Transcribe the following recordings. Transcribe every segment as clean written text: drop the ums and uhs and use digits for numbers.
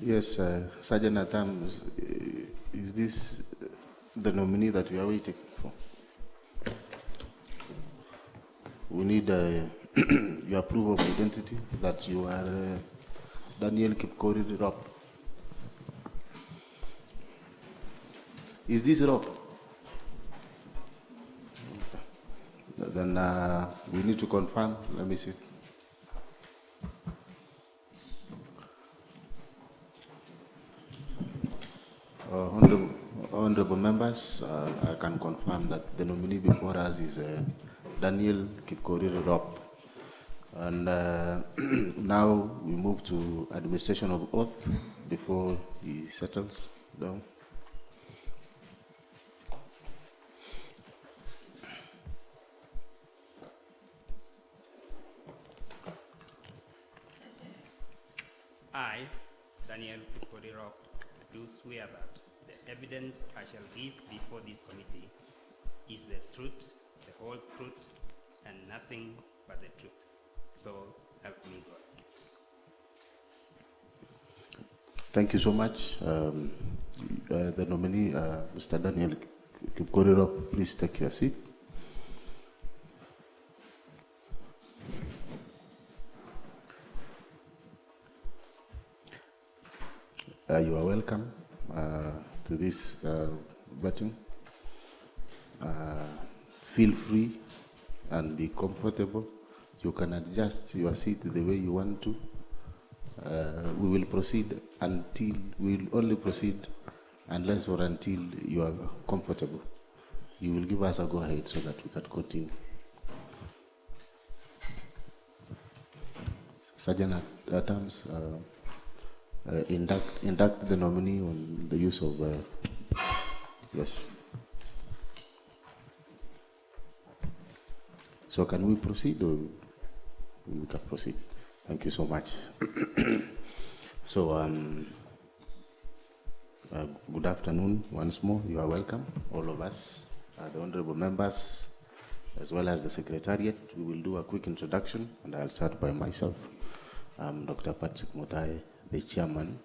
Yes, Sergeant at Arms, is this the nominee that we are waiting for? We need your proof of identity that you are Daniel Kipkorir Rob. Is this Rob? Okay. Then we need to confirm. Let me see. Honorable members, I can confirm that the nominee before us is Daniel Kipkorir Rob. And now we move to administration of oath before he settles down. I, Daniel Kipkorir Rob, do swear that the evidence I shall give before this committee is the truth, the whole truth, and nothing but the truth. So help me God. Thank you so much. The nominee, Mr. Daniel Kipkorir Rob, please take your seat. You are welcome to this vetting. Feel free and be comfortable. You can adjust your seat the way you want to. We will proceed we will only proceed unless or until you are comfortable. You will give us a go ahead so that we can continue. Sergeant at Arms, induct the nominee on the use of yes. So can we proceed or we can proceed? Thank you so much. So good afternoon once more. You are welcome, all of us, the honorable members, as well as the secretariat. We will do a quick introduction, and I'll start by myself. I'm Dr. Patrick Mutai, the chairman,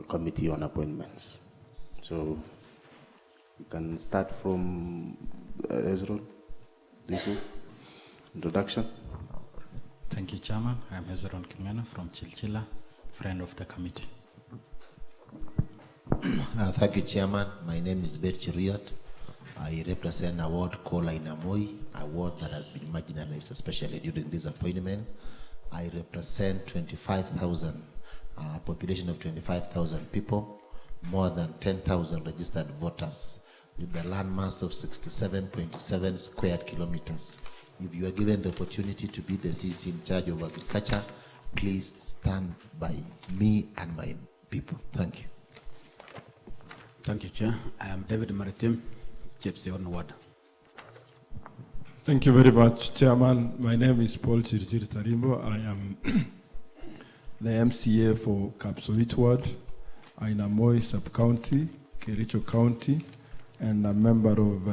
Committee on Appointments. So we can start from Hezron. Introduction. Thank you, Chairman. I'm Hezron Kimena from Chilchila, friend of the committee. Thank you, Chairman. My name is Berchi Riot. I represent a ward called Ainamoi, a ward that has been marginalized, especially during this appointment. I represent 25,000, population of 25,000 people, more than 10,000 registered voters, with the landmass of 67.7 square kilometers. If you are given the opportunity to be the CEC in charge of agriculture, please stand by me and my people. Thank you. Thank you, Chair. I am David Maritim, Gypsy on Ward. Thank you very much, Chairman. My name is Paul Chirchir Tarimbo. I am the MCA for Kapsoit Ward, Ainamoi Sub-County, Kericho County, and a member of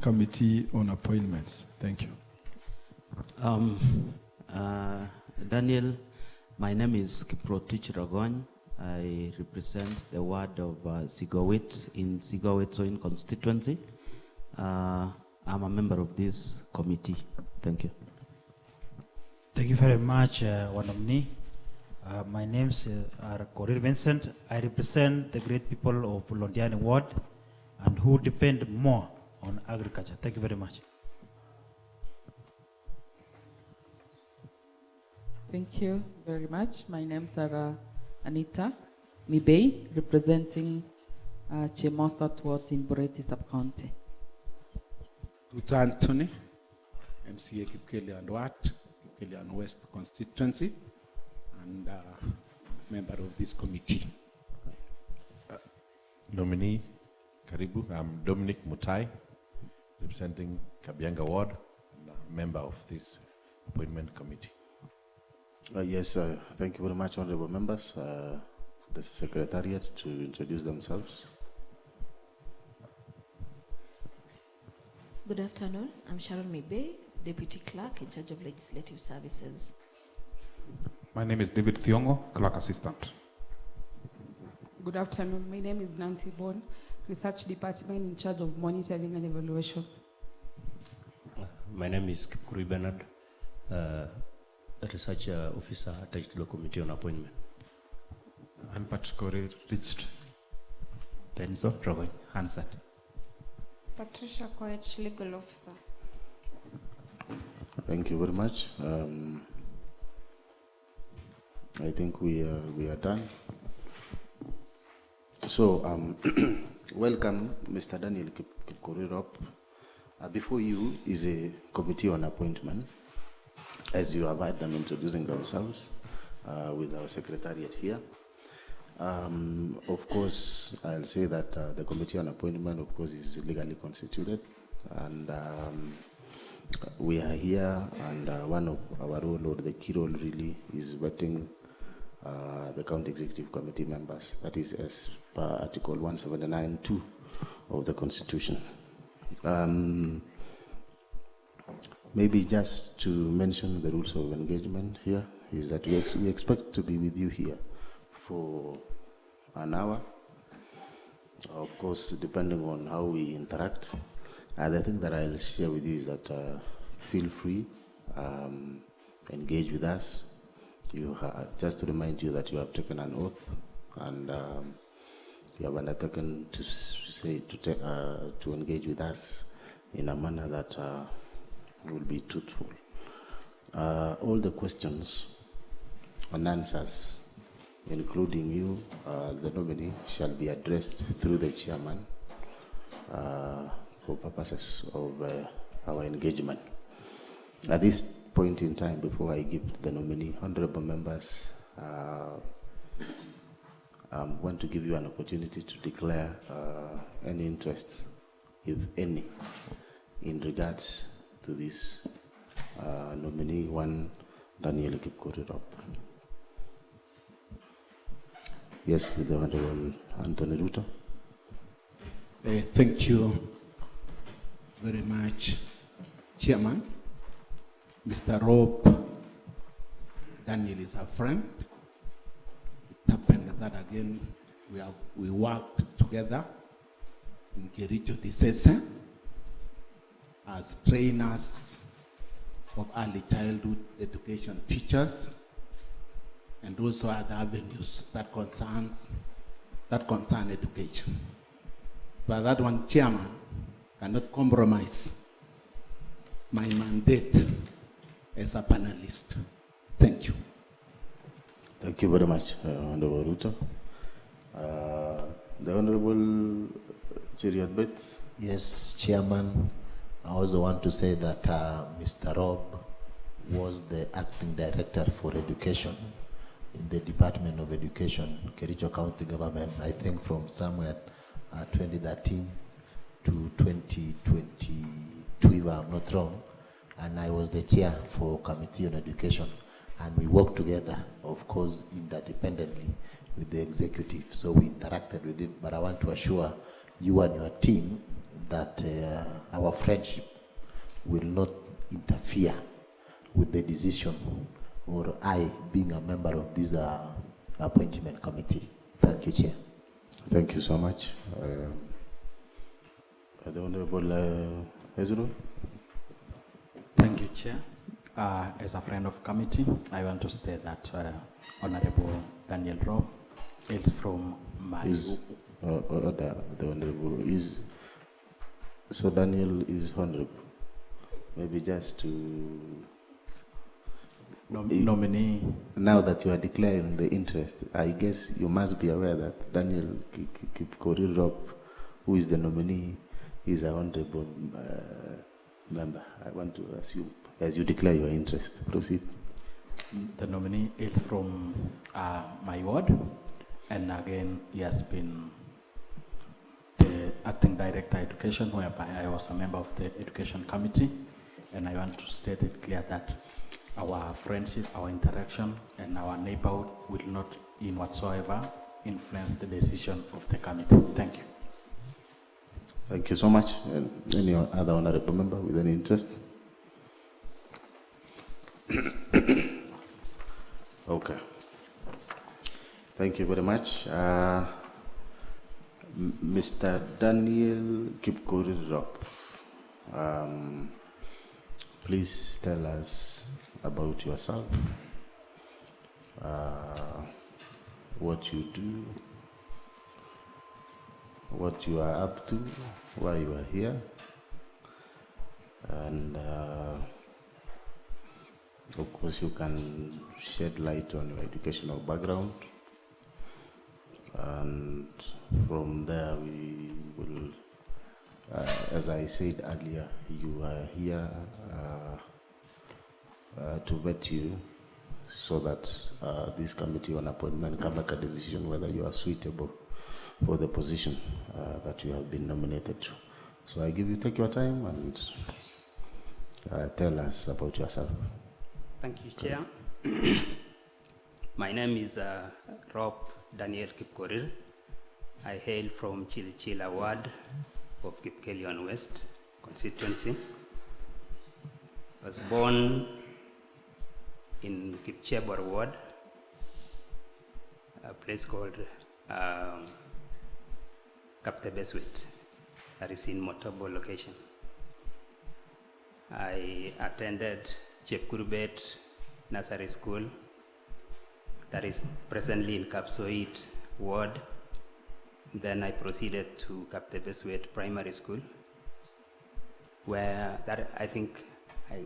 Committee on Appointments. Thank you. Daniel, my name is Kiprotich Ragony. I represent the ward of Sigowit in Sigowit Soin constituency. I'm a member of this committee. Thank you. Thank you very much, Nominee. My name is Korir Vincent. I represent the great people of Londiani Ward and who depend more on agriculture. Thank you very much. Thank you very much. My name is Anita Mibei, representing Chemosta Ward in Bureti Sub-County. Tuta Anthony, MCA Kipkorir and Wat, Kipkorir West constituency, and member of this committee. Nominee, Karibu. I'm Dominic Mutai, representing Kabianga Ward, and a member of this appointment committee. Yes, thank you very much, honorable members. The secretariat to introduce themselves. Good afternoon. I'm Sharon Mibei, Deputy Clerk in charge of Legislative Services. My name is David Thiongo, Clerk Assistant. Good afternoon. My name is Nancy Bond, Research Department in charge of monitoring and evaluation. My name is Kipkorir, Research Officer attached to the Committee on Appointment. I'm particularly reached. Benzo Rogoy, Hansat. Patricia Koech, Legal Officer. Thank you very much. I think we are done. So, welcome, Mr. Daniel Kipkorir. Before you is a committee on appointment, as you have heard them introducing themselves with our secretariat here. Of course, I'll say that the committee on appointment, of course, is legally constituted, and we are here, and one of our role, or the key role really, is vetting the County Executive Committee members. That is as per Article 179(2) of the Constitution. Maybe just to mention the rules of engagement here is that we expect to be with you here for an hour. Of course, depending on how we interact. The thing that I'll share with you is that feel free, engage with us. Just to remind you that you have taken an oath, and you have undertaken to engage with us in a manner that will be truthful. All the questions and answers, including you, the nominee, shall be addressed through the chairman for purposes of our engagement. At this point in time, before I give the nominee, honorable members, I want to give you an opportunity to declare any interest, if any, in regards to this nominee, one Daniel Kipkorir. Yes, the Honorable Anthony Ruto. Thank you very much, Chairman. Mr. Rob Daniel is a friend. It happened that again we worked together in Kericho Disese as trainers of early childhood education teachers, and also other avenues that concern education. But that one, Chairman, cannot compromise my mandate as a panelist. Thank you. Thank you very much, Honorable Ruto. The Honorable Cheriot Bet. Yes, Chairman. I also want to say that Mr. Rob was the acting director for education in the Department of Education, Kericho County Government, I think from somewhere 2013 to 2022, if I'm not wrong. And I was the chair for Committee on Education. And we worked together, of course, interdependently with the executive. So we interacted with him. But I want to assure you and your team that our friendship will not interfere with the decision or I being a member of this appointment committee. Thank you, Chair. Thank you so much. The Honorable Hezron. Thank you, Chair. As a friend of committee, I want to state that Honorable Daniel Rob is from my... the Honorable is... So Daniel is honorable. Maybe just to... Nominee. Now that you are declaring the interest, I guess you must be aware that Daniel Kipkorir, who is the nominee, is a honorable member. I want to assume, as you declare your interest, proceed. The nominee is from my ward, and again, he has been the acting director of education, whereby I was a member of the education committee, and I want to state it clear that our friendship, our interaction, and our neighborhood will not in whatsoever influence the decision of the committee. Thank you. Thank you so much. And any other honorable member with any interest? Okay. Thank you very much. Mr. Daniel Kipkorir, please tell us about yourself, what you do, what you are up to, why you are here, and of course you can shed light on your educational background, and from there we will, as I said earlier, you are here to vet you so that this committee on appointment can make a decision whether you are suitable for the position that you have been nominated to. So I give you, take your time and tell us about yourself. Thank you, Chair. My name is Rob Daniel Kipkorir. I hail from Chilichila ward of Kipkelion West constituency. I was born in Kipchebor ward, a place called Kaptebeswit, that is in Motobo location. I attended Chepkurubet Nursery School, that is presently in Kapsoit ward. Then I proceeded to Kaptebeswit Primary School, where that I think I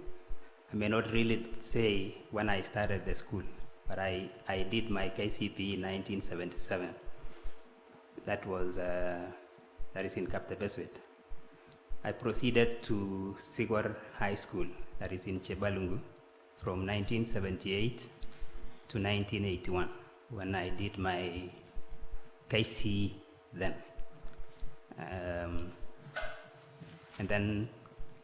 may not really say when I started the school, but I did my KCPE in 1977. That was, that is in Kaptebeswit. I proceeded to Sigwar High School, that is in Chebalungu, from 1978 to 1981, when I did my KCE then. And then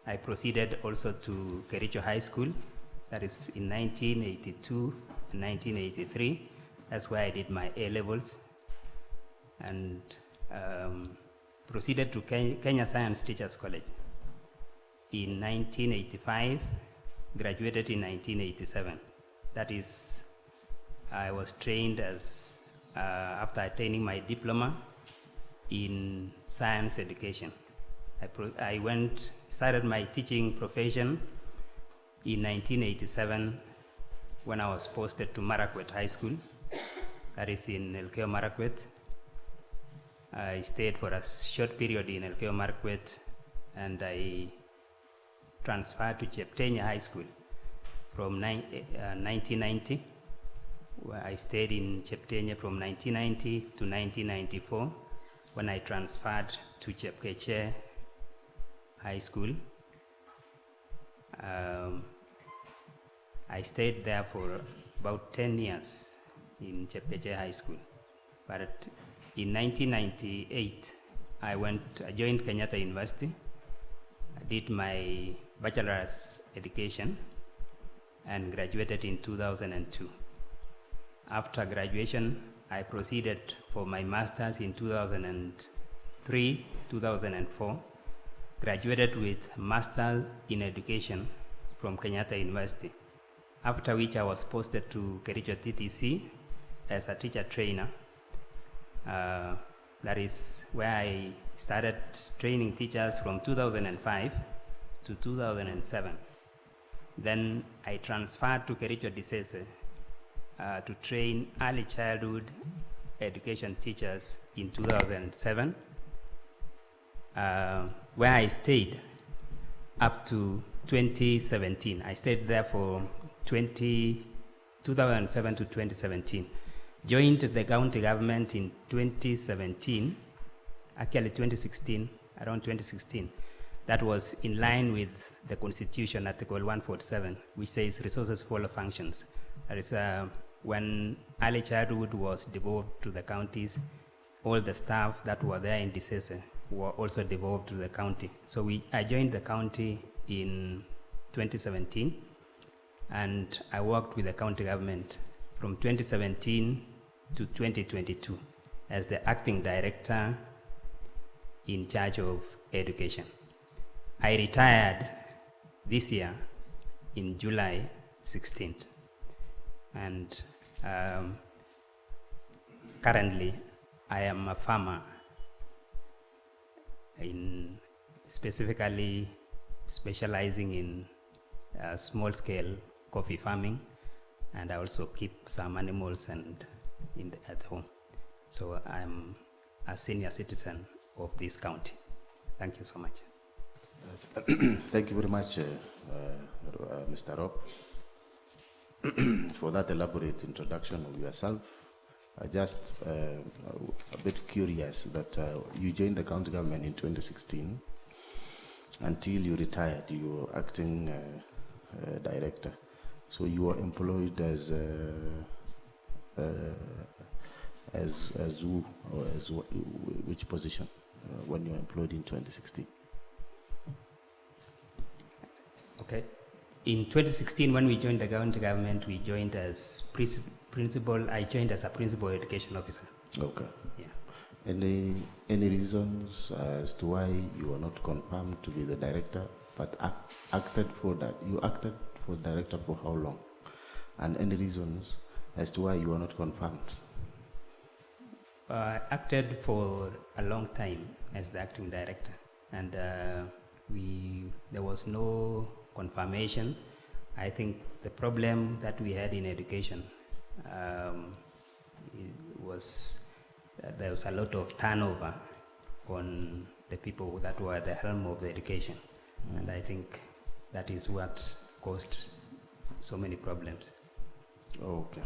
I proceeded also to Kericho High School, that is in 1982 and 1983. That's where I did my A-levels, and proceeded to Kenya Science Teachers College in 1985, graduated in 1987. That is, I was trained as, after attaining my diploma in science education. I started my teaching profession in 1987 when I was posted to Marakwet High School, that is in Elgeyo Marakwet. I stayed for a short period in Elgeyo Marakwet, and I transferred to Cheptenya High School from 1990. Where I stayed in Cheptenya from 1990 to 1994, when I transferred to Chepkeche High School. I stayed there for about 10 years in Chepkeche High School. But in 1998, I joined Kenyatta University. I did my bachelor's education and graduated in 2002. After graduation, I proceeded for my master's in 2003, 2004, graduated with Master in Education from Kenyatta University, after which I was posted to Kericho TTC as a teacher trainer. That is where I started training teachers from 2005 to 2007. Then I transferred to Kericho Disese to train early childhood education teachers in 2007, where I stayed up to 2017. I stayed there for 2007 to 2017. Joined the county government in 2017, actually 2016, around 2016. That was in line with the Constitution, Article 147, which says resources follow functions. That is when early childhood was devolved to the counties, all the staff that were there in Disese were also devolved to the county. So I joined the county in 2017, and I worked with the county government from 2017 to 2022 as the acting director in charge of education. I retired this year in July 16th, and Currently, I am a farmer, specifically specializing in small-scale coffee farming, and I also keep some animals at home. So I'm a senior citizen of this county. Thank you so much. Thank you very much, Mr. Rob, for that elaborate introduction of yourself. I just a bit curious that you joined the county government in 2016. Until you retired, you were acting director. So you were employed as who, or as which position when you were employed in 2016? Okay. In 2016, when we joined the county government, we joined as principal. I joined as a principal education officer. Okay. Yeah. Any reasons as to why you were not confirmed to be the director, but acted for that? You acted for director for how long? And any reasons as to why you were not confirmed? I acted for a long time as the acting director, and there was no confirmation. I think the problem that we had in education was that there was a lot of turnover on the people that were at the helm of the education, and I think that is what caused so many problems. Okay.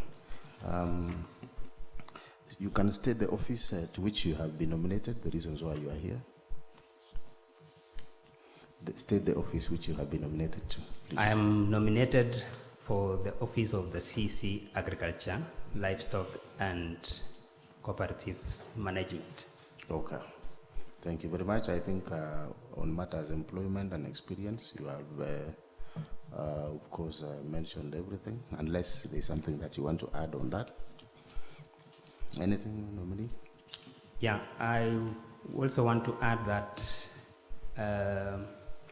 You can state the office to which you have been nominated, the reasons why you are here. State the office which you have been nominated to, please. I am nominated for the office of the CEC Agriculture, Livestock and Cooperative Management. Okay. Thank you very much. I think on matters employment and experience, you have, of course, mentioned everything, unless there's something that you want to add on that. Anything, Nominee? Yeah, I also want to add that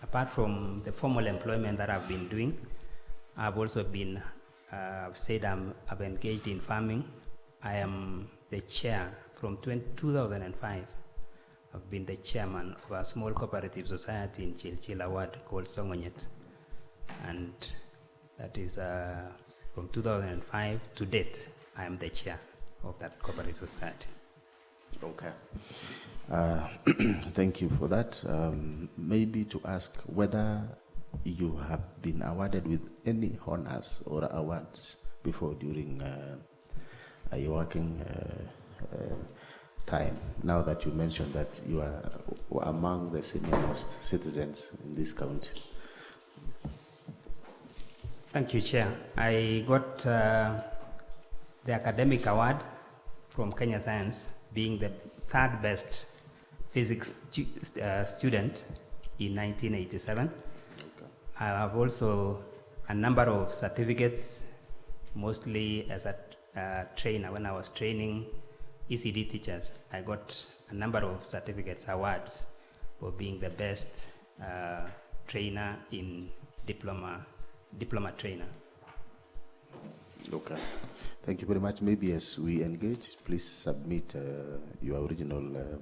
apart from the formal employment that I've been doing, I've also been, I've engaged in farming. I am the chair from 2005. I've been the chairman of a small cooperative society in Chilchila ward called Songonyet. And that is from 2005 to date, I am the chair of that cooperative society. Okay. Thank you for that. Maybe to ask whether you have been awarded with any honors or awards before during your working time, now that you mentioned that you are among the senior-most citizens in this county. Thank you, Chair. I got the academic award from Kenya Science, being the third best physics student in 1987. Okay. I have also a number of certificates, mostly as a trainer. When I was training ECD teachers, I got a number of certificates, awards for being the best trainer in diploma trainer. Okay. Thank you very much. Maybe as we engage, please submit your original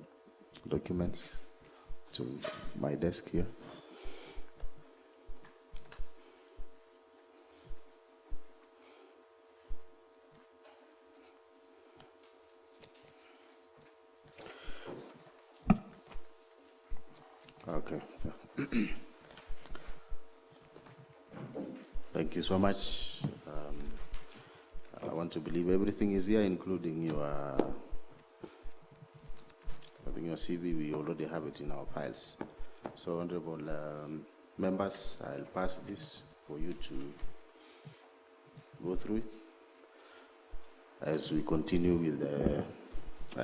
documents to my desk here. Okay. Thank you so much. I want to believe everything is here, including your, I think your CV. We already have it in our files. So, honorable members, I'll pass this for you to go through it as we continue with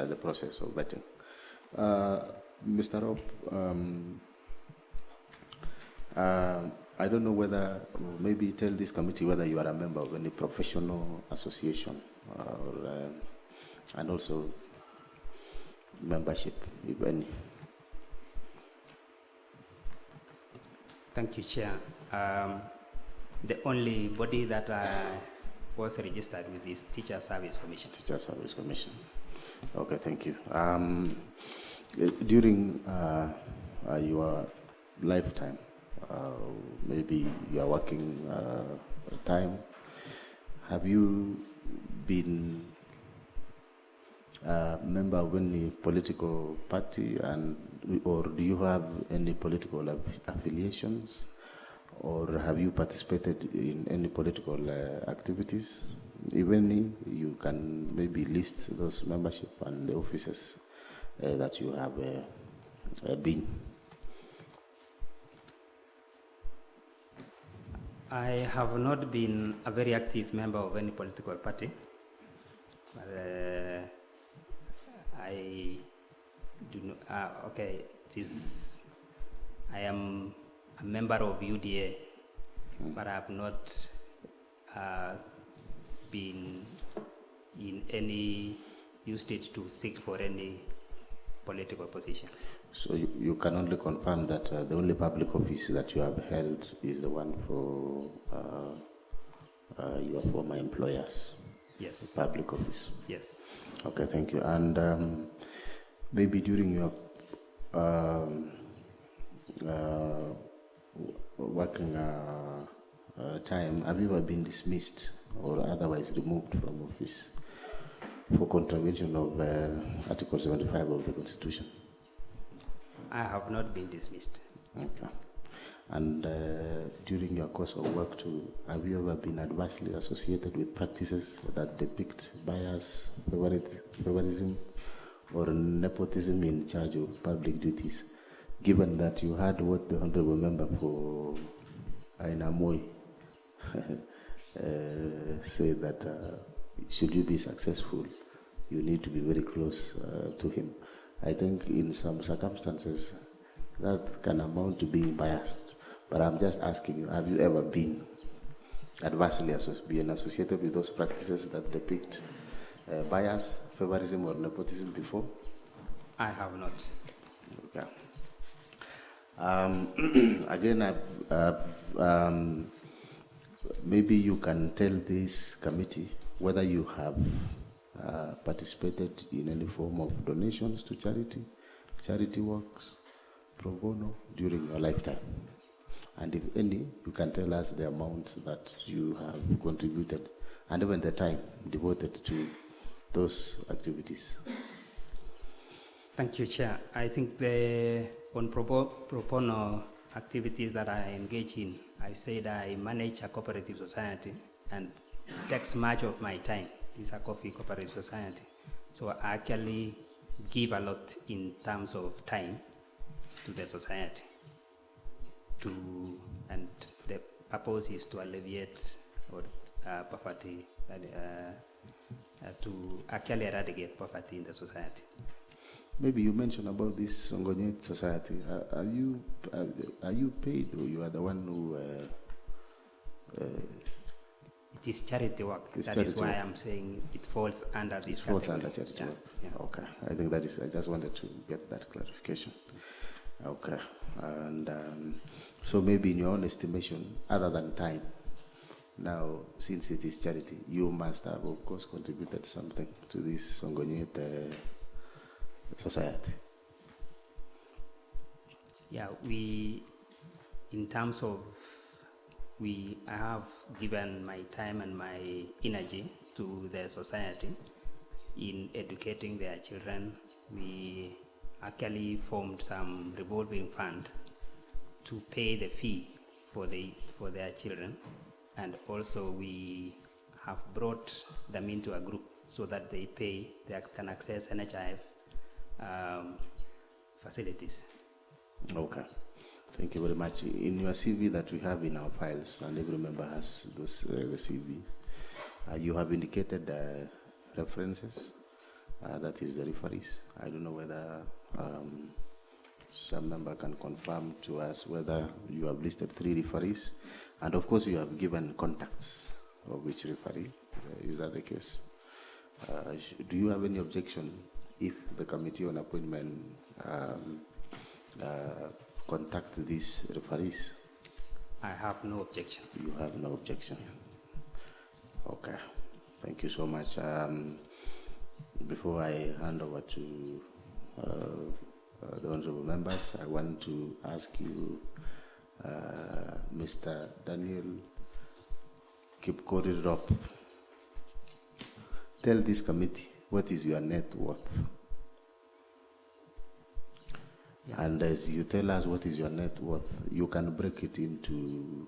the process of vetting. Mr. Rob, I don't know whether, maybe tell this committee whether you are a member of any professional association or, and also membership, if any. Thank you, Chair. The only body that was registered with this Teacher Service Commission. Teacher Service Commission. Okay, thank you. During your lifetime, maybe you are working time, have you been a member of any political party, or do you have any political affiliations, or have you participated in any political activities? If any, you can maybe list those membership and the offices that you have been. I have not been a very active member of any political party, but I do not. Okay, I am a member of UDA, but I have not been in any usage to seek for any political position. So you can only confirm that the only public office that you have held is the one for your former employers? Yes. Public office? Yes. Okay, thank you. And maybe during your working time, have you ever been dismissed or otherwise removed from office for contravention of Article 75 of the Constitution? I have not been dismissed. Okay. And during your course of work too, have you ever been adversely associated with practices that depict bias, favoritism, or nepotism in charge of public duties? Given that you heard what the Honorable Member for Ainamoi said that should you be successful, you need to be very close to him. I think in some circumstances that can amount to being biased. But I'm just asking you, have you ever been adversely associated with those practices that depict bias, favoritism, or nepotism before? I have not. Okay. Again, maybe you can tell this committee whether you have participated in any form of donations to charity works, pro bono, during your lifetime. And if any, you can tell us the amount that you have contributed and even the time devoted to those activities. Thank you, Chair. I think the on pro bono activities that I engage in, I said I manage a cooperative society and it takes much of my time. It's a coffee cooperative society. So I actually give a lot in terms of time to the society. And the purpose is to alleviate poverty, to actually eradicate poverty in the society. Maybe you mentioned about this Songonyet society. Are you paid, or you are the one who? It is charity work. That is why I'm saying it falls under this category. It falls under charity work. Yeah. Okay, I think that is. I just wanted to get that clarification. Okay, and so maybe in your own estimation, other than time, now since it is charity, you must have, of course, contributed something to this Songonyet society. Yeah, in terms of, I have given my time and my energy to the society in educating their children. We actually formed some revolving fund to pay the fee for their children, and also we have brought them into a group so that they can access NHIF facilities. Okay, thank you very much. In your CV that we have in our files, and every member has those, the CV, you have indicated references, that is the referees. I don't know whether some member can confirm to us whether you have listed 3 referees, and of course you have given contacts of each referee. Is that the case? Do you have any objection if the Committee on Appointment contact these referees? I have no objection. You have no objection. Okay, thank you so much. Before I hand over to the honorable members, I want to ask you, Mr. Daniel Kipkorir, tell this committee what is your net worth. Yeah. And as you tell us what is your net worth, you can break it into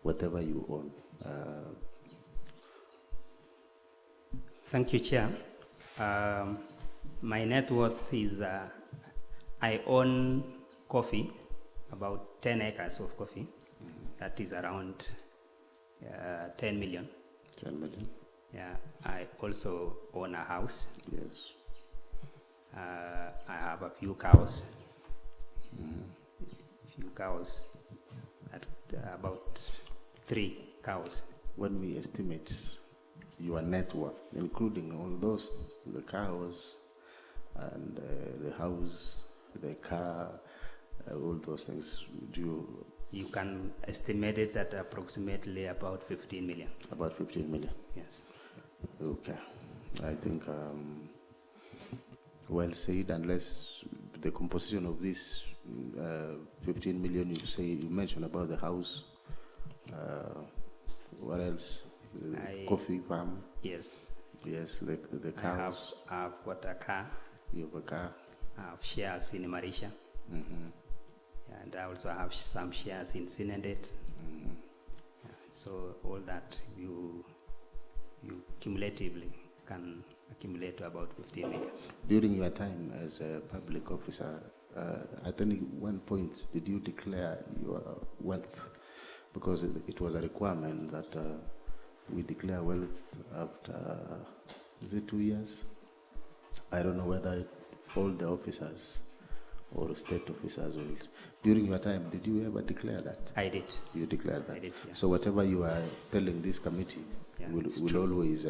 whatever you own. Thank you, Chair. My net worth is, I own coffee, about 10 acres of coffee. That is around 10 million. 10 million. Yeah, I also own a house. Yes. I have a few cows. Few cows, at about 3 cows. When we estimate your net worth, including all those, the cows and the house, the car, all those things, You can estimate it at approximately about 15 million. About 15 million? Yes. Okay. I think well said, unless the composition of this 15 million you mentioned about the house, what else? Coffee farm? Yes. Yes, the cows. I've got a car. You have a car? I have shares in Marisha. And I also have some shares in Synedet. So all that you cumulatively can accumulate to about 15 million. During your time as a public officer, at any one point did you declare your wealth? Because it was a requirement that we declare wealth after, is it 2 years? I don't know whether all the officers or state officers will. During your time, did you ever declare that? I did. You declared that? I did, yeah. So whatever you are telling this committee will always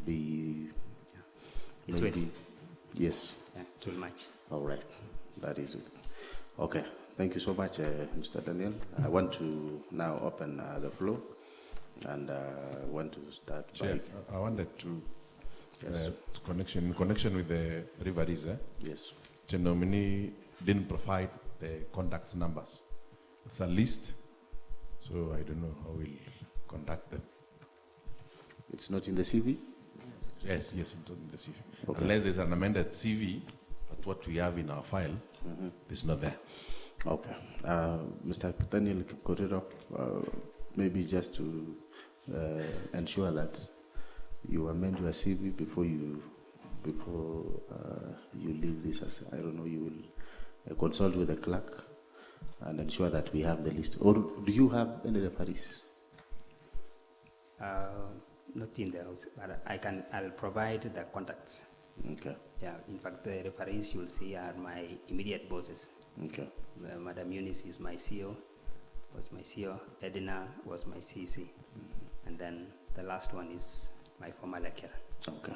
be maybe. Yes. Yeah, it will match. All right. That is it. Okay. Thank you so much, Mr. Daniel. I want to now open the floor, and I want to start Chair, by... I wanted to, Yes. in connection with the Riveries, Yes. the nominee didn't provide the contact numbers. It's a list, so I don't know how we'll contact them. It's not in the CV? Yes, it's not in the CV. Okay. Unless there's an amended CV, but what we have in our file is not there. Okay. Mr. Daniel Kipkorir, maybe just to ensure that you amend your CV before you leave this. I don't know, you will consult with the clerk and ensure that we have the list. Or do you have any referees? Not in the house, but I'll provide the contacts. Okay. Yeah, in fact, the referees you'll see are my immediate bosses. Okay. Madam Eunice is my CEO, was my CEO. Edna was my CC. And then the last one is my former lecturer. Okay.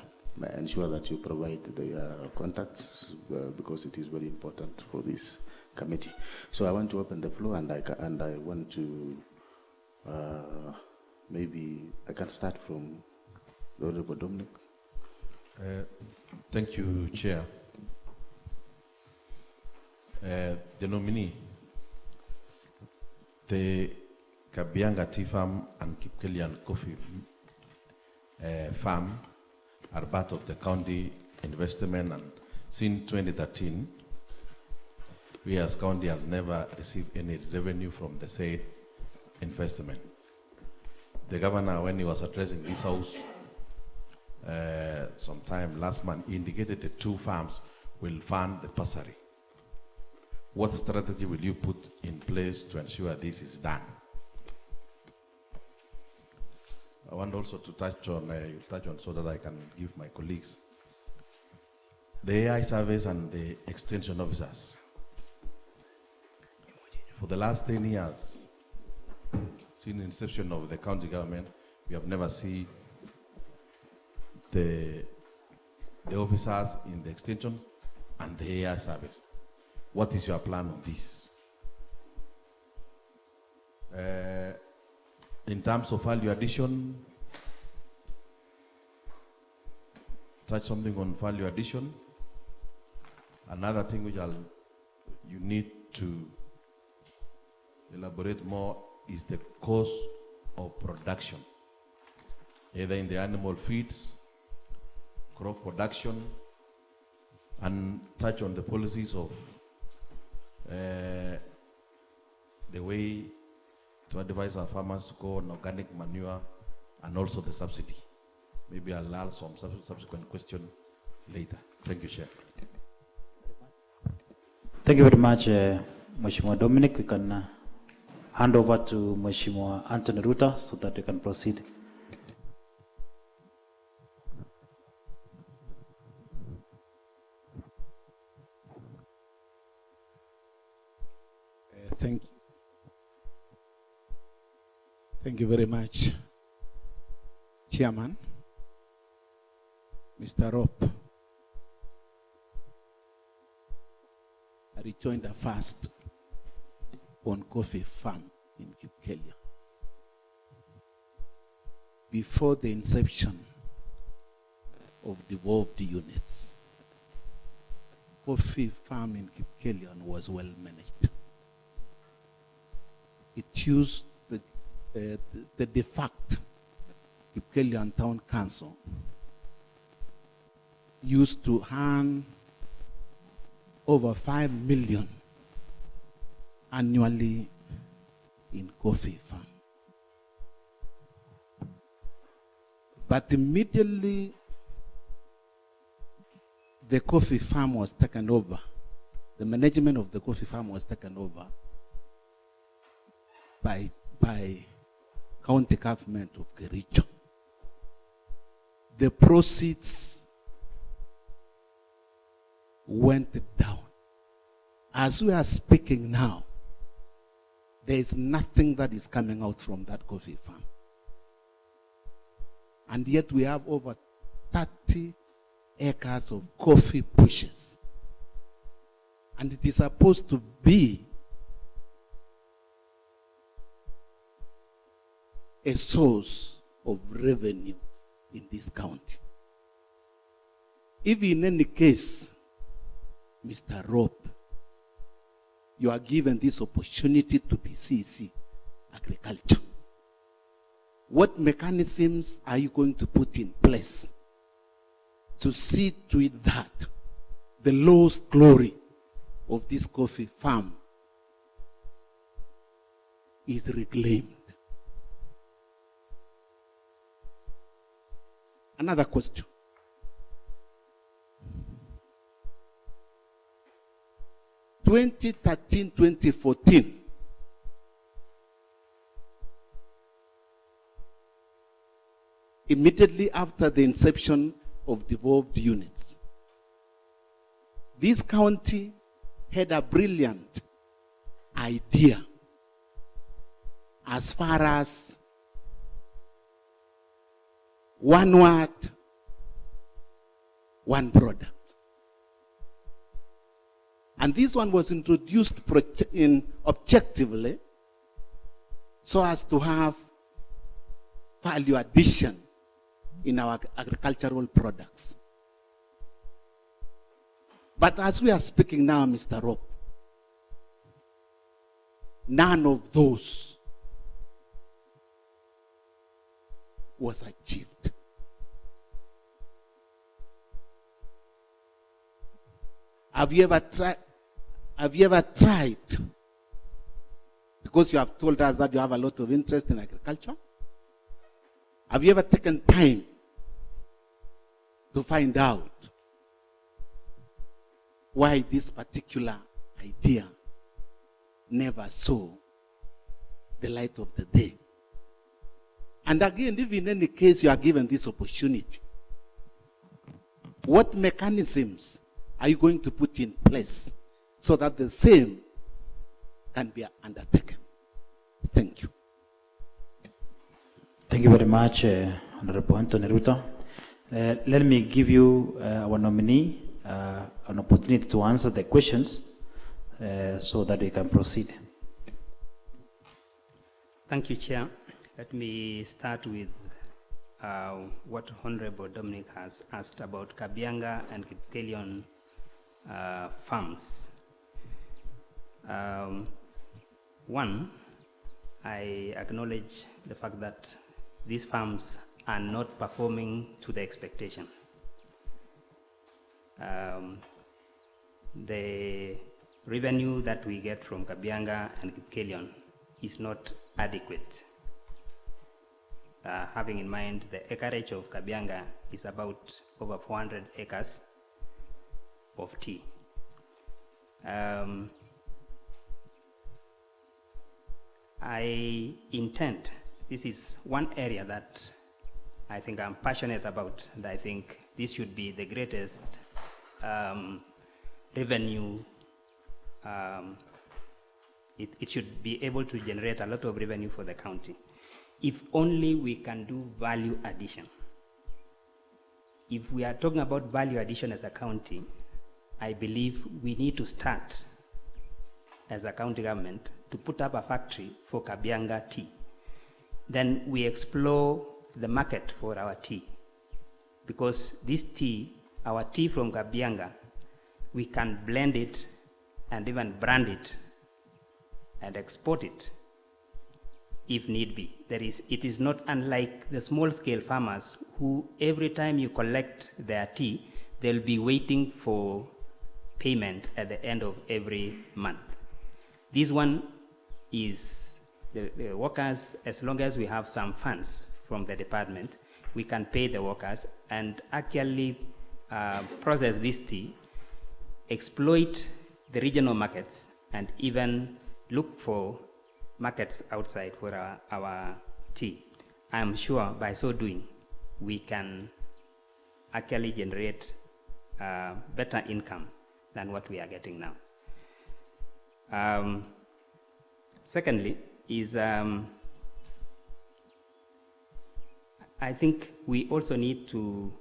Ensure that you provide the contacts because it is very important for this committee. So I want to open the floor, and I want to maybe I can start from the Honorable Dominic. Thank you, Chair. The nominee, the Kabianga Tea Farm and Kipkorir Coffee Farm are part of the county investment, and since 2013, we as county has never received any revenue from the said investment. The governor, when he was addressing this house sometime last month, he indicated the 2 farms will fund the bursary. What strategy will you put in place to ensure this is done? I want also to touch on so that I can give my colleagues the AI service and the extension officers. For the last 10 years, since the inception of the county government, we have never seen the officers in the extension and the AI service. What is your plan on this? In terms of value addition, touch something on value addition. Another thing which you need to elaborate more is the cost of production, either in the animal feeds, crop production, and touch on the policies of the way to advise our farmers to go on organic manure and also the subsidy. Maybe I'll ask some subsequent question later. Thank you, Chair. Thank you very much, Mheshimiwa Dominic. We can hand over to Mheshimiwa Anthony Ruta so that we can proceed. Thank you. Thank you very much, Chairman. Mr. Rope, I rejoined first on coffee farm in Kipkorir. Before the inception of devolved units, coffee farm in Kipkorir was well managed. It used the de facto Kipkorir Town Council used to earn over 5 million annually in coffee farm. But immediately the coffee farm was taken over, the management of the coffee farm was taken over by county government of Kericho. The proceeds went down. As we are speaking now, there is nothing that is coming out from that coffee farm. And yet we have over 30 acres of coffee bushes. And it is supposed to be a source of revenue in this county. If in any case, Mr. Rope, you are given this opportunity to be CEC Agriculture, what mechanisms are you going to put in place to see to it that the lost glory of this coffee farm is reclaimed? Another question. In 2013-2014, immediately after the inception of devolved units, this county had a brilliant idea as far as one word, one product. And this one was introduced objectively so as to have value addition in our agricultural products. But as we are speaking now, Mr. Rope, none of those was achieved. Have you ever tried, because you have told us that you have a lot of interest in agriculture, have you ever taken time to find out why this particular idea never saw the light of the day? And again, if in any case you are given this opportunity, what mechanisms are you going to put in place so that the same can be undertaken? Thank you. Thank you very much, Honorable Anthony Ruta. Let me give you, our nominee, an opportunity to answer the questions so that we can proceed. Thank you, Chair. Let me start with what Honorable Dominic has asked about Kabianga and Kipkelion farms. One, I acknowledge the fact that these farms are not performing to the expectation. The revenue that we get from Kabianga and Kipkelion is not adequate. Having in mind the acreage of Kabianga is about over 400 acres of tea. I intend, this is one area that I think I'm passionate about, and I think this should be the greatest revenue. It should be able to generate a lot of revenue for the county. If only we can do value addition. If we are talking about value addition as a county, I believe we need to start as a county government to put up a factory for Kabianga tea. Then we explore the market for our tea. Because this tea, our tea from Kabianga, we can blend it and even brand it and export it if need be. It is not unlike the small-scale farmers who every time you collect their tea, they'll be waiting for payment at the end of every month. This one is the workers, as long as we have some funds from the department, we can pay the workers and actually process this tea, exploit the regional markets, and even look for markets outside for our tea. I'm sure by so doing, we can actually generate better income than what we are getting now. Secondly, is I think we also need to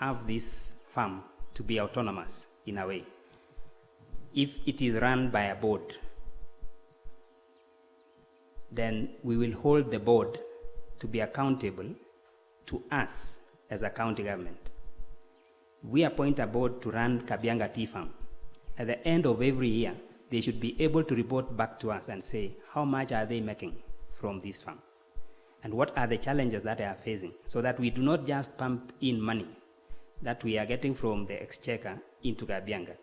have this farm to be autonomous in a way. If it is run by a board, then we will hold the board to be accountable to us as a county government. We appoint a board to run Kabianga Tea Farm. At the end of every year, they should be able to report back to us and say, how much are they making from this farm? And what are the challenges that they are facing? So that we do not just pump in money that we are getting from the exchequer into Kabianga.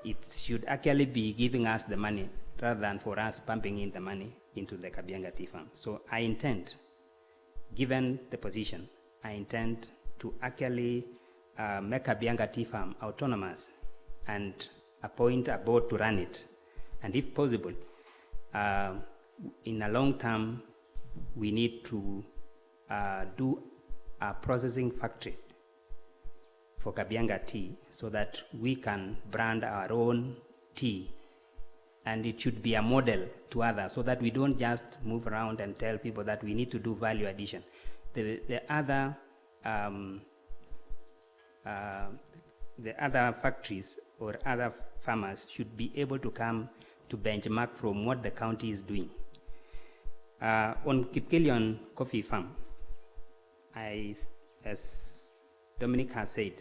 It should actually be giving us the money rather than for us pumping in the money into the Kabianga Tea Farm. So I intend, given the position, I intend to actually make Kabianga Tea Farm autonomous and appoint a board to run it. And if possible, in a long term, we need to do a processing factory for Kabianga tea so that we can brand our own tea. And it should be a model to others so that we don't just move around and tell people that we need to do value addition. The other factories or other farmers should be able to come to benchmark from what the county is doing. On Kipkelion Coffee Farm, as Dominic has said,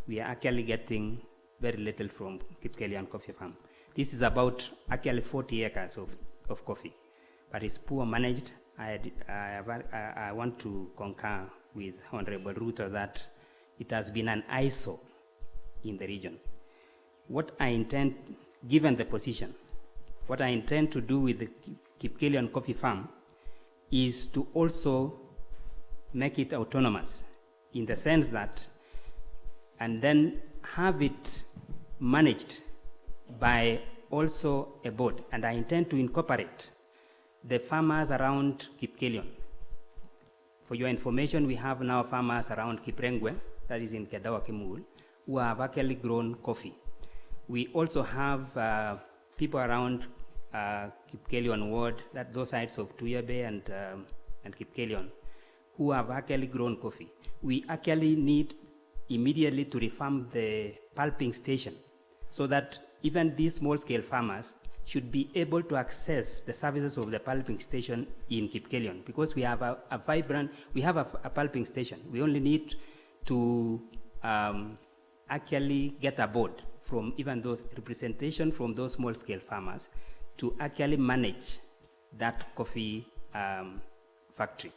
we are actually getting very little from Kipkelion Coffee Farm. This is about actually 40 acres of coffee, but it's poor managed. I want to concur with Honorable Ruto that it has been an eyesore in the region. What I intend, given the position, what I intend to do with the Kipkelion Coffee Farm is to also make it autonomous in the sense that, and then have it managed by also a board. And I intend to incorporate the farmers around Kipkelion. For your information, we have now farmers around Kiprengwe, that is in Kedawa Kimul, who have actually grown coffee. We also have people around Kipkelion ward, that those sides of Tuyabe and Kipkelion, who have actually grown coffee. We actually need immediately to reform the pulping station so that even these small-scale farmers should be able to access the services of the pulping station in Kipkorir, because we have a vibrant, we have a pulping station. We only need to actually get a board from even those representation from those small-scale farmers to actually manage that coffee factory.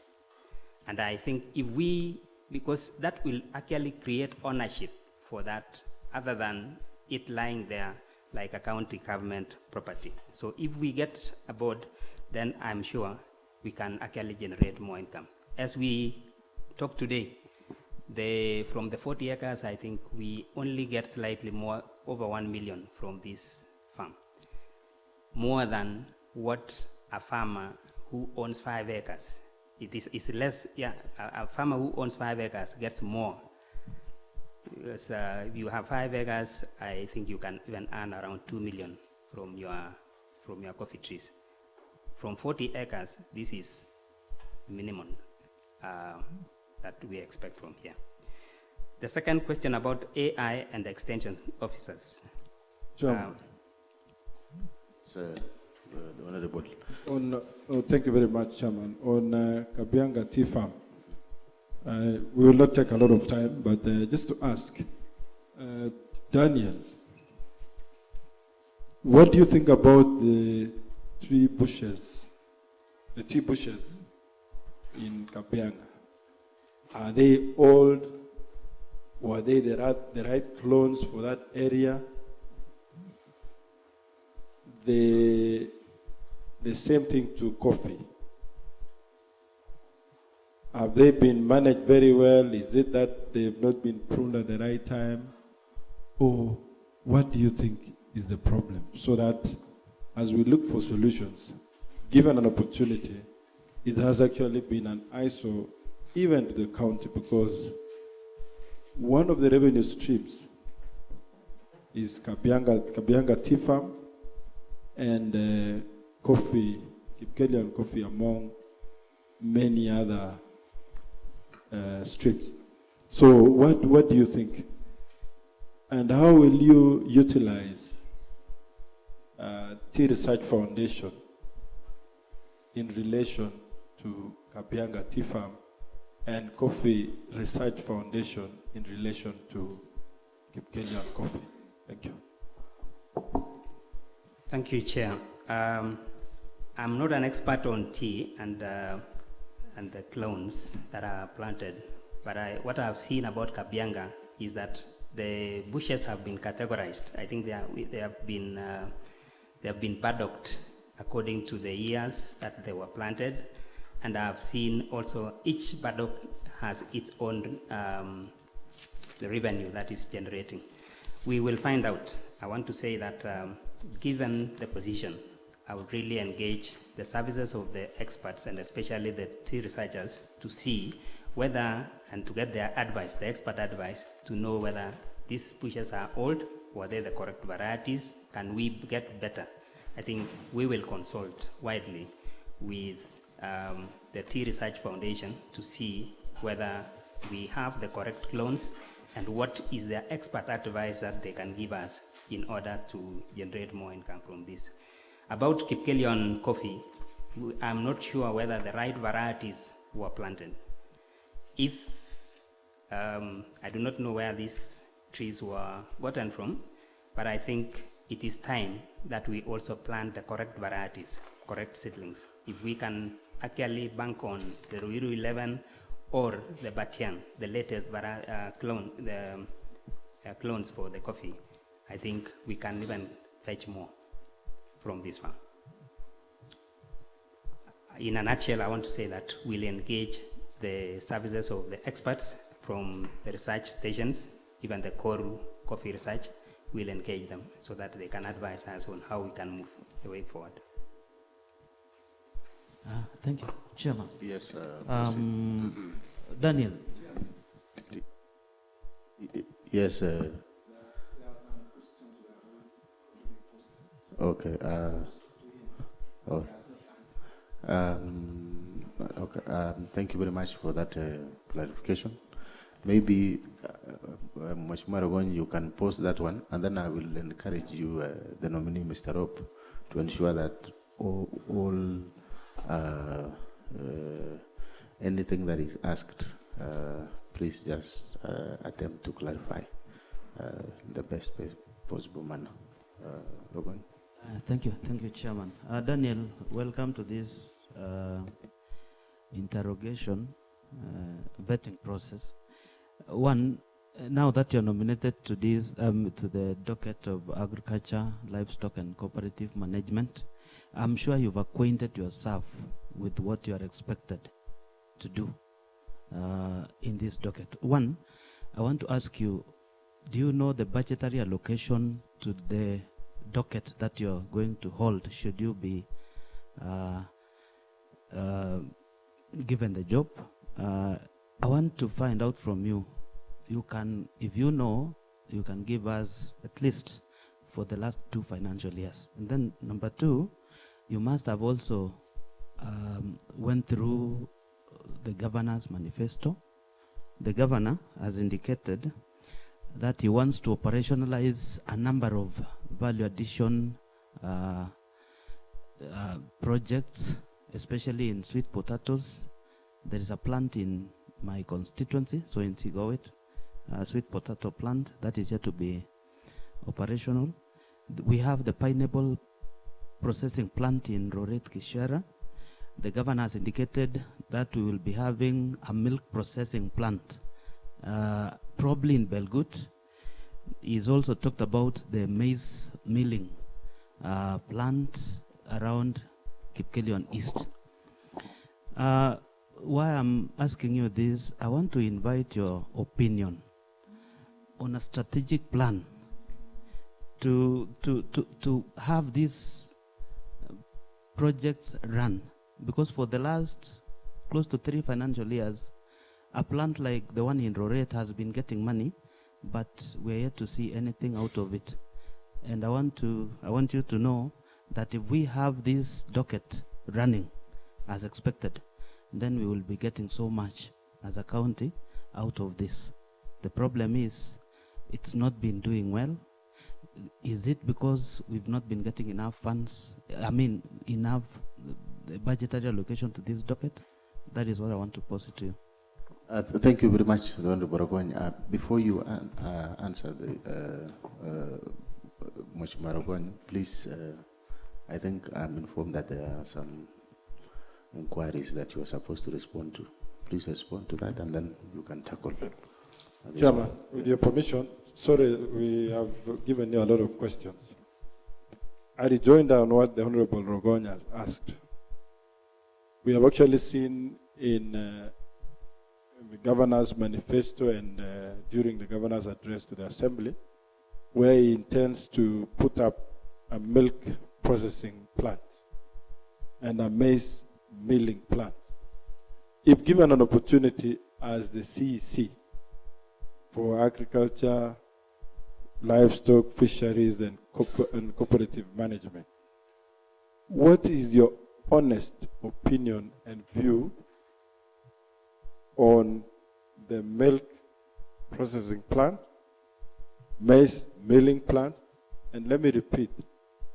And I think if we, because that will actually create ownership for that, other than it lying there like a county government property. So if we get a board, then I'm sure we can actually generate more income. As we talk today, from the 40 acres, I think we only get slightly more, over 1 million from this farm. More than what a farmer who owns 5 acres. It's less, yeah, a farmer who owns 5 acres gets more. Because if you have 5 acres, I think you can even earn around 2 million from your coffee trees. From 40 acres, this is minimum that we expect from here. The second question about AI and extension officers. Chairman. Sir, the Honorable. Thank you very much, Chairman. On Kabianga Tea Farm, we will not take a lot of time, but just to ask, Daniel, what do you think about the tea bushes in Kabianga? Are they old? Were they the right clones for that area? The same thing to coffee. Have they been managed very well? Is it that they've not been pruned at the right time? Or what do you think is the problem? So that as we look for solutions, given an opportunity, it has actually been an eyesore even to the county, because one of the revenue streams is Kabianga Tea Farm and coffee, Kipkorir coffee, among many other streams. So what do you think? And how will you utilize Tea Research Foundation in relation to Kabianga Tea Farm and Coffee Research Foundation in relation to Kipkorir coffee? Thank you. Thank you, Chair. I'm not an expert on tea and the clones that are planted, but what I've seen about Kabianga is that the bushes have been categorized. I think they have been paddoced according to the years that they were planted, and I've seen also each paddock has its own the revenue that is generating. We will find out. I want to say that given the position, I would really engage the services of the experts and especially the tea researchers to see whether, and to get their advice, the expert advice, to know whether these bushes are old, or are they the correct varieties, can we get better? I think we will consult widely with the Tea Research Foundation to see whether we have the correct clones and what is their expert advice that they can give us in order to generate more income from this. About Kipkorir coffee, I'm not sure whether the right varieties were planted. If I do not know where these trees were gotten from, but I think it is time that we also plant the correct varieties, correct seedlings. If we can actually bank on the Ruiru 11 or the Batian, the latest clones for the coffee, I think we can even fetch more from this farm. In a nutshell, I want to say that we'll engage the services of the experts from the research stations, even the core coffee research. We'll engage them so that they can advise us on how we can move the way forward. Thank you, Chairman. Yes, Daniel. Yes. Okay. Okay. Thank you very much for that clarification. Maybe, Mheshimiwa Rogon, you can post that one, and then I will encourage you, the nominee, Mr. Rope, to ensure that all anything that is asked, please just attempt to clarify in the best possible manner. Logan? Thank you, Chairman. Daniel, welcome to this interrogation vetting process. One, now that you're nominated to this to the docket of agriculture, livestock, and cooperative management, I'm sure you've acquainted yourself with what you are expected to do in this docket. One, I want to ask you, do you know the budgetary allocation to the docket that you're going to hold should you be given the job? I want to find out from you. You can, if you know, you can give us at least for the last 2 financial years. And then number 2, you must have also went through the governor's manifesto. The governor has indicated that he wants to operationalize a number of value addition projects, especially in sweet potatoes. There is a plant in my constituency, so in Sigowit, a sweet potato plant that is yet to be operational. We have the pineapple processing plant in Roret Kishera. The governor has indicated that we will be having a milk processing plant, probably in Belgut. He's also talked about the maize milling plant around Kipkorir East. Why I'm asking you this, I want to invite your opinion on a strategic plan to have these projects run, because for the last close to 3 financial years, a plant like the one in Roret has been getting money, but we're yet to see anything out of it. And I want you to know that if we have this docket running as expected, then we will be getting so much as a county out of this. The problem is it's not been doing well. Is it because we've not been getting enough funds? I mean, enough budgetary allocation to this docket? That is what I want to pose it to you. Thank you very much, Honorable Baragwan. Before you answer the Mheshimiwa Baragwan, please, I think I'm informed that there are some inquiries that you are supposed to respond to. Please respond to that, and then you can tackle them. Chairman, with your permission, sorry, we have given you a lot of questions. I rejoined on what the Honorable Rogon has asked. We have actually seen in the governor's manifesto and during the governor's address to the assembly, where he intends to put up a milk processing plant and a maize milling plant. If given an opportunity as the CEC for agriculture, livestock, fisheries, and cooperative management, what is your honest opinion and view on the milk processing plant, maize milling plant? And let me repeat,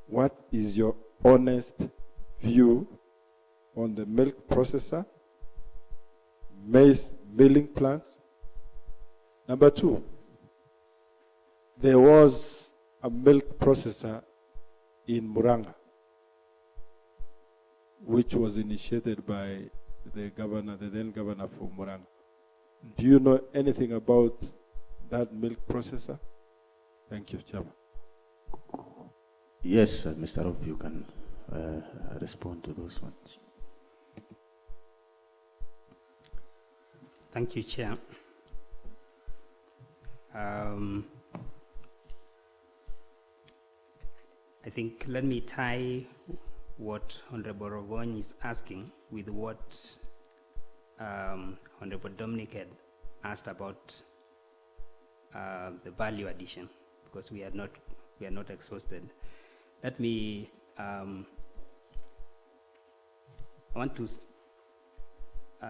what is your honest view on the milk processor, maize milling plant? Number 2, there was a milk processor in Muranga, which was initiated by the governor, the then governor for Muranga. Do you know anything about that milk processor? Thank you, Chairman. Yes, Mr. Rob, you can respond to those ones. Thank you, Chair. I think let me tie what Honorable Rogon is asking with what Honorable Dominic had asked about the value addition, because we are not exhausted. Let me I want to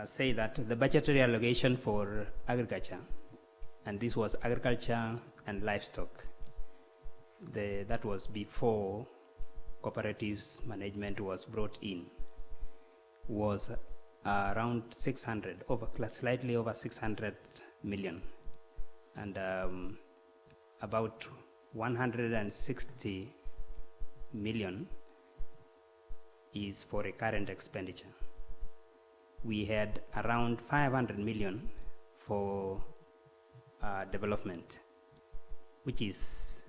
say that the budgetary allocation for agriculture, and this was agriculture and livestock, that was before cooperatives management was brought in was around 600, slightly over 600 million. And about 160 million is for recurrent expenditure. We had around 500 million for development, which is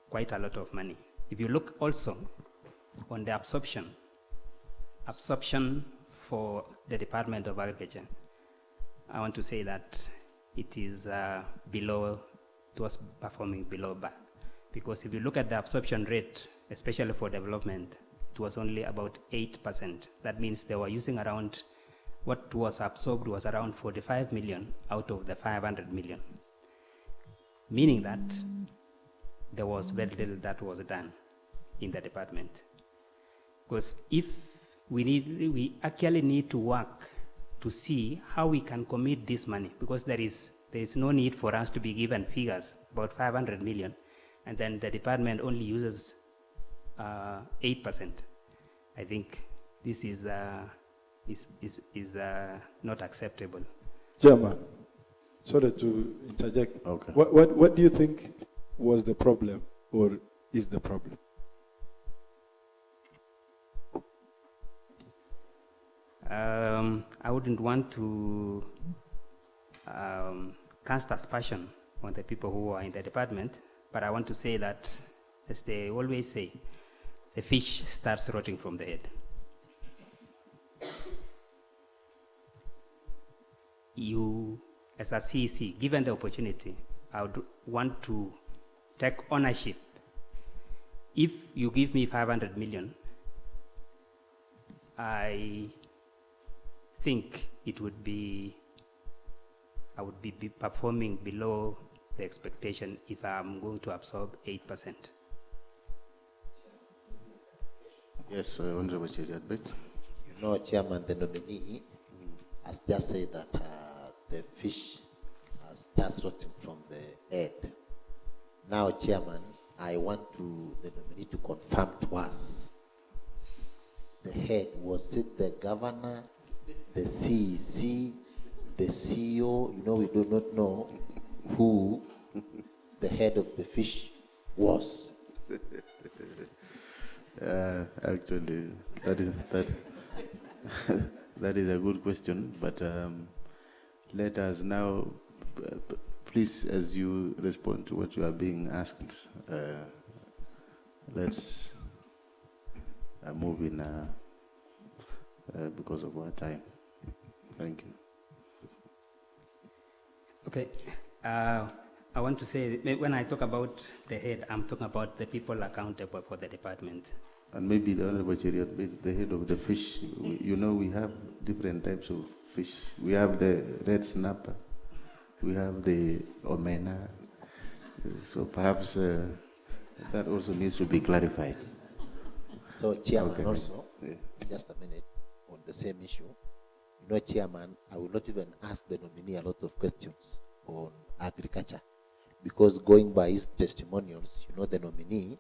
quite a lot of money. If you look also on the absorption for the Department of Agriculture, I want to say that it is below, it was performing below bar. Because if you look at the absorption rate, especially for development, it was only about 8%. That means they were using around, what was absorbed was around 45 million out of the 500 million. Meaning that there was very little that was done in the department. Because if we actually need to work to see how we can commit this money, because there is no need for us to be given figures about 500 million, and then the department only uses 8%. I think this is not acceptable. Chairman, sorry to interject. Okay. What do you think was the problem, or is the problem? I wouldn't want to cast aspersion on the people who are in the department, but I want to say that, as they always say, the fish starts rotting from the head. You, as a CEC, given the opportunity, I would want to take ownership. If you give me 500 million, I think it would be, I would be performing below the expectation if I'm going to absorb 8%. Yes, Honorable Cheriat. You know, Chairman, the nominee has just said that the fish starts rotting from the head. Now, Chairman, I want the nominee to confirm to us the head. Was it the governor, the CEC, the CEO? You know, we do not know who the head of the fish was. Actually, that is a good question, but let us now, please, as you respond to what you are being asked, let's move in because of our time. Thank you. Okay. I want to say, when I talk about the head, I'm talking about the people accountable for the department. And maybe the Honorable Cheriat, the head of the fish, you know, we have different types of fish. We have the red snapper, we have the omena, so perhaps that also needs to be clarified. So, Chairman, Okay. also, just a minute, on the same issue. You know, Chairman, I will not even ask the nominee a lot of questions on agriculture, because going by his testimonials, you know, the nominee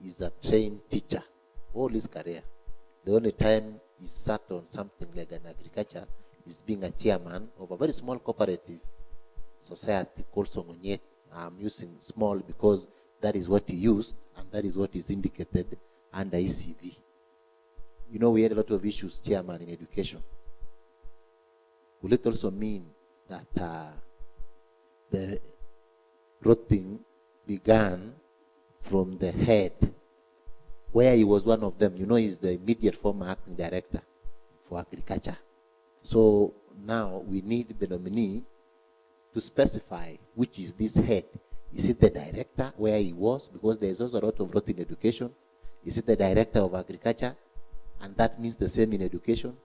is a trained teacher all his career. The only time he sat on something like an agriculture is being a chairman of a very small cooperative society called Songonyet. I'm using small because that is what he used and that is what is indicated under ECV. You know, we had a lot of issues, Chairman, in education. Will it also mean that the rotting began from the head, where he was one of them? You know, he's the immediate former acting director for agriculture. So now we need the nominee to specify which is this head. Is it the director where he was? Because there's also a lot of rot in education. Is it the director of agriculture? And that means the same in education,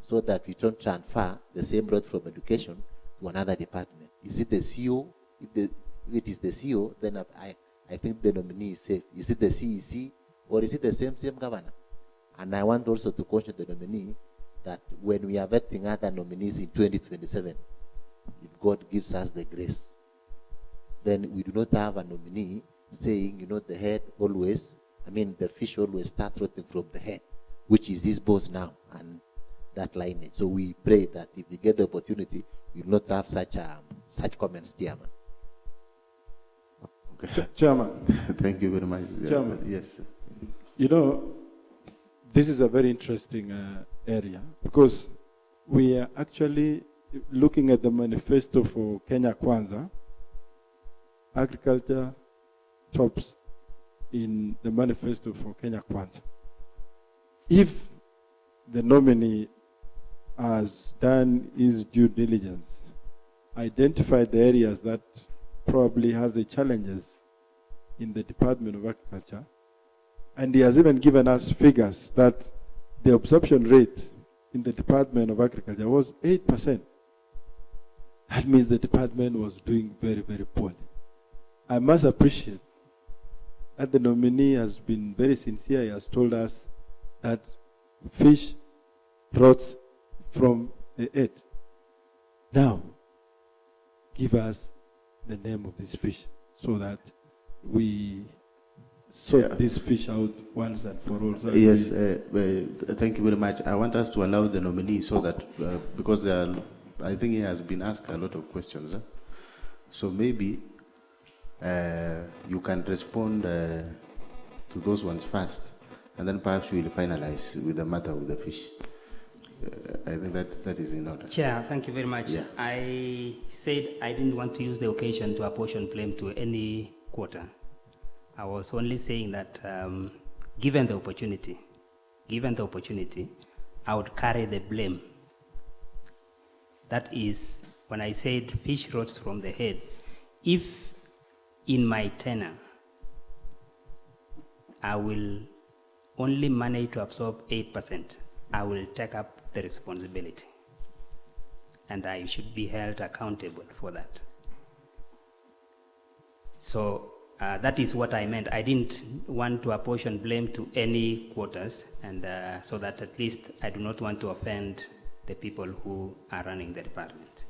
so that we don't transfer the same rot from education to another department. Is it the CEO? If it is the CEO, then I think the nominee is safe. Is it the CEC, or is it the same governor? And I want also to caution the nominee that when we are vetting other nominees in 2027, if God gives us the grace, then we do not have a nominee saying, you know, the head always I mean, the fish always start rotting from the head, which is his boss now, and that lineage. So we pray that if we get the opportunity, we will not have such comments, Chairman. Okay. Chairman. Thank you very much. Chairman. Yes. You know, this is a very interesting area because we are actually looking at the manifesto for Kenya Kwanza. Agriculture tops in the manifesto for Kenya Kwanza. If the nominee has done his due diligence, identified the areas that probably has the challenges in the Department of Agriculture, and he has even given us figures that the absorption rate in the Department of Agriculture was 8%. That means the department was doing very, very poorly. I must appreciate that the nominee has been very sincere. He has told us that fish rots from the head. Now, give us the name of this fish so that we sort this fish out once and for all. So yes, thank you very much. I want us to allow the nominee so that, because I think he has been asked a lot of questions. So maybe you can respond to those ones first, and then perhaps we will finalize with the matter of the fish. I think that is in order. Chair, thank you very much. Yeah. I said I didn't want to use the occasion to apportion blame to any quarter. I was only saying that given the opportunity, I would carry the blame. That is, when I said fish rots from the head, if in my tenure I will only manage to absorb 8%, I will take up the responsibility. And I should be held accountable for that. So that is what I meant. I didn't want to apportion blame to any quarters, and so that at least I do not want to offend the people who are running the department.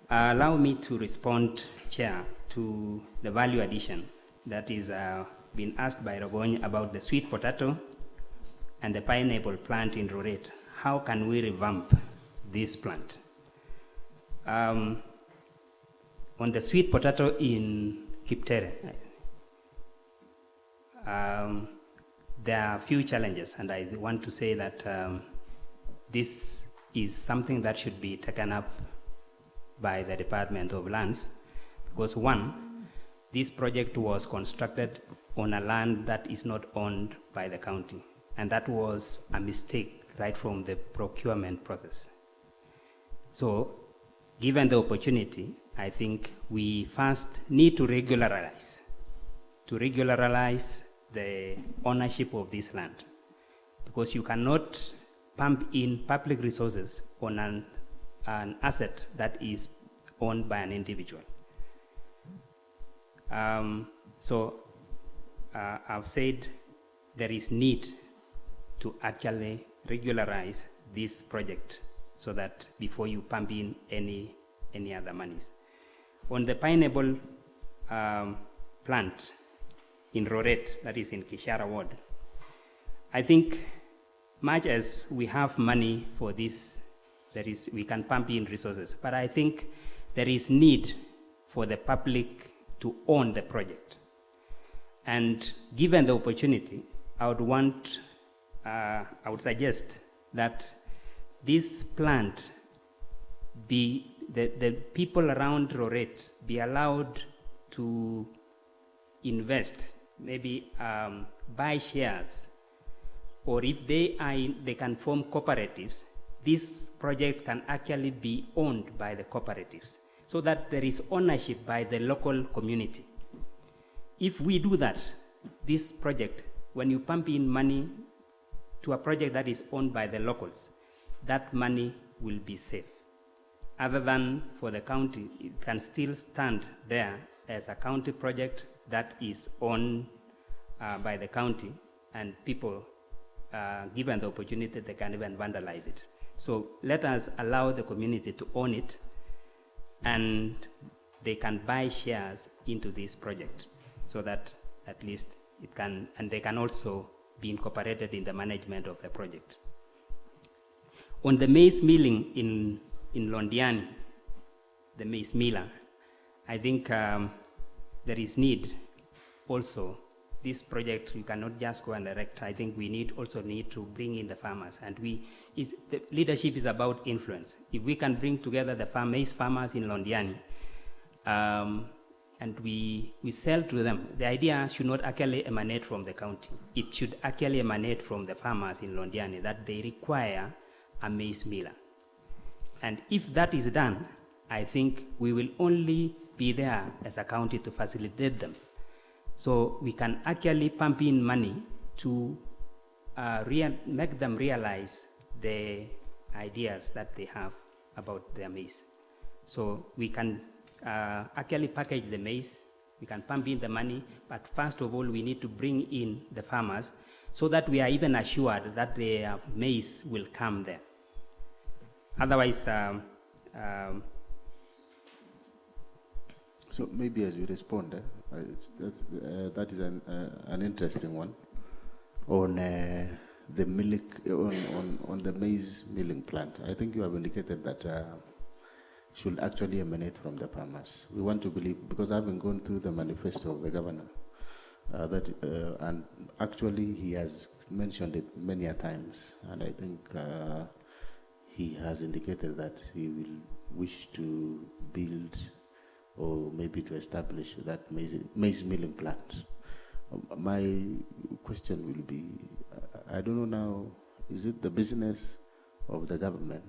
Allow me to respond, Chair, to the value addition that is been asked by Rogony about the sweet potato and the pineapple plant in Roret. How can we revamp this plant? On the sweet potato in Kipkorir, there are a few challenges, and I want to say that this is something that should be taken up by the Department of Lands, because one, this project was constructed on a land that is not owned by the county, and that was a mistake right from the procurement process. So, given the opportunity, I think we first need to regularize the ownership of this land, because you cannot pump in public resources on an asset that is owned by an individual. I've said there is need to actually regularize this project so that before you pump in any other monies. On the pineapple plant in Roret, that is in Kishara Ward, I think much as we have money for this, we can pump in resources, but I think there is need for the public to own the project. And given the opportunity, I would suggest that this plant be, the people around Roret be allowed to invest, maybe buy shares, or if they can form cooperatives. This project can actually be owned by the cooperatives, so that there is ownership by the local community. If we do that, this project, when you pump in money to a project that is owned by the locals, that money will be safe. Other than for the county, it can still stand there as a county project that is owned by the county, and people, given the opportunity, they can even vandalize it. So let us allow the community to own it, and they can buy shares into this project, so that at least it can, and they can also be incorporated in the management of the project. On the maize milling in Londiani, the maize miller, I think there is need also. This project, you cannot just go and direct. I think we also need to bring in the farmers, and the leadership is about influence. If we can bring together the maize farmers in Londiani, and we sell to them, the idea should not actually emanate from the county. It should actually emanate from the farmers in Londiani, that they require a maize miller. And if that is done, I think we will only be there as a county to facilitate them. So we can actually pump in money to make them realize the ideas that they have about their maize. So we can actually package the maize, we can pump in the money, but first of all, we need to bring in the farmers so that we are even assured that their maize will come there. Otherwise, so maybe as you respond, that is an interesting one on the milk on the maize milling plant. I think you have indicated that should actually emanate from the farmers. We want to believe, because I've been going through the manifesto of the governor, and actually he has mentioned it many a times, and I think he has indicated that he will wish to build or maybe to establish that maize milling plant. My question will be, I don't know now, is it the business of the government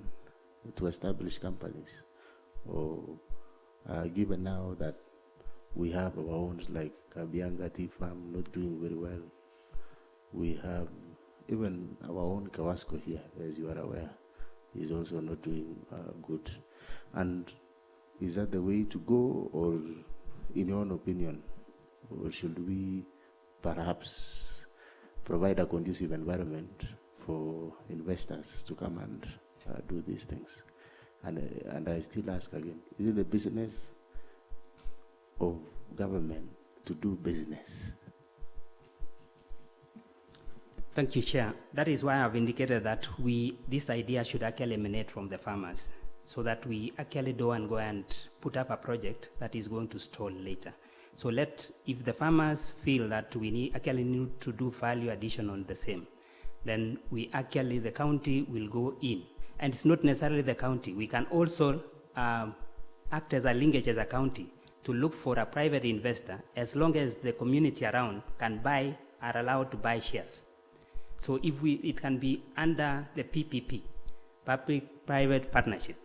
to establish companies? Or given now that we have our own, like Kabianga Tea Farm, not doing very well, we have even our own Kawasco here, as you are aware, is also not doing good. And is that the way to go, or in your own opinion, or should we perhaps provide a conducive environment for investors to come and do these things? And I still ask again, is it the business of government to do business? Thank you, Chair. That is why I've indicated that this idea should actually emanate from the farmers, so that we actually don't go and put up a project that is going to stall later. So if the farmers feel that we actually need to do value addition on the same, then the county will go in. And it's not necessarily the county. We can also act as a linkage as a county to look for a private investor, as long as the community around are allowed to buy shares. So it can be under the PPP, public-private partnership.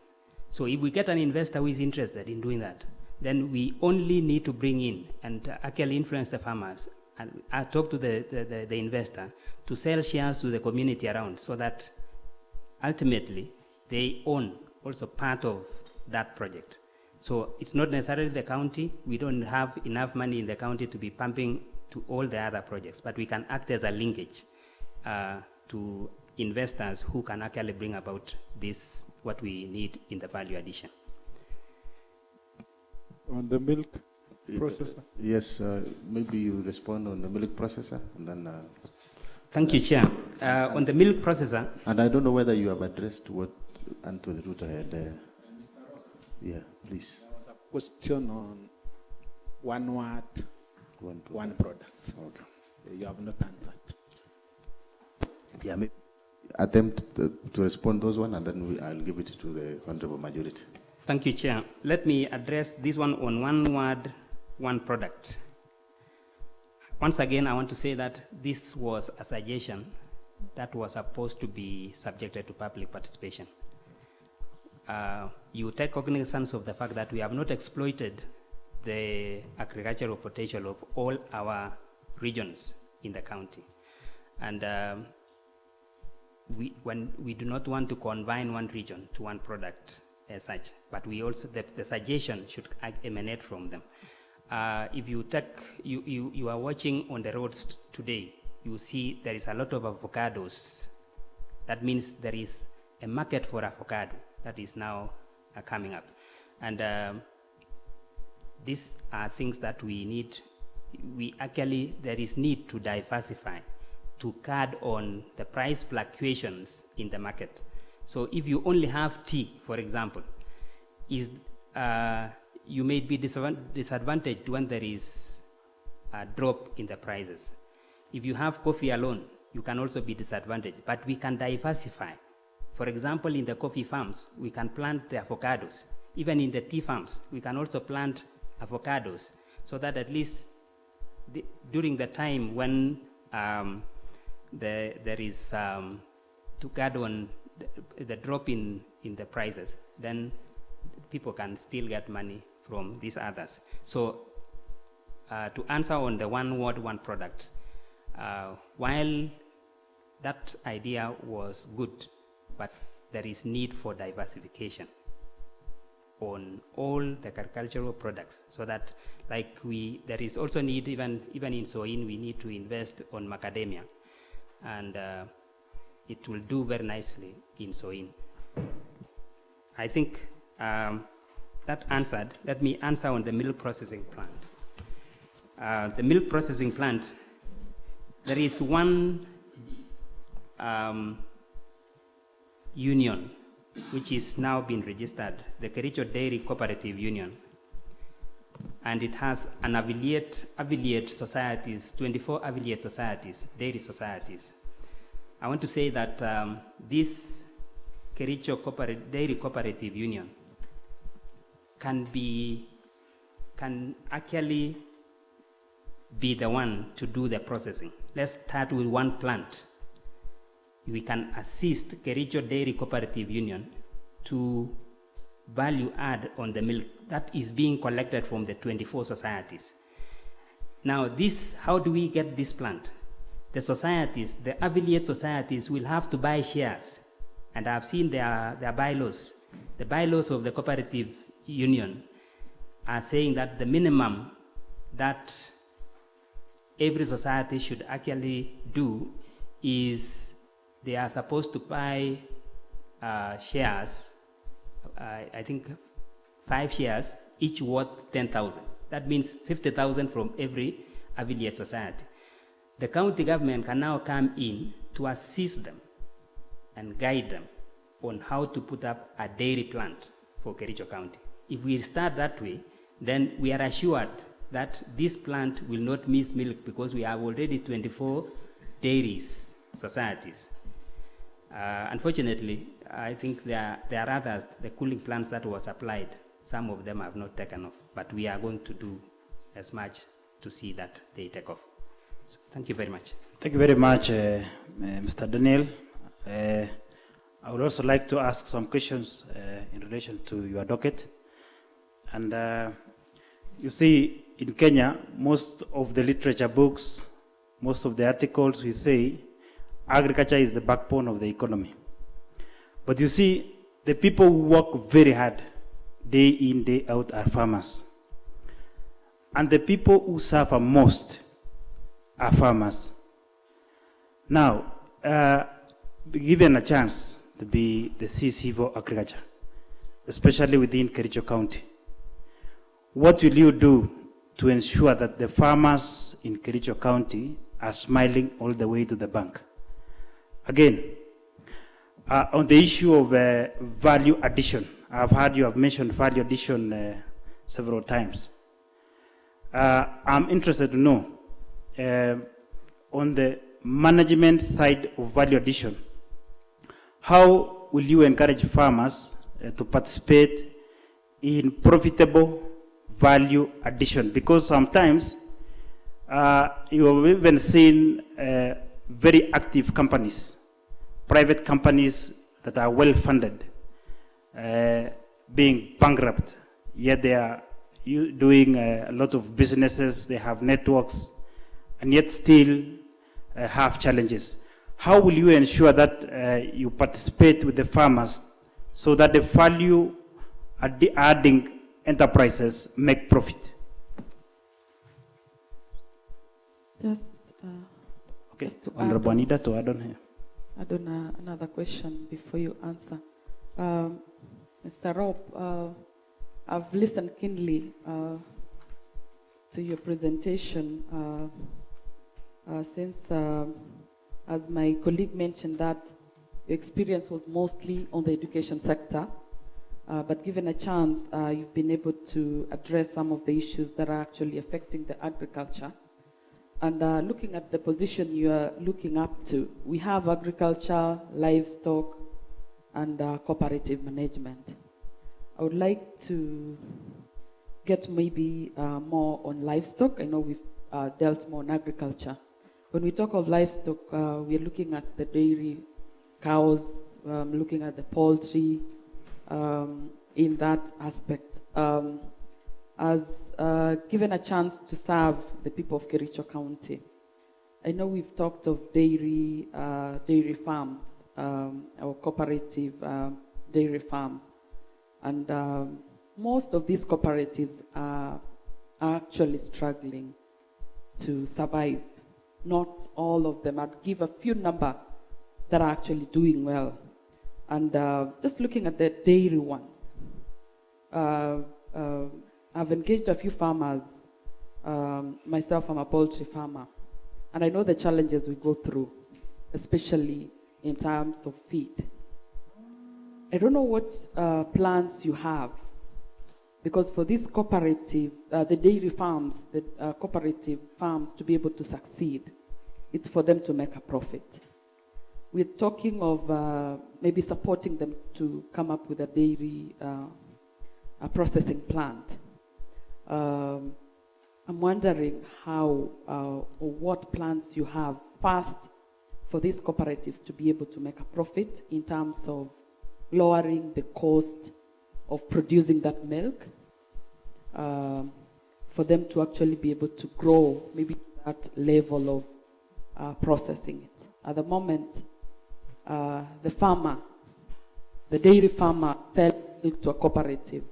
So if we get an investor who is interested in doing that, then we only need to bring in and actually influence the farmers and talk to the investor to sell shares to the community around, so that ultimately they own also part of that project. So it's not necessarily the county. We don't have enough money in the county to be pumping to all the other projects, but we can act as a linkage to investors who can actually bring about what we need in the value addition. On the milk processor? Yes, maybe you respond on the milk processor, and then... Thank you, Chair. On the milk processor... And I don't know whether you have addressed what Anthony Ruta had... yeah, please. There was a question on one word, one product. Okay. You have not answered. Yeah, maybe attempt to respond those one, and then I'll give it to the honorable majority. Thank you, Chair. Let me address this one on one word, one product. Once again, I want to say that this was a suggestion that was supposed to be subjected to public participation. You take cognizance of the fact that we have not exploited the agricultural potential of all our regions in the county. And we do not want to confine one region to one product as such, but we also, the suggestion should emanate from them. If you take, you are watching on the roads today, you see there is a lot of avocados. That means there is a market for avocado that is now coming up. And these are things that we need there is need to diversify to guard on the price fluctuations in the market. So if you only have tea, for example, you may be disadvantaged when there is a drop in the prices. If you have coffee alone, you can also be disadvantaged, but we can diversify. For example, in the coffee farms, we can plant the avocados. Even in the tea farms, we can also plant avocados, so that at least during the time when there is to guard on the drop in the prices, then people can still get money from these others. So to answer on the one word, one product, while that idea was good, but there is need for diversification on all the agricultural products, so that there is also need, even in soybean, we need to invest on macadamia, and it will do very nicely in soybean. I think that answered. Let me answer on the milk processing plant. The milk processing plant, there is one union which is now being registered, the Kericho Dairy Cooperative Union, and it has an affiliate societies, 24 affiliate societies, dairy societies. I want to say that this Kericho Dairy Cooperative Union can actually be the one to do the processing. Let's start with one plant. We can assist Kericho Dairy Cooperative Union to value add on the milk that is being collected from the 24 societies. Now how do we get this plant? The societies, the affiliate societies will have to buy shares, and I've seen their bylaws. The bylaws of the cooperative union are saying that the minimum that every society should actually do is they are supposed to buy shares, I think 5 shares, each worth 10,000. That means 50,000 from every affiliate society. The county government can now come in to assist them and guide them on how to put up a dairy plant for Kericho County. If we start that way, then we are assured that this plant will not miss milk, because we have already 24 dairies societies. Unfortunately, I think there are others, the cooling plants that was applied, some of them have not taken off, but we are going to do as much to see that they take off. So, thank you very much. Thank you very much, Mr. Daniel. I would also like to ask some questions in relation to your docket. And you see, in Kenya, most of the literature books, most of the articles, we say agriculture is the backbone of the economy. But you see, the people who work very hard, day in, day out, are farmers. And the people who suffer most are farmers. Now, given a chance to be the CEC for agriculture, especially within Kericho County, what will you do to ensure that the farmers in Kericho County are smiling all the way to the bank? Again, on the issue of value addition, I've heard you have mentioned value addition several times. I'm interested to know, on the management side of value addition, how will you encourage farmers to participate in profitable value addition? Because sometimes you have even seen very active companies, private companies that are well funded, being bankrupt, yet they are doing a lot of businesses, they have networks, and yet still have challenges. How will you ensure that you participate with the farmers so that the value adding enterprises make profit? Just okay, just to Honorable Anita, to add on here. add on another question before you answer. Mr. Rob, I've listened keenly to your presentation. Since, as my colleague mentioned, that your experience was mostly on the education sector, but given a chance, you've been able to address some of the issues that are actually affecting the agriculture. And looking at the position you are looking up to, we have agriculture, livestock, and cooperative management. I would like to get maybe more on livestock. I know we've dealt more on agriculture. When we talk of livestock, we're looking at the dairy cows, looking at the poultry in that aspect. As given a chance to serve the people of Kericho County, I know we've talked of dairy farms or cooperative dairy farms, and most of these cooperatives are actually struggling to survive. Not all of them. I'd give a few number that are actually doing well. And just looking at the dairy ones, I've engaged a few farmers. Myself, I'm a poultry farmer. And I know the challenges we go through, especially in terms of feed. I don't know what plans you have, because for this cooperative, the dairy farms, the cooperative farms to be able to succeed, it's for them to make a profit. We're talking of maybe supporting them to come up with a dairy a processing plant. I'm wondering how or what plans you have first for these cooperatives to be able to make a profit in terms of lowering the cost of producing that milk, for them to actually be able to grow maybe that level of processing it. At the moment, the farmer, the dairy farmer, sells milk to a cooperative.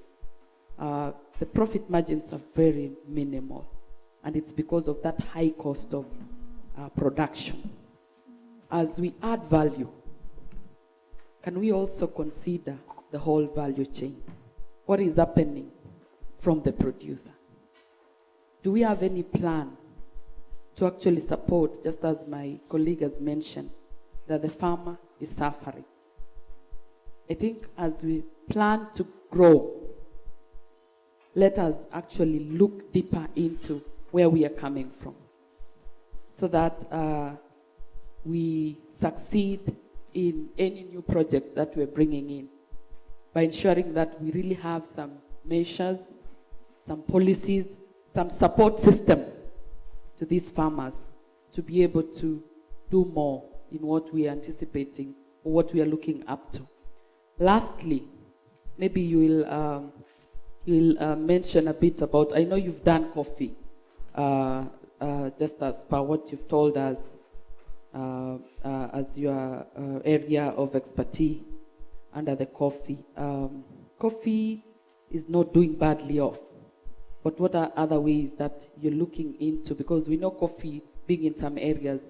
The profit margins are very minimal, and it's because of that high cost of production. As we add value, can we also consider the whole value chain? What is happening from the producer? Do we have any plan to actually support, just as my colleague has mentioned, that the farmer is suffering? I think as we plan to grow, let us actually look deeper into where we are coming from, so that we succeed in any new project that we're bringing in, by ensuring that we really have some measures, some policies, some support system to these farmers to be able to do more in what we are anticipating or what we are looking up to. Lastly, maybe you will mention a bit about, I know you've done coffee, just as per what you've told us as your area of expertise under the coffee. Coffee is not doing badly off, but what are other ways that you're looking into? Because we know coffee being in some areas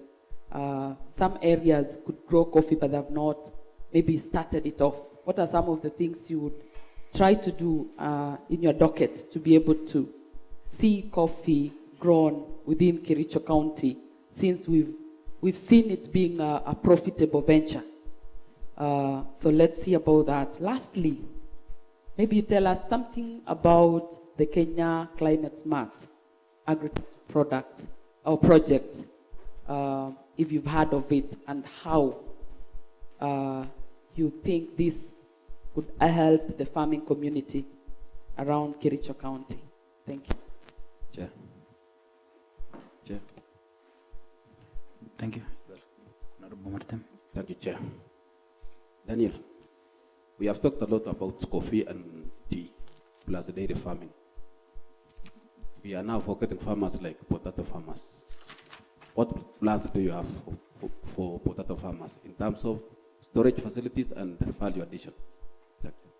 could grow coffee but have not maybe started it off. What are some of the things you would try to do in your docket to be able to see coffee grown within Kericho County, since we've seen it being a profitable venture? So let's see about that. Lastly, maybe you tell us something about the Kenya Climate Smart agriculture product or project, if you've heard of it, and how you think this could help the farming community around Kericho County. Thank you. Chair. Chair. Thank you. Honorable Martin. Thank you, Chair. Daniel, we have talked a lot about coffee and tea, plus dairy farming. We are now forgetting farmers like potato farmers. What plans do you have for potato farmers in terms of storage facilities and value addition? Thank you.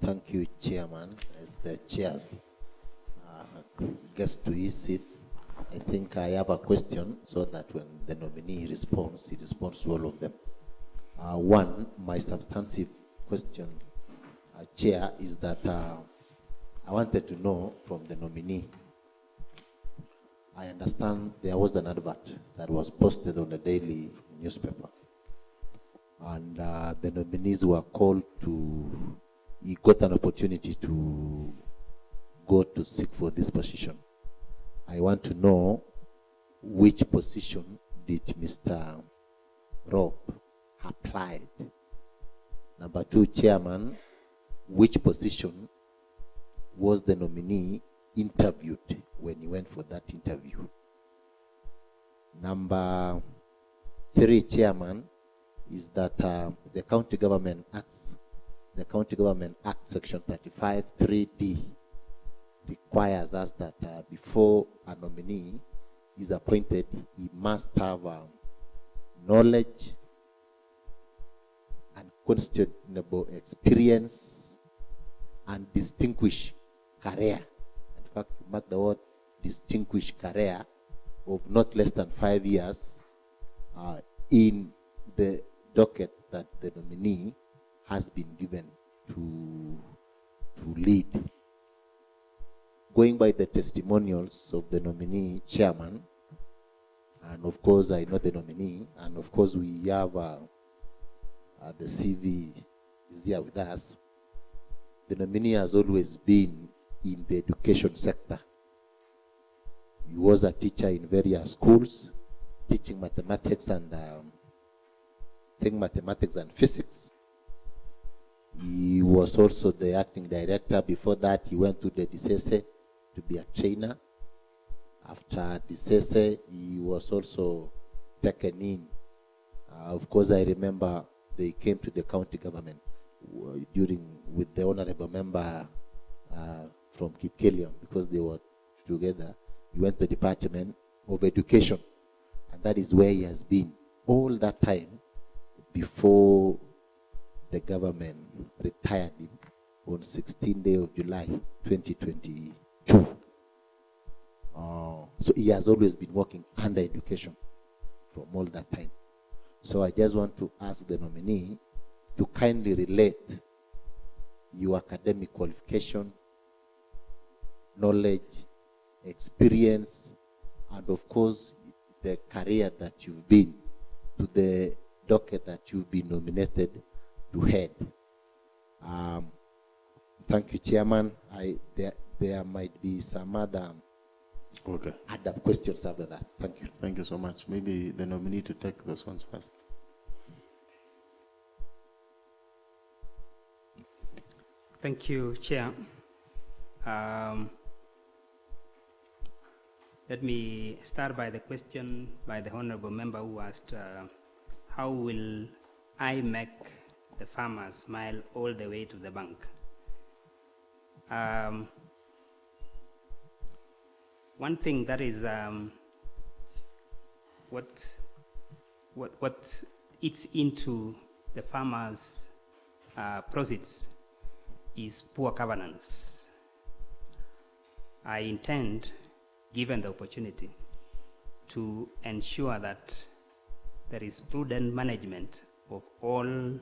Thank you, Chairman. As the chair gets to his seat, I think I have a question so that when the nominee responds, he responds to all of them. One, my substantive question, Chair, is that I wanted to know from the nominee. I understand there was an advert that was posted on the daily newspaper, and the nominees were called to, he got an opportunity to go to seek for this position. I want to know which position did Mr. Rob applied. Number two, Chairman, which position was the nominee interviewed when he went for that interview? Number three, Chairman, is that the County Government Act Section 35 3D requires us that before a nominee is appointed, he must have knowledge, unquestionable experience, and distinguished career. In fact, mark the word distinguished career of not less than 5 years in the docket that the nominee has been given to lead. Going by the testimonials of the nominee, Chairman, and of course I know the nominee, and of course we have the CV is here with us. The nominee has always been in the education sector. He was a teacher in various schools, teaching mathematics and mathematics and physics. He was also the acting director. Before that, he went to the DCC to be a trainer. After DCC, he was also taken in. Of course, I remember they came to the county government with the honorable member from Kipkorir, because they were together. He went to the Department of Education, and that is where he has been all that time before the government retired him on 16th day of July 2022. So he has always been working under education from all that time. So I just want to ask the nominee to kindly relate your academic qualification, knowledge, experience, and of course the career that you've been, to the docket that you've been nominated to head. Thank you, Chairman. There might be some other questions after that. Thank you. Thank you so much. Maybe the nominee to take those ones first. Thank you, Chair. Let me start by the question by the honorable member who asked, how will I make the farmers smile all the way to the bank? One thing that is what eats into the farmers' proceeds is poor governance. I intend, given the opportunity, to ensure that there is prudent management of all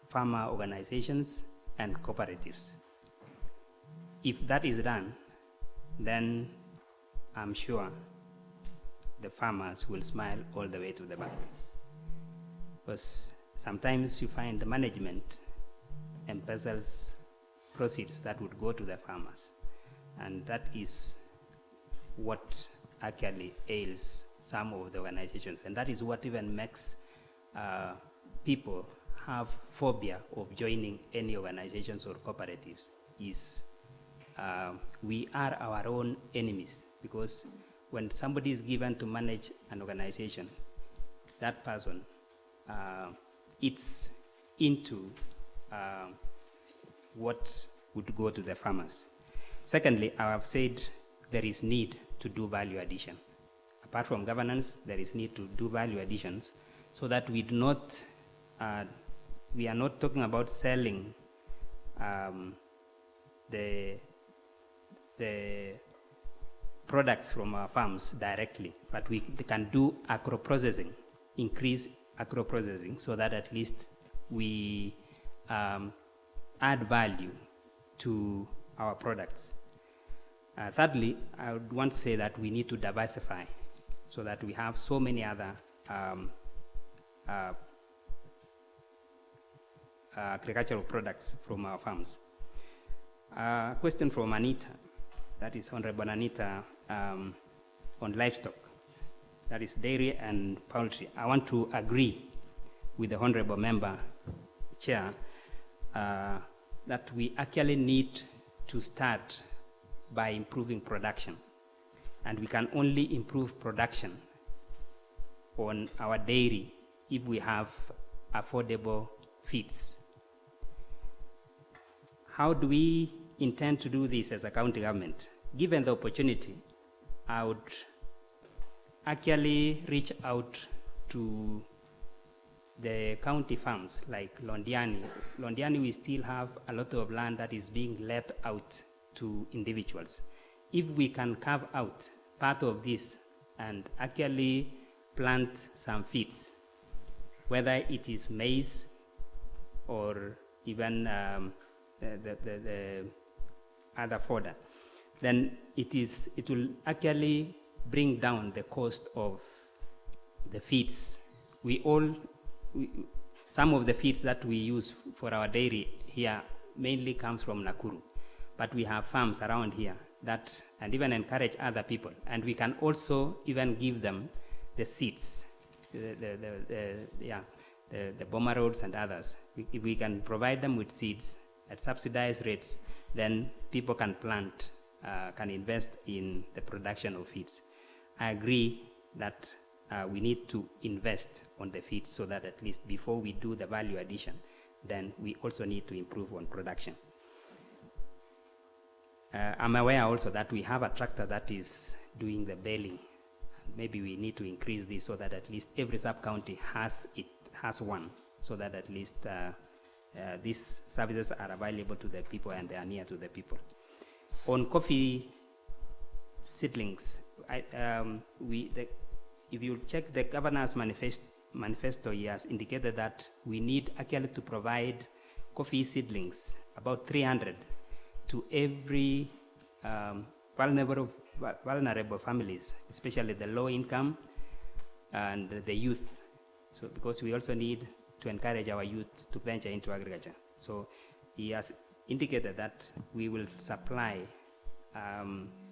farmer organizations and cooperatives. If that is done, then I'm sure the farmers will smile all the way to the bank. Because sometimes you find the management embezzles proceeds that would go to the farmers. And that is what actually ails some of the organizations. And that is what even makes people have phobia of joining any organizations or cooperatives, is we are our own enemies. Because when somebody is given to manage an organization, that person eats into what would go to the farmers. Secondly, I have said there is need to do value addition. Apart from governance, there is need to do value additions so that we do not, we are not talking about selling the products from our farms directly, but we can do agro-processing, increase agro-processing, so that at least we add value to our products. Thirdly, I would want to say that we need to diversify so that we have so many other agricultural products from our farms. Question from Anita, that is Honorable Anita, on livestock, that is dairy and poultry. I want to agree with the Honorable Member, Chair, that we actually need to start by improving production. And we can only improve production on our dairy if we have affordable feeds. How do we intend to do this as a county government? Given the opportunity, I would actually reach out to the county farms like Londiani. Londiani, we still have a lot of land that is being let out to individuals. If we can carve out part of this and actually plant some feeds, whether it is maize or even the other fodder, then it will actually bring down the cost of the feeds. Some of the feeds that we use for our dairy here mainly comes from Nakuru, but we have farms around here that, and even encourage other people, and we can also even give them the seeds, the bomber roads and others. If we can provide them with seeds at subsidized rates, then people can plant, can invest in the production of feeds. I agree that we need to invest on the feeds so that at least before we do the value addition, then we also need to improve on production. I'm aware also that we have a tractor that is doing the baling. Maybe we need to increase this so that at least every sub-county has one, so that at least these services are available to the people and they are near to the people. On coffee seedlings, if you check the governor's manifesto, he has indicated that we need actually to provide coffee seedlings, about 300, to every vulnerable families, especially the low income and the youth. So because we also need to encourage our youth to venture into agriculture. So he has indicated that we will supply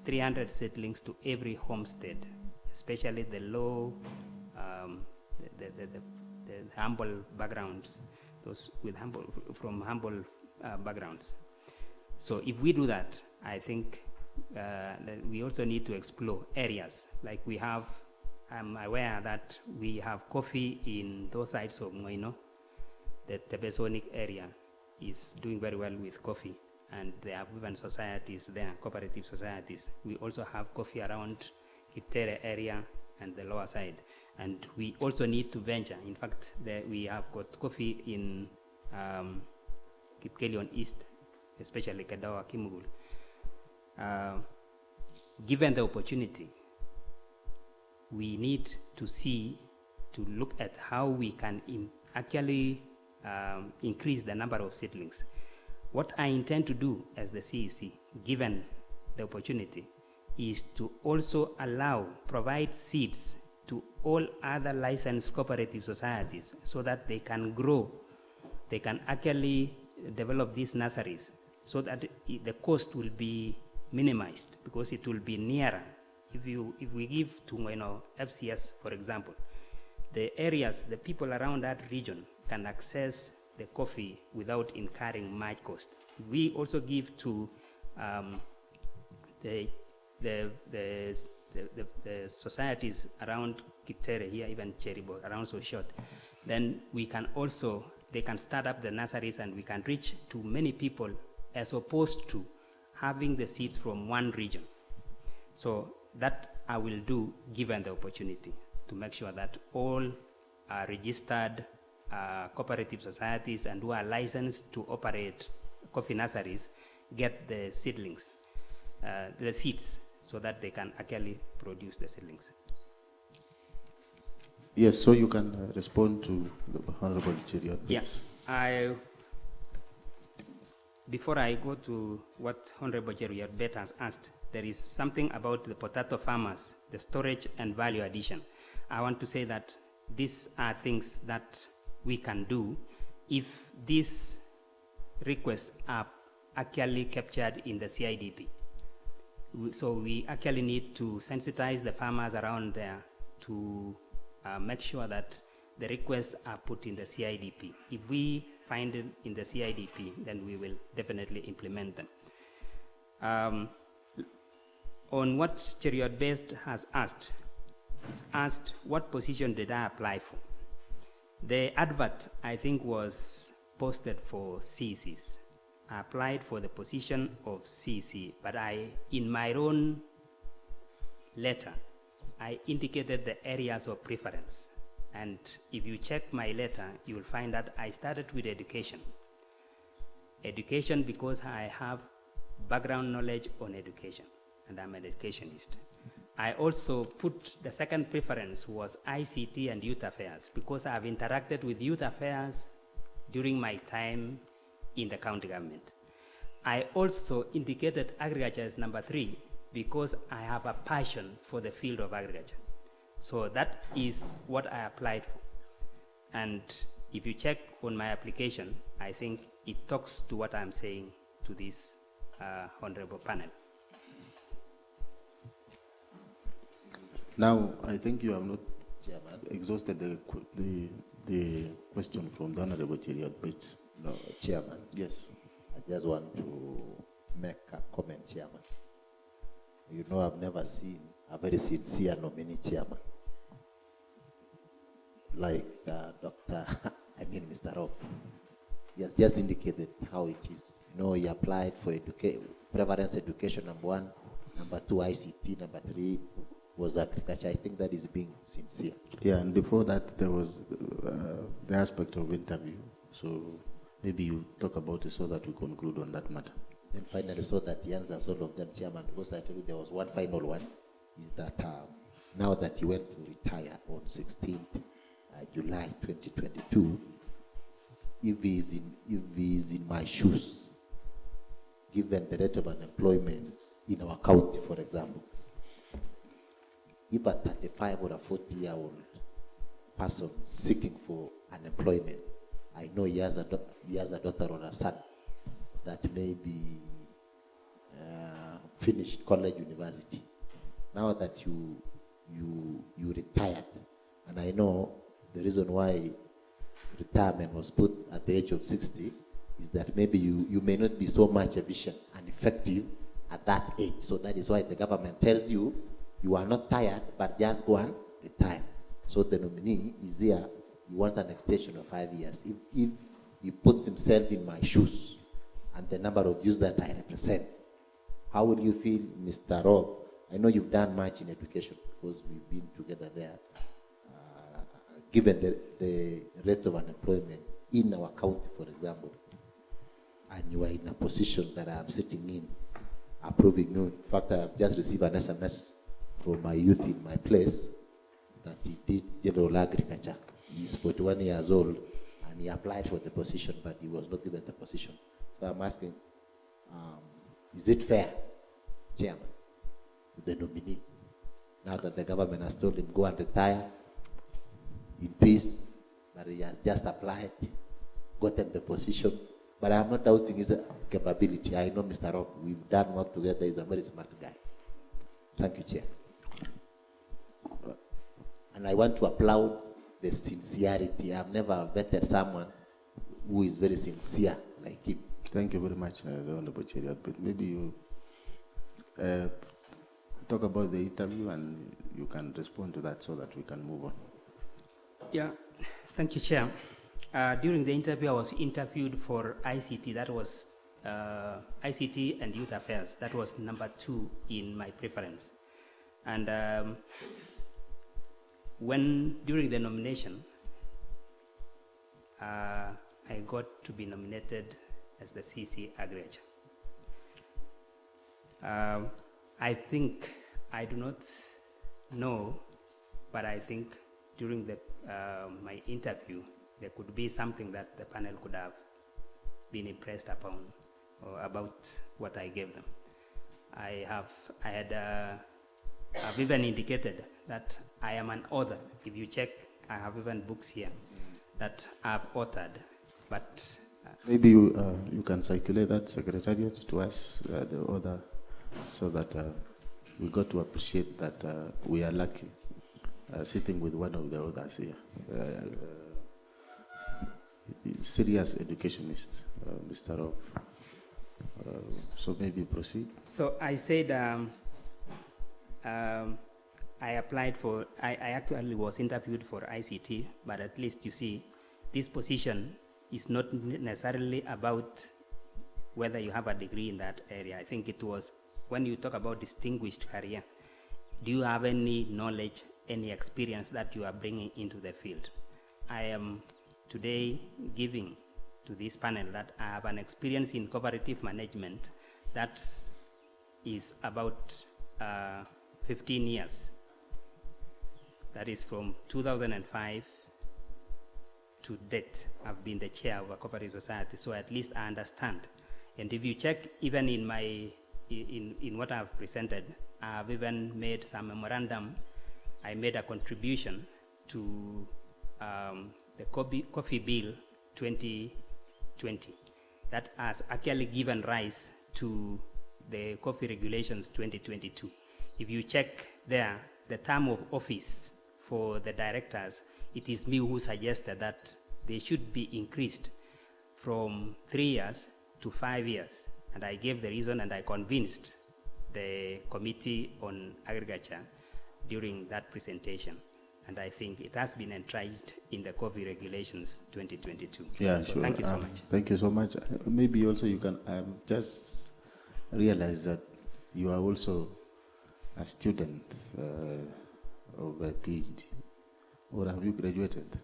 300 seedlings to every homestead, especially the low, the humble backgrounds, those with from humble backgrounds. So if we do that, I think that we also need to explore areas like we have. I'm aware that we have coffee in those sides of Ngoino. The Tebesonic area is doing very well with coffee, and there are even societies there, cooperative societies. We also have coffee around Kipkorir area and the lower side, and we also need to venture. In fact, we have got coffee in Kipkelion East, especially Kadawa, Kimugul. Given the opportunity, we need to look at how we can actually increase the number of seedlings. What I intend to do as the CEC, given the opportunity, is to also provide seeds to all other licensed cooperative societies so that they can grow, they can actually develop these nurseries so that the cost will be minimized because it will be nearer. If we give to FCS, for example, the people around that region can access the coffee without incurring much cost. If we also give to the societies around Kipkorir here, even Cheribo, around so short, then they can start up the nurseries and we can reach to many people as opposed to having the seeds from one region. So that I will do given the opportunity to make sure that all registered cooperative societies and who are licensed to operate coffee nurseries get the seedlings, the seeds so that they can actually produce the seedlings. Yes, so you can respond to the Honorable Cheriot. Yes, before I go to what Honorable Cheriot Bet has asked, there is something about the potato farmers, the storage and value addition. I want to say that these are things that we can do if these requests are actually captured in the CIDP. So we actually need to sensitize the farmers around there to make sure that the requests are put in the CIDP. If we find it in the CIDP, then we will definitely implement them. On what Cheriot Best has asked, is asked what position did I apply for? The advert, I think, was posted for CECs. I applied for the position of CEC, but in my own letter, I indicated the areas of preference. And if you check my letter, you will find that I started with education. Education because I have background knowledge on education, and I'm an educationist. I also put the second preference was ICT and youth affairs because I've interacted with youth affairs during my time in the county government. I also indicated agriculture as number 3 because I have a passion for the field of agriculture. So that is what I applied for. And if you check on my application, I think it talks to what I'm saying to this honorable panel. Now, I think you have not exhausted the question from the Honorable Cheriot Bates. No, Chairman. Yes. I just want to make a comment, Chairman. You know, I've never seen a very sincere nominee chairman like Mr. Rob. He has just indicated how it is. You know, he applied for preference education number 1, number 2 ICT, number 3 was agriculture. I think that is being sincere. Yeah, and before that there was the aspect of interview. So maybe you talk about it so that we conclude on that matter. Then finally, so that he answers all of them, Chairman, because I told you there was one final one, is that now that he went to retire on 16th July 2022, if he is in my shoes, given the rate of unemployment in our county, for example, if a 35 or a 40-year-old person seeking for unemployment, I know he has a daughter or a son that may be finished college, university. Now that you retired, and I know the reason why retirement was put at the age of 60 is that maybe you may not be so much efficient and effective at that age. So that is why the government tells you you are not tired, but just go and retire. So the nominee is here. He wants an extension of 5 years. If he puts himself in my shoes and the number of youths that I represent, how will you feel, Mr. Rob? I know you've done much in education because we've been together there. Given the rate of unemployment in our county, for example, and you are in a position that I am sitting in, approving you. In fact, I have just received an SMS from my youth in my place that he did general agriculture. He's 41 years old and he applied for the position, but he was not given the position. So I'm asking, is it fair, Chairman, to the nominee, now that the government has told him go and retire in peace, but he has just applied, gotten the position, but I'm not doubting his capability. I know Mr. Rock, we've done work together, he's a very smart guy. Thank you, Chair. And I want to applaud the sincerity. I've never vetted someone who is very sincere like him. Thank you very much, the Honorable Cheriot. But maybe you talk about the interview and you can respond to that so that we can move on. Yeah, thank you, Chair. During the interview, I was interviewed for ICT. That was ICT and Youth Affairs. That was number 2 in my preference. And during the nomination, I got to be nominated as the CEC Agriculture. I think, I do not know, but I think during my interview, there could be something that the panel could have been impressed upon or about what I gave them. I've even indicated that I am an author. If you check, I have even books here that I've authored, but maybe you can circulate that secretariat to us, the order, so that we got to appreciate that we are lucky sitting with one of the others here. Serious educationist, Mr. Rob. So maybe proceed. So I said I applied for, I actually was interviewed for ICT, but at least you see, this position is not necessarily about whether you have a degree in that area. I think it was, when you talk about distinguished career, do you have any knowledge, any experience that you are bringing into the field? I am today giving to this panel that I have an experience in cooperative management that is about 15 years. That is from 2005 to date. I've been the chair of a cooperative society, so at least I understand. And if you check, even in my in what I've presented, I've even made some memorandum. I made a contribution to the Coffee Bill 2020 that has actually given rise to the Coffee Regulations 2022. If you check there, the term of office for the directors, it is me who suggested that they should be increased from 3 years to 5 years. And I gave the reason, and I convinced the Committee on Agriculture during that presentation. And I think it has been entrenched in the Coffee Regulations 2022. Yeah, so sure. Thank you so much. Thank you so much. Maybe also you can just realize that you are also a student of a PhD, or have you graduated?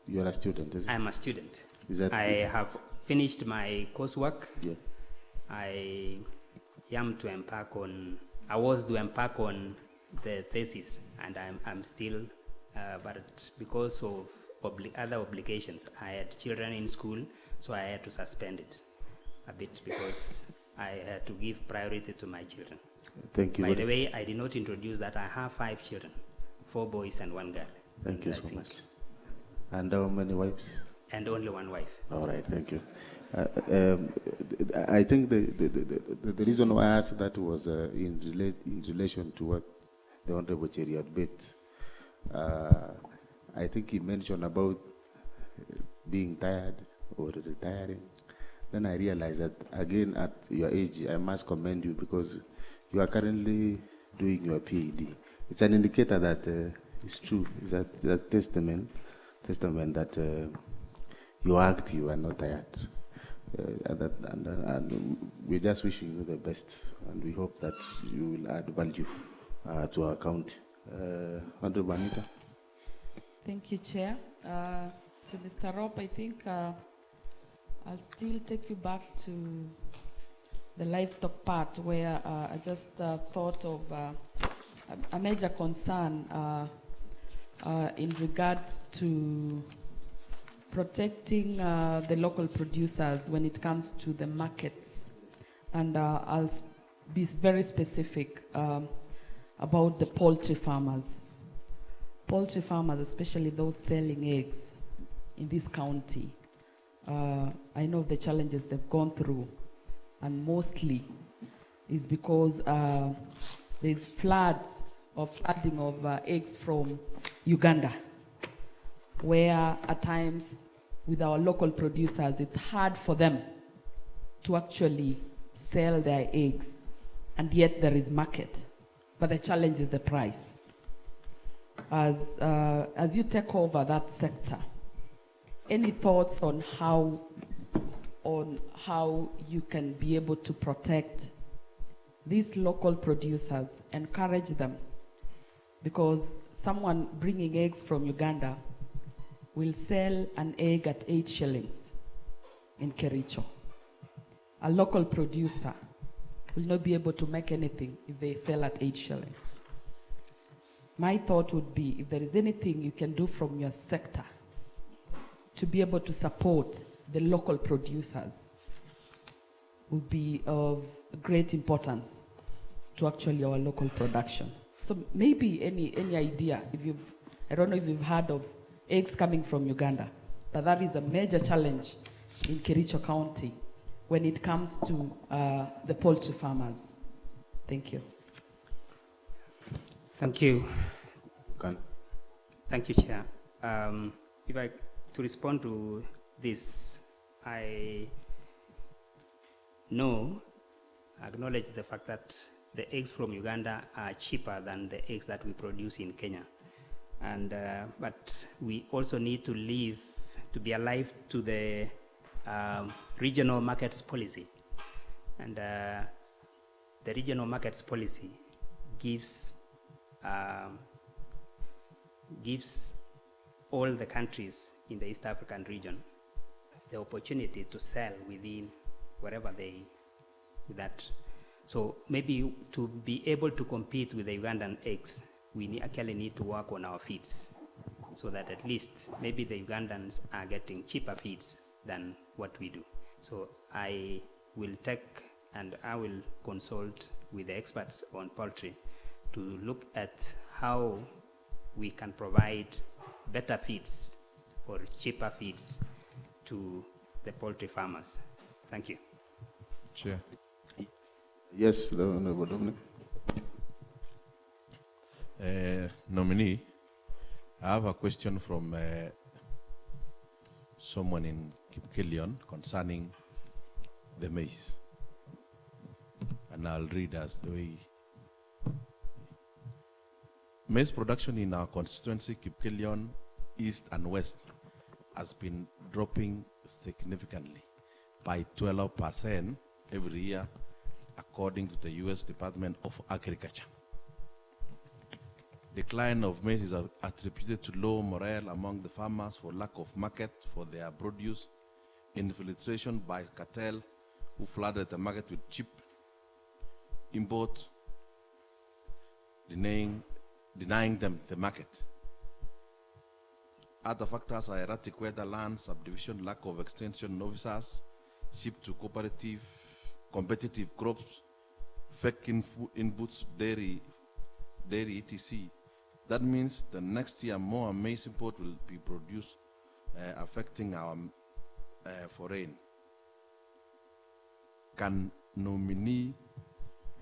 You are a student, isn't it? I'm a student. Is that I have finished my coursework. Yeah. I was to embark on the thesis, and I'm still, but because of other obligations, I had children in school, so I had to suspend it a bit because I had to give priority to my children. Thank you. By the way, I did not introduce that I have 5 children, 4 boys and 1 girl. Thank you so much. And how many wives? And only 1 wife. All right, thank you. I think the reason why I asked that was in relation to what the Honorable Chair had bit. I think he mentioned about being tired or retiring. Then I realized that, again, at your age, I must commend you because you are currently doing your PhD. It's an indicator that it's true. It's a testament that you are active and not tired. And we're just wishing you the best, and we hope that you will add value to our county. Honorable Anita. Thank you, Chair. To Mr. Rob, I think I'll still take you back to the livestock part where I just thought of a major concern in regards to protecting the local producers when it comes to the markets. And I'll be very specific about the poultry farmers. Poultry farmers, especially those selling eggs in this county, I know the challenges they've gone through, and mostly is because there's flooding of eggs from Uganda, where at times with our local producers, it's hard for them to actually sell their eggs, and yet there is market. But the challenge is the price. As you take over that sector, any thoughts on how you can be able to protect these local producers, encourage them? Because someone bringing eggs from Uganda will sell an egg at 8 shillings in Kericho. A local producer will not be able to make anything if they sell at 8 shillings. My thought would be, if there is anything you can do from your sector to be able to support the local producers, would be of great importance to actually our local production. So maybe any idea, I don't know if you've heard of eggs coming from Uganda, but that is a major challenge in Kericho County when it comes to the poultry farmers. Thank you. Thank you. Thank you, Chair. To respond to this, I acknowledge the fact that the eggs from Uganda are cheaper than the eggs that we produce in Kenya. And, but we also need to be alive to the regional markets policy. And the regional markets policy gives all the countries in the East African region the opportunity to sell within wherever that. So maybe to be able to compete with the Ugandan eggs, we actually need to work on our feeds, so that at least maybe the Ugandans are getting cheaper feeds than what we do. So I will consult with the experts on poultry to look at how we can provide better feeds or cheaper feeds to the poultry farmers. Thank you. Chair. Yes, the Honorable Dominic. Nominee, I have a question from someone in Kipkorir concerning the maize. And I'll read as the way. Maize production in our constituency, Kipkorir, East and West, has been dropping significantly by 12% every year, according to the U.S. Department of Agriculture. Decline of maize is attributed to low morale among the farmers for lack of market for their produce, infiltration by cartel who flooded the market with cheap import, denying them the market. Other factors are erratic weather, land subdivision, lack of extension officers, shift to cooperative, competitive crops, fake inputs, dairy etc. That means the next year more maize import will be produced, affecting our foreign. Can Nominee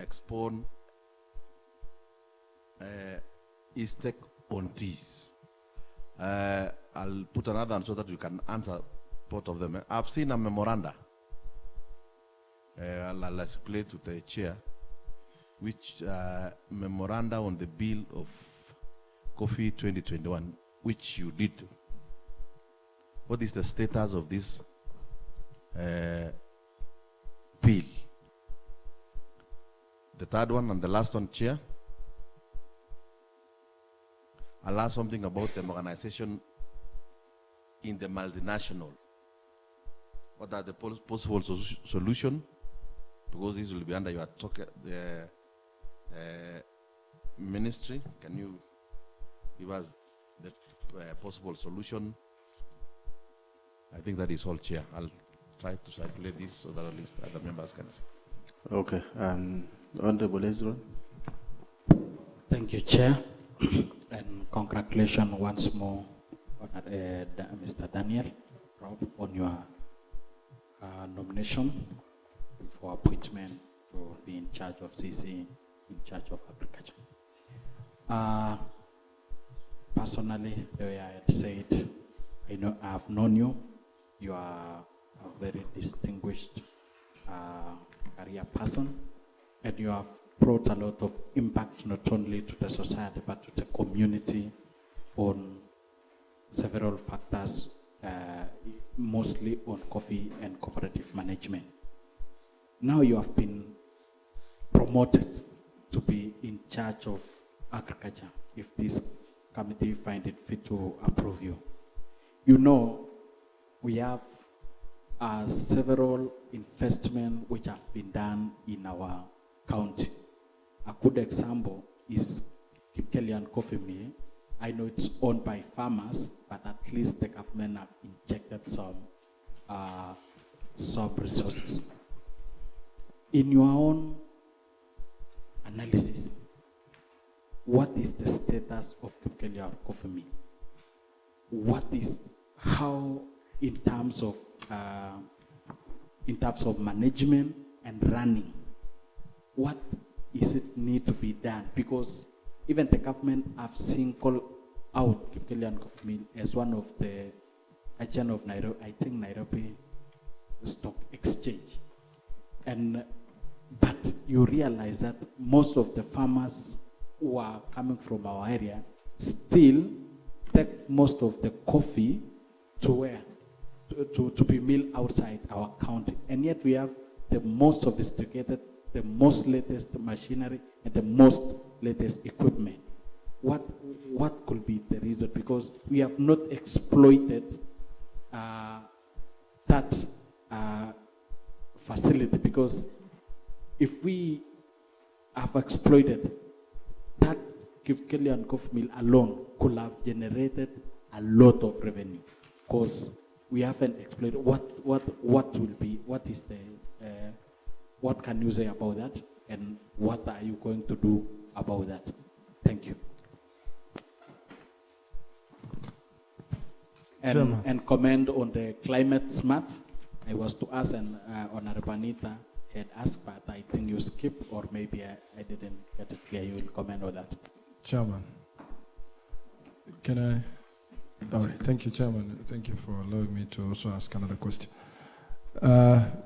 expound his take on this? I'll put another one so that you can answer both of them. I've seen a memoranda, I'll explain to the chair, which memoranda on the bill of coffee 2021, which you did. What is the status of this bill? The third one and the last one, Chair. I'll ask something about the organization in the multinational. What are the possible solution? Because this will be under your ministry. Can you give us the possible solution? I think that is all, Chair. I'll try to circulate this so that at least other members can see. Okay. Honorable Ezra. Thank you, Chair. And congratulations once more, Mr. Daniel Rob, on your nomination for appointment to be in charge of CEC, in charge of agriculture. Personally, the way I had said, I have known you. You are a very distinguished career person, and you have brought a lot of impact not only to the society but to the community on several factors, mostly on coffee and cooperative management. Now you have been promoted to be in charge of agriculture if this committee find it fit to approve you. You know, we have several investments which have been done in our county. A good example is Kipkorir Coffee Mill. I know it's owned by farmers, but at least the government have injected some resources. In your own analysis, what is the status of Kipkorir Coffee Mill? How in terms of management and running, what is it need to be done? Because even the government have seen call out Kipkorir Coffee Mill as one of the agent of Nairobi, I think Nairobi Stock Exchange. But you realize that most of the farmers who are coming from our area still take most of the coffee to where? To be milled outside our county. And yet we have the most sophisticated, the most latest machinery, and the most latest equipment. What could be the reason? Because we have not exploited that facility. Because if we have exploited that, Kipkorir Coffee Mill alone could have generated a lot of revenue. Because we haven't exploited what can you say about that, and what are you going to do about that? Thank you. And comment on the climate smart. I was to ask, and Honorable Anita had asked, but I think you skipped, or maybe I didn't get it clear. You will comment on that. Chairman, can I? All right, thank you, Chairman. Thank you for allowing me to also ask another question.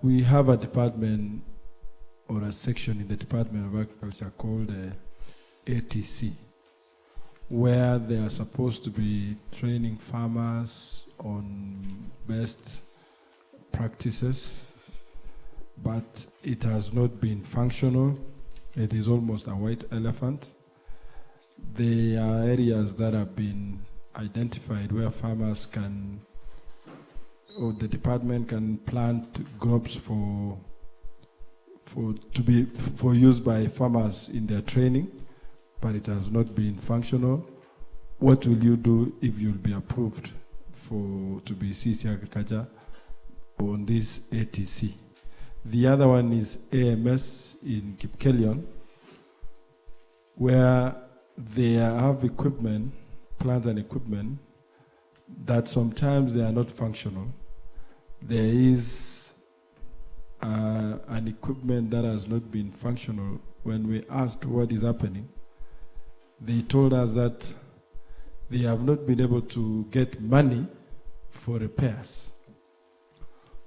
We have a department or a section in the Department of Agriculture called ATC, where they are supposed to be training farmers on best practices, but it has not been functional. It is almost a white elephant. There are areas that have been identified where farmers can, or the department can plant crops for use by farmers in their training, but it has not been functional. What will you do if you'll be approved to be CEC Agriculture on this ATC? The other one is AMS in Kipkorir, where they have equipment, plant and equipment, that sometimes they are not functional. There is an equipment that has not been functional. When we asked what is happening, they told us that they have not been able to get money for repairs.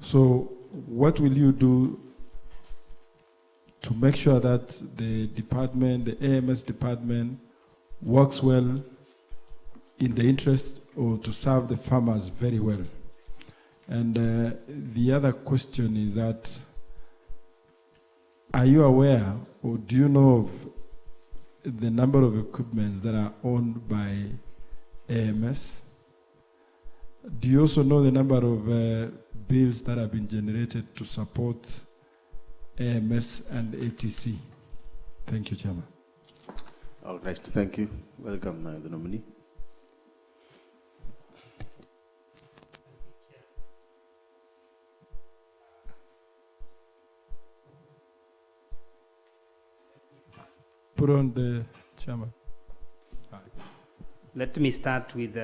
So what will you do to make sure that the department, the AMS department, works well in the interest or to serve the farmers very well? And the other question is that, are you aware or do you know of the number of equipments that are owned by AMS? Do you also know the number of bills that have been generated to support AMS and ATC? Thank you, Chairman. All right, thank you. Welcome, the nominee. Put on the Chairman. Let me start with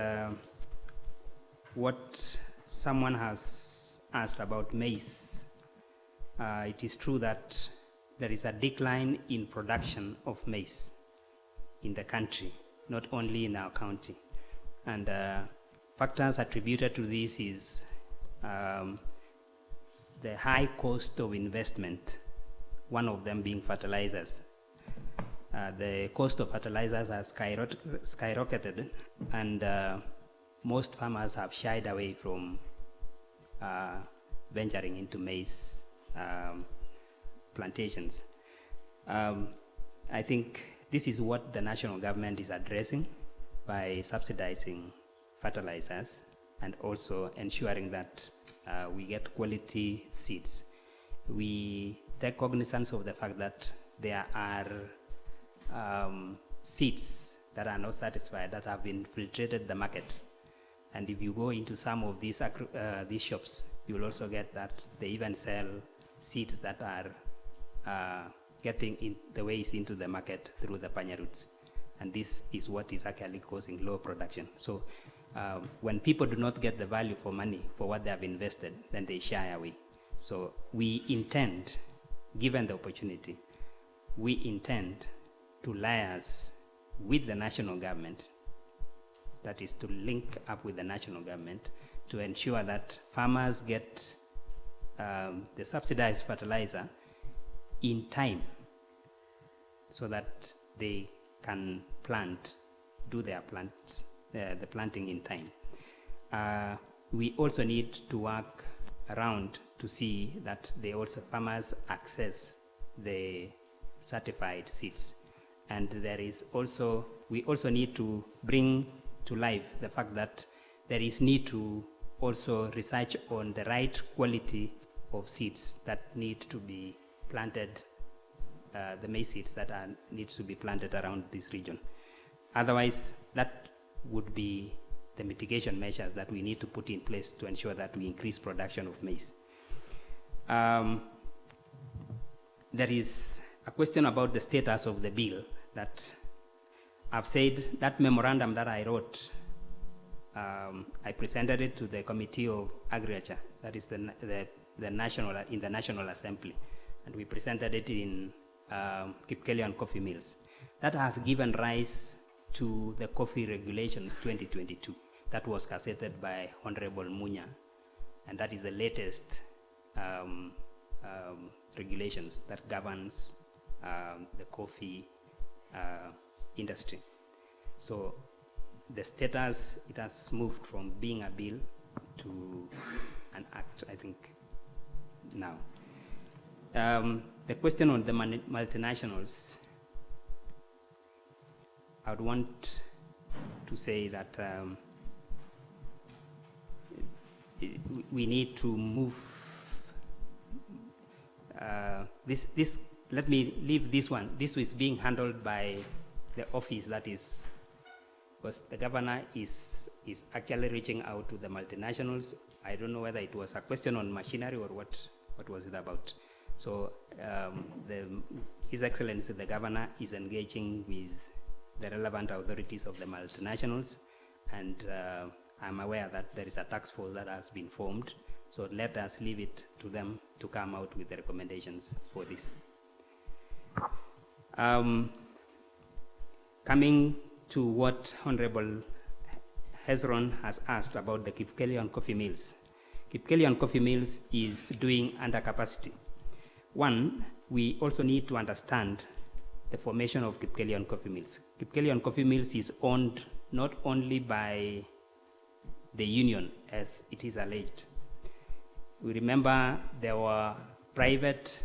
what someone has asked about maize. It is true that there is a decline in production of maize in the country, not only in our county. And factors attributed to this is the high cost of investment, one of them being fertilizers. The cost of fertilizers has skyrocketed, and most farmers have shied away from venturing into maize plantations. I think this is what the national government is addressing by subsidizing fertilizers and also ensuring that we get quality seeds. We take cognizance of the fact that there are seeds that are not satisfied that have infiltrated the market. And if you go into some of these shops, you will also get that they even sell seeds that are getting in the ways into the market through the panya routes. And this is what is actually causing low production. So when people do not get the value for money for what they have invested, then they shy away. So we intend, given the opportunity, we intend to liaise with the national government, that is to link up with the national government to ensure that farmers get the subsidized fertilizer in time so that they can do their plants, the planting in time. We also need to work around to see that farmers access the certified seeds. And we also need to bring to life the fact that there is need to also research on the right quality of seeds that need to be planted, the maize seeds that needs to be planted around this region. Otherwise, that would be the mitigation measures that we need to put in place to ensure that we increase production of maize. There is a question about the status of the bill that I've said that memorandum that I wrote, I presented it to the Committee of Agriculture, that is in the National Assembly, and we presented it in Kipkorir coffee mills. That has given rise to the Coffee Regulations 2022 that was gazetted by Honorable Munya, and that is the latest regulations that governs the coffee industry. So the status, it has moved from being a bill to an act, I think, now. The question on the multinationals, I would want to say that we need to move let me leave this one. This is being handled by the office that is, because the governor is actually reaching out to the multinationals. I don't know whether it was a question on machinery or what was it about. So His Excellency the Governor is engaging with the relevant authorities of the multinationals, and I'm aware that there is a task force that has been formed. So let us leave it to them to come out with the recommendations for this. Coming to what Honorable Hezron has asked about the Kipkorir coffee mills. Kipkorir coffee mills is doing under capacity. One, we also need to understand the formation of Kipkorir coffee mills. Kipkorir coffee mills is owned not only by the union, as it is alleged. We remember there were private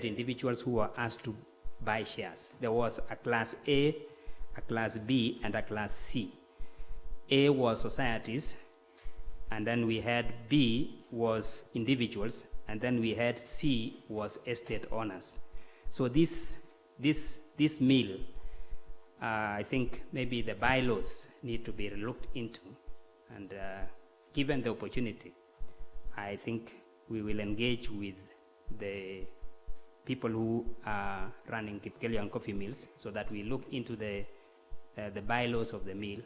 individuals who were asked to buy shares. There was a class A, a class B, and a class C. A was societies, and then we had B was individuals, and then we had C was estate owners. So this mill, I think maybe the bylaws need to be looked into, and given the opportunity, I think we will engage with the people who are running Kipkorir coffee mills so that we look into the bylaws of the mill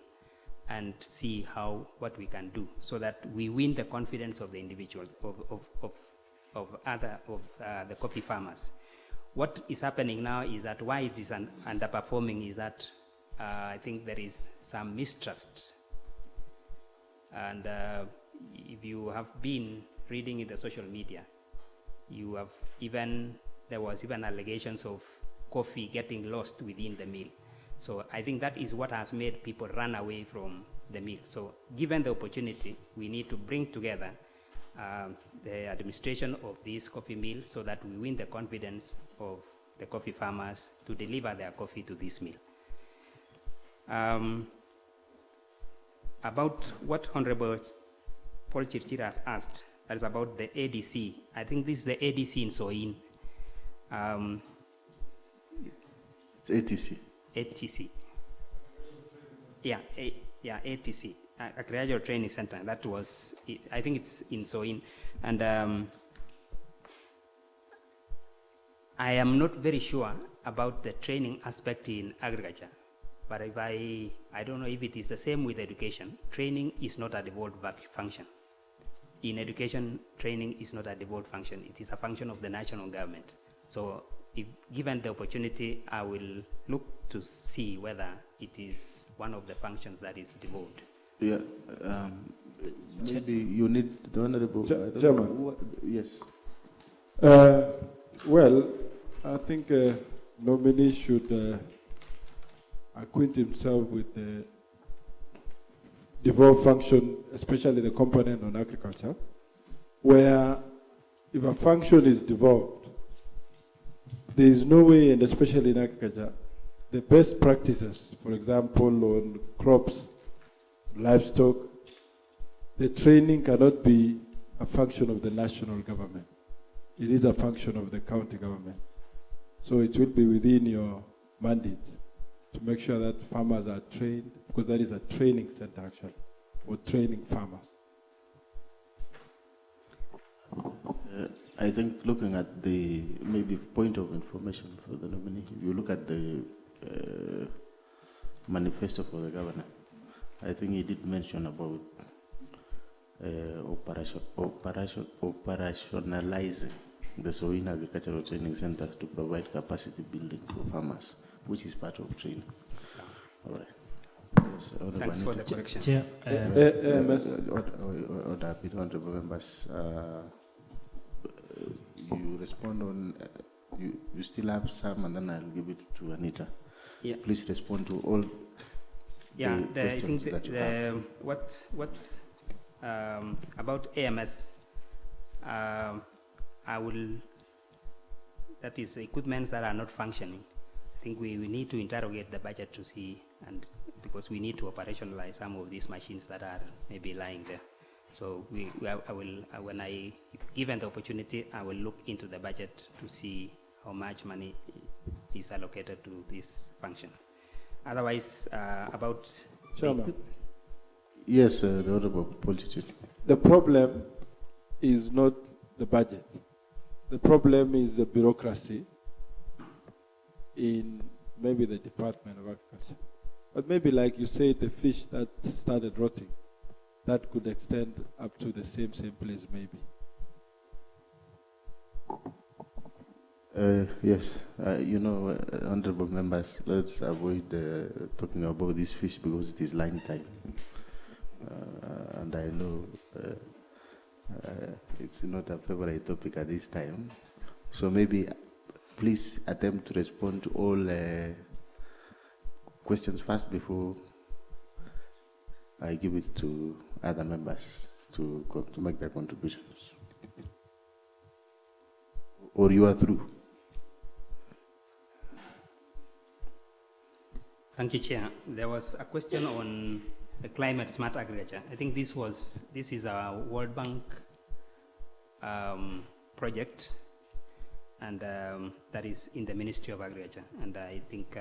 and see what we can do so that we win the confidence of the individuals, of the coffee farmers. What is happening now is that why it is underperforming is that I think there is some mistrust. And if you have been reading in the social media, there was even allegations of coffee getting lost within the mill. So I think that is what has made people run away from the mill. So given the opportunity, we need to bring together the administration of this coffee mill so that we win the confidence of the coffee farmers to deliver their coffee to this mill. About what Honorable Paul Chirchir has asked, that is about the ADC. I think this is the ADC in Soin. It's ATC. ATC. Yeah, ATC, Agricultural Training Center. That was, I think it's in Soin. And I am not very sure about the training aspect in agriculture. But if I don't know if it is the same with education. Training is not a devolved function. In education, training is not a devolved function. It is a function of the national government. So if given the opportunity, I will look to see whether it is one of the functions that is devolved. Yeah, maybe you need the Honorable... Chairman. Yes. Well, I think nominee should acquaint himself with the devolved function, especially the component on agriculture, where if a function is devolved, there is no way, and especially in agriculture, the best practices, for example, on crops, livestock, the training cannot be a function of the national government. It is a function of the county government. So it will be within your mandate to make sure that farmers are trained, because that is a training center actually, for training farmers. I think looking at the maybe point of information for the nominee, if you look at the manifesto for the governor, I think he did mention about operationalizing the Soin Agricultural Training Center to provide capacity building for farmers, which is part of training. All right. Yes, thanks for the correction. Chair, honorable members, you respond on, you still have some, and then I'll give it to Anita. Yeah. Please respond to all yeah, the I think questions that you have. What about AMS, I will, that is equipments that are not functioning. I think we need to interrogate the budget to see, and because we need to operationalize some of these machines that are maybe lying there. So I will, when I given the opportunity, I will look into the budget to see how much money is allocated to this function. Otherwise, about Chairman. Yes, the Honorable Politician. The problem is not the budget. The problem is the bureaucracy in maybe the Department of Agriculture. But maybe, like you said, the fish that started rotting, that could extend up to the same place, maybe. Yes, you know, honorable members, let's avoid talking about this fish because it is line time. And I know it's not a favorite topic at this time. So maybe please attempt to respond to all questions first before I give it to other members to make their contributions. Or you are through? Thank you, Chair. There was a question on the climate smart agriculture. I think this is a World Bank project, and that is in the Ministry of Agriculture. And I think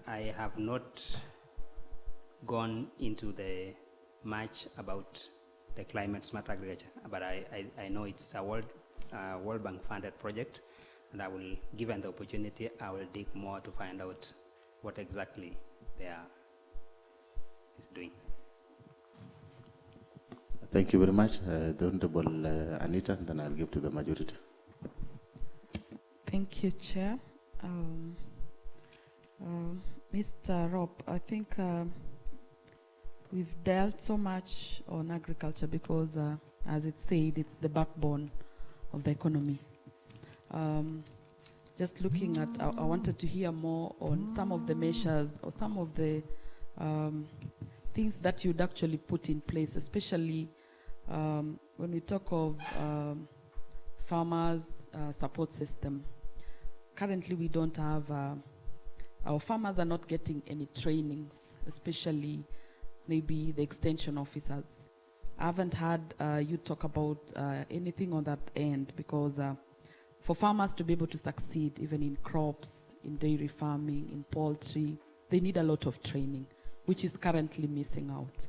I have not gone into the much about the climate smart agriculture, but I know it's a World Bank funded project, and I will, given the opportunity, I will dig more to find out what exactly they are doing. Thank you very much. The Honorable Anita, and then I'll give to the majority. Thank you, Chair. Mr. Rob, I think we've dealt so much on agriculture because, as it said, it's the backbone of the economy. Just looking at, I wanted to hear more on some of the measures or some of the things that you'd actually put in place, especially when we talk of farmers' support system. Currently, we don't have, our farmers are not getting any trainings, especially maybe the extension officers. I haven't heard you talk about anything on that end, because for farmers to be able to succeed, even in crops, in dairy farming, in poultry, they need a lot of training, which is currently missing out.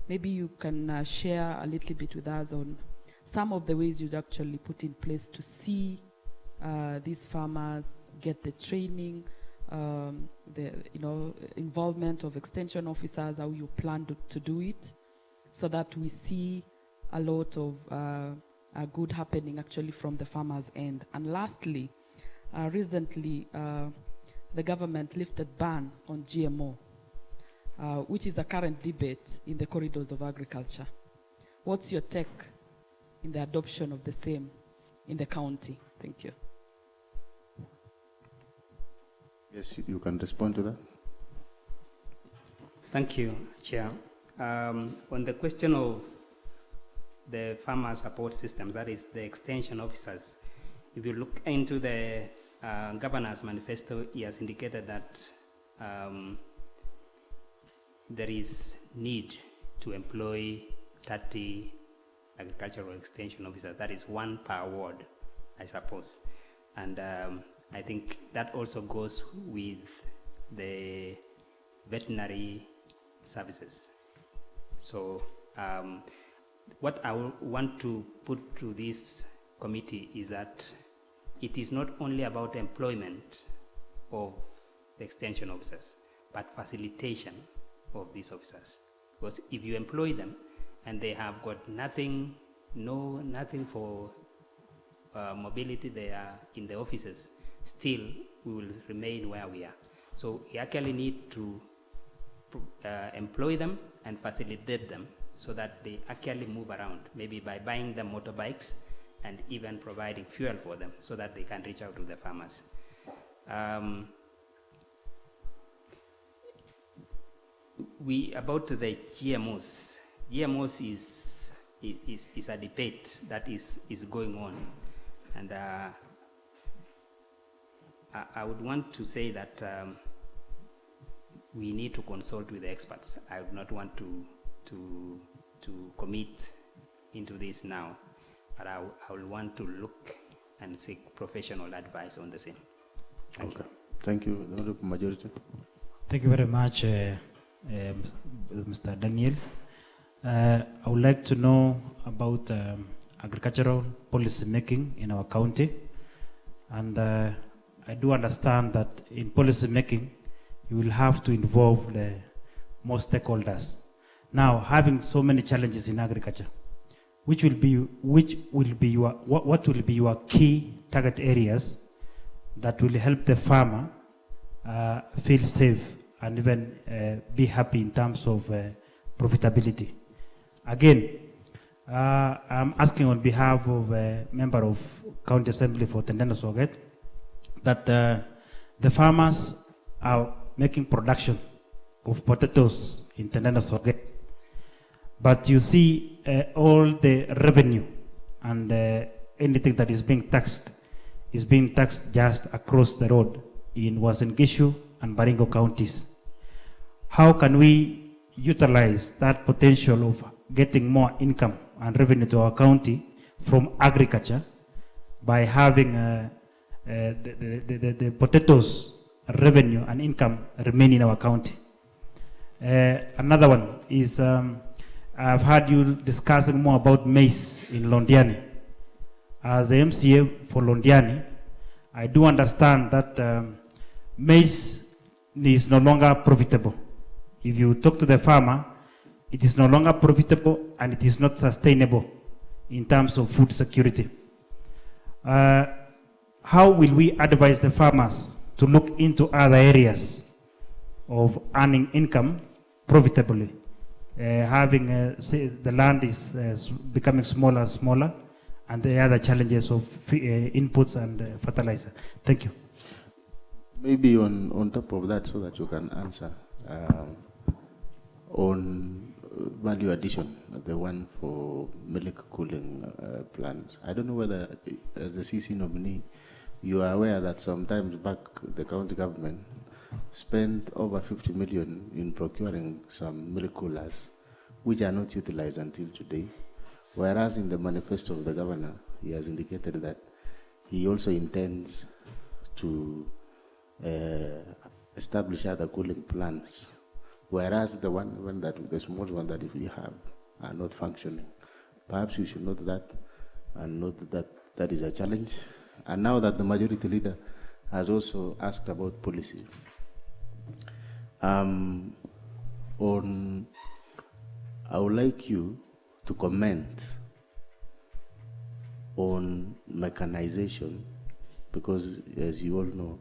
Maybe you can share a little bit with us on some of the ways you'd actually put in place to see these farmers get the training, the involvement of extension officers, how you plan to do it, so that we see a lot of good happening actually from the farmers' end. And lastly, recently the government lifted ban on GMO, which is a current debate in the corridors of agriculture. What's your take in the adoption of the same in the county? Thank you. Yes, you can respond to that. Thank you, Chair. On the question of the farmer support systems, that is the extension officers, if you look into the governor's manifesto, he has indicated that there is need to employ 30 agricultural extension officers. That is 1 per ward, I suppose. And I think that also goes with the veterinary services. So what I want to put to this committee is that it is not only about employment of the extension officers, but facilitation of these officers. Because if you employ them and they have got nothing for mobility, they are in the offices, still we will remain where we are. So we actually need to employ them and facilitate them so that they actually move around, maybe by buying them motorbikes and even providing fuel for them so that they can reach out to the farmers. About the GMOs. GMOs is a debate that is going on, and I would want to say that we need to consult with the experts. I would not want to commit into this now, but I will want to look and seek professional advice on the same. Thank you. Thank you, the Honorable Majority. Thank you very much, Mr. Daniel. I would like to know about agricultural policy making in our county, and I do understand that in policy making you will have to involve the most stakeholders. Now, having so many challenges in agriculture, what will be your key target areas that will help the farmer feel safe and even be happy in terms of profitability? Again, I'm asking on behalf of a member of County Assembly for Tendena Soget that the farmers are making production of potatoes in Tendena Soget, but you see all the revenue and anything that is being taxed just across the road in Uasin Gishu and Baringo counties. How can we utilize that potential of getting more income and revenue to our county from agriculture by having the potatoes revenue and income remain in our county? Another one is I've heard you discussing more about maize in Londiani. As the MCA for Londiani, I do understand that maize is no longer profitable. If you talk to the farmer, it is no longer profitable and it is not sustainable in terms of food security. How will we advise the farmers to look into other areas of earning income profitably? Say the land is becoming smaller and smaller, and the other challenges of inputs and fertilizer. Thank you. Maybe on top of that, so that you can answer on value addition, the one for milk cooling plants. I don't know whether, as the CEC nominee, you are aware that sometimes back the county government spent over 50 million in procuring some milk coolers, which are not utilized until today. Whereas in the manifesto of the governor, he has indicated that he also intends to establish other cooling plants, whereas the small one that we have are not functioning. Perhaps you should note that and note that that is a challenge. And now that the majority leader has also asked about policy, I would like you to comment on mechanization, because as you all know,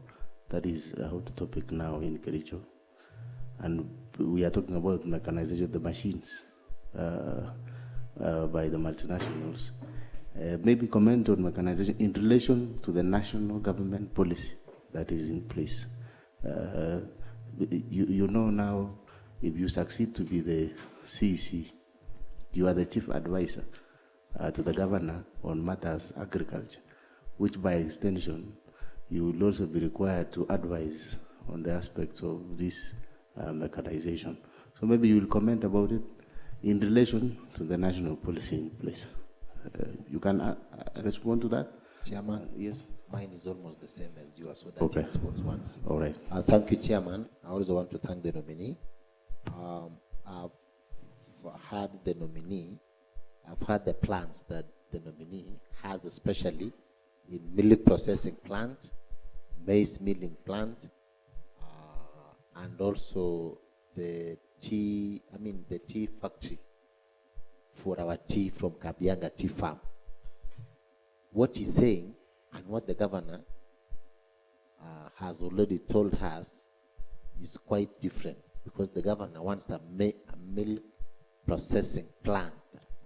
that is a hot topic now in Kericho. And we are talking about mechanization of the machines by the multinationals. Maybe comment on mechanization in relation to the national government policy that is in place. You know now, if you succeed to be the CEC, you are the chief advisor to the governor on matters agriculture, which by extension, you will also be required to advise on the aspects of this mechanization. So maybe you will comment about it in relation to the national policy in place. You can respond to that? Chairman? Yes. Mine is almost the same as yours, so that Okay. responds once. All right. Thank you, Chairman. I also want to thank the nominee. I've heard the nominee. I've heard the plans that the nominee has, especially in milk processing plant, maize milling plant, and also the tea factory for our tea from Kabianga Tea Farm. What he's saying and what the governor has already told us is quite different, because the governor wants a milk processing plant,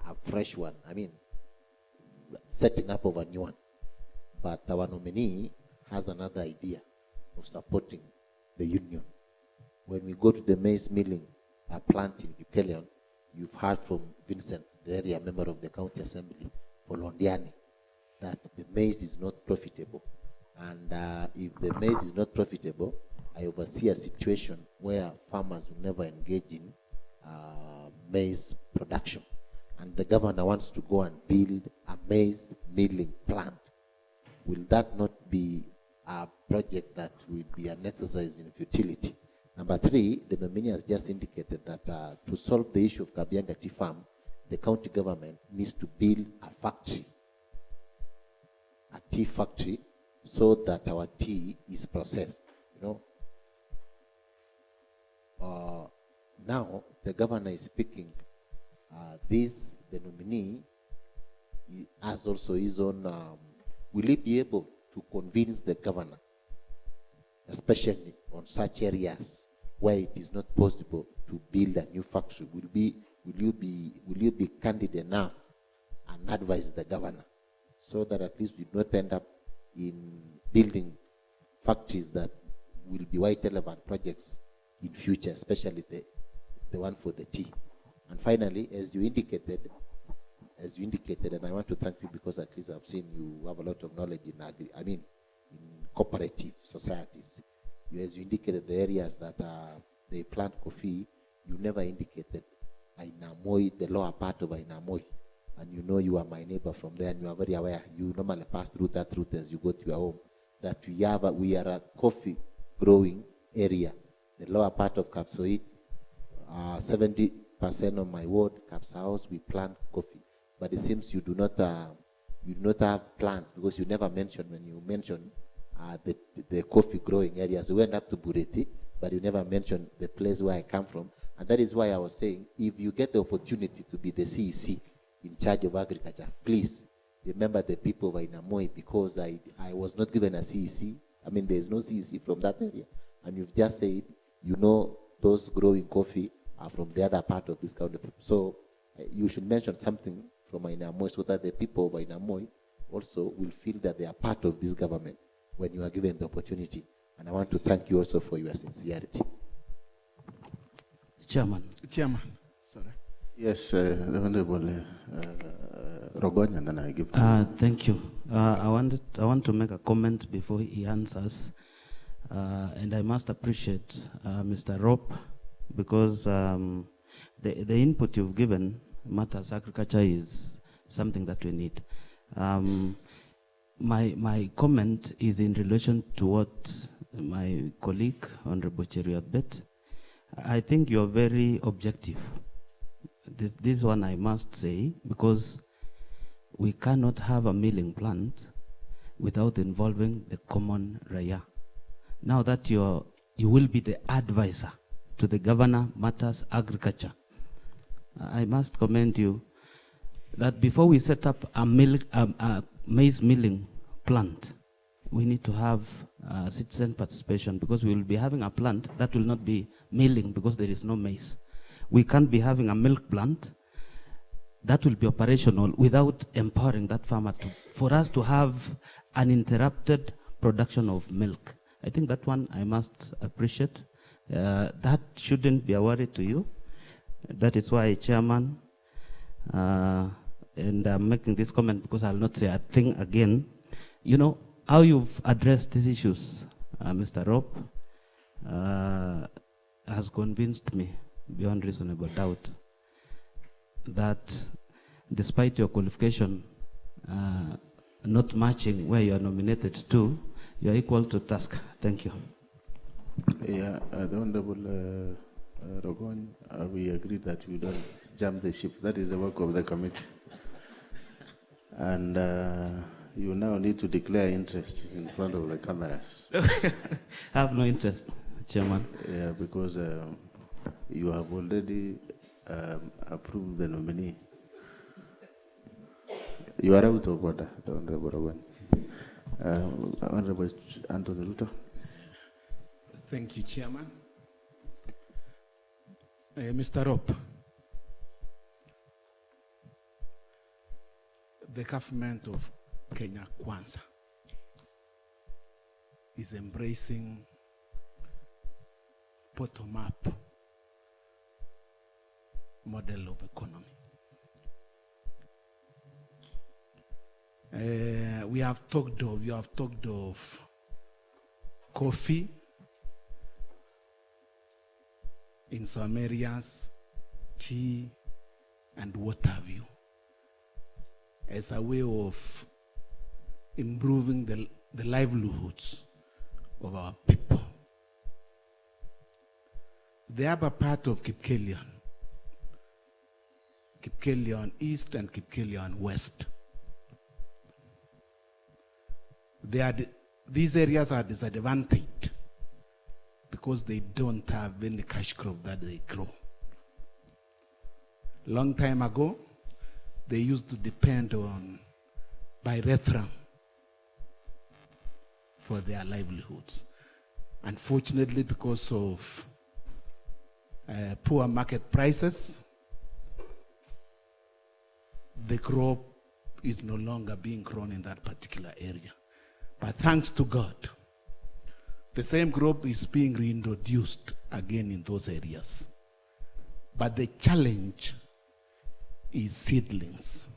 a fresh one, setting up of a new one. But our nominee has another idea of supporting the union. When we go to the maize milling plant in Kipkorir, you've heard from Vincent, the area member of the county assembly for Londiani, that the maize is not profitable. And if the maize is not profitable, I oversee a situation where farmers will never engage in maize production. And the governor wants to go and build a maize milling plant. Will that not be a project that will be an exercise in futility? Number three, the nominee has just indicated that to solve the issue of Kabianga Tea Farm, the county government needs to build a factory, a tea factory, so that our tea is processed. Now the governor is speaking. The nominee has also his own. Will he be able to convince the governor, especially on such areas where it is not possible to build a new factory? Will you be candid enough and advise the governor, so that at least we do not end up in building factories that will be white elephant projects in future, especially the one for the tea? And finally, as you indicated, and I want to thank you, because at least I've seen you have a lot of knowledge in cooperative societies. As you indicated the areas that they plant coffee, you never indicated Ainamoi, the lower part of Ainamoi. And you are my neighbor from there, and you are very aware. You normally pass through that route as you go to your home. That we are a coffee growing area. The lower part of Kapsoit, 70% of my ward, Kapsaos, we plant coffee. But it seems you do not have plans, because you never mentioned, when you mentioned the coffee growing areas. You went up to Bureti, but you never mentioned the place where I come from. And that is why I was saying, if you get the opportunity to be the CEC in charge of agriculture, please remember the people of Ainamoi, because I was not given a CEC. There is no CEC from that area. And you've just said, those growing coffee are from the other part of this county. So you should mention something from Ainamoi, so that the people of Ainamoi also will feel that they are part of this government when you are given the opportunity. And I want to thank you also for your sincerity. Chairman. Sorry. Yes, the Honorable Rogon, and then I give. Thank you. I want to make a comment before he answers, and I must appreciate Mr. Rope, because the input you've given, matters agriculture, is something that we need. My comment is in relation to what my colleague, Honorable Cheriot, I think you're very objective. This one I must say, because we cannot have a milling plant without involving the common raya. Now that you will be the advisor to the Governor Matters Agriculture, I must commend you that before we set up a maize milling plant, we need to have citizen participation, because we will be having a plant that will not be milling because there is no maize. We can't be having a milk plant that will be operational without empowering that farmer for us to have uninterrupted production of milk. I think that one I must appreciate. That shouldn't be a worry to you. That is why, Chairman, and I'm making this comment because I'll not say a thing again. You know, how you've addressed these issues, Mr. Rope, has convinced me beyond reasonable doubt that despite your qualification not matching where you are nominated to, you are equal to task. Thank you. Yeah, the Honorable Rogon, we agree that you don't jump the ship. That is the work of the committee. And you now need to declare interest in front of the cameras. I have no interest, Chairman. Yeah, because you have already approved the nominee. You are out of order, the Honorable Rowan. Honorable Anthony Ruto. Thank you, Chairman. Mr. Rope, the government of Kenya Kwanza is embracing bottom-up model of economy. You have talked of coffee in some areas, tea, and what have you, as a way of improving the livelihoods of our people. The upper part of Kipkorir East and Kipkorir West, these areas are disadvantaged because they don't have any cash crop that they grow. Long time ago, they used to depend on pyrethrum for their livelihoods. Unfortunately, because of poor market prices, the crop is no longer being grown in that particular area. But thanks to God, the same crop is being reintroduced again in those areas. But the challenge is seedlings.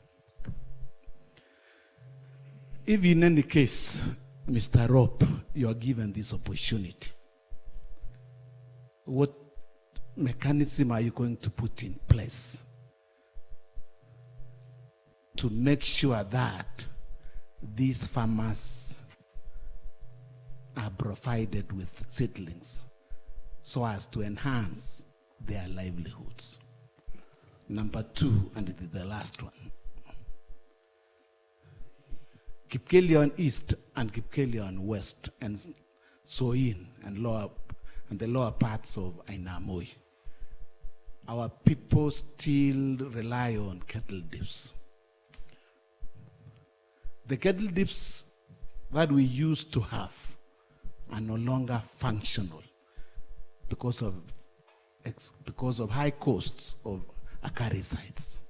If in any case, Mr. Rope, you are given this opportunity, what mechanism are you going to put in place to make sure that these farmers are provided with seedlings so as to enhance their livelihoods? Number two, and it is the last one. Kipkorir East and Kipkorir West and Soin and the lower parts of Ainamoi, our people still rely on cattle dips. The cattle dips that we used to have are no longer functional because of high costs of acaricides.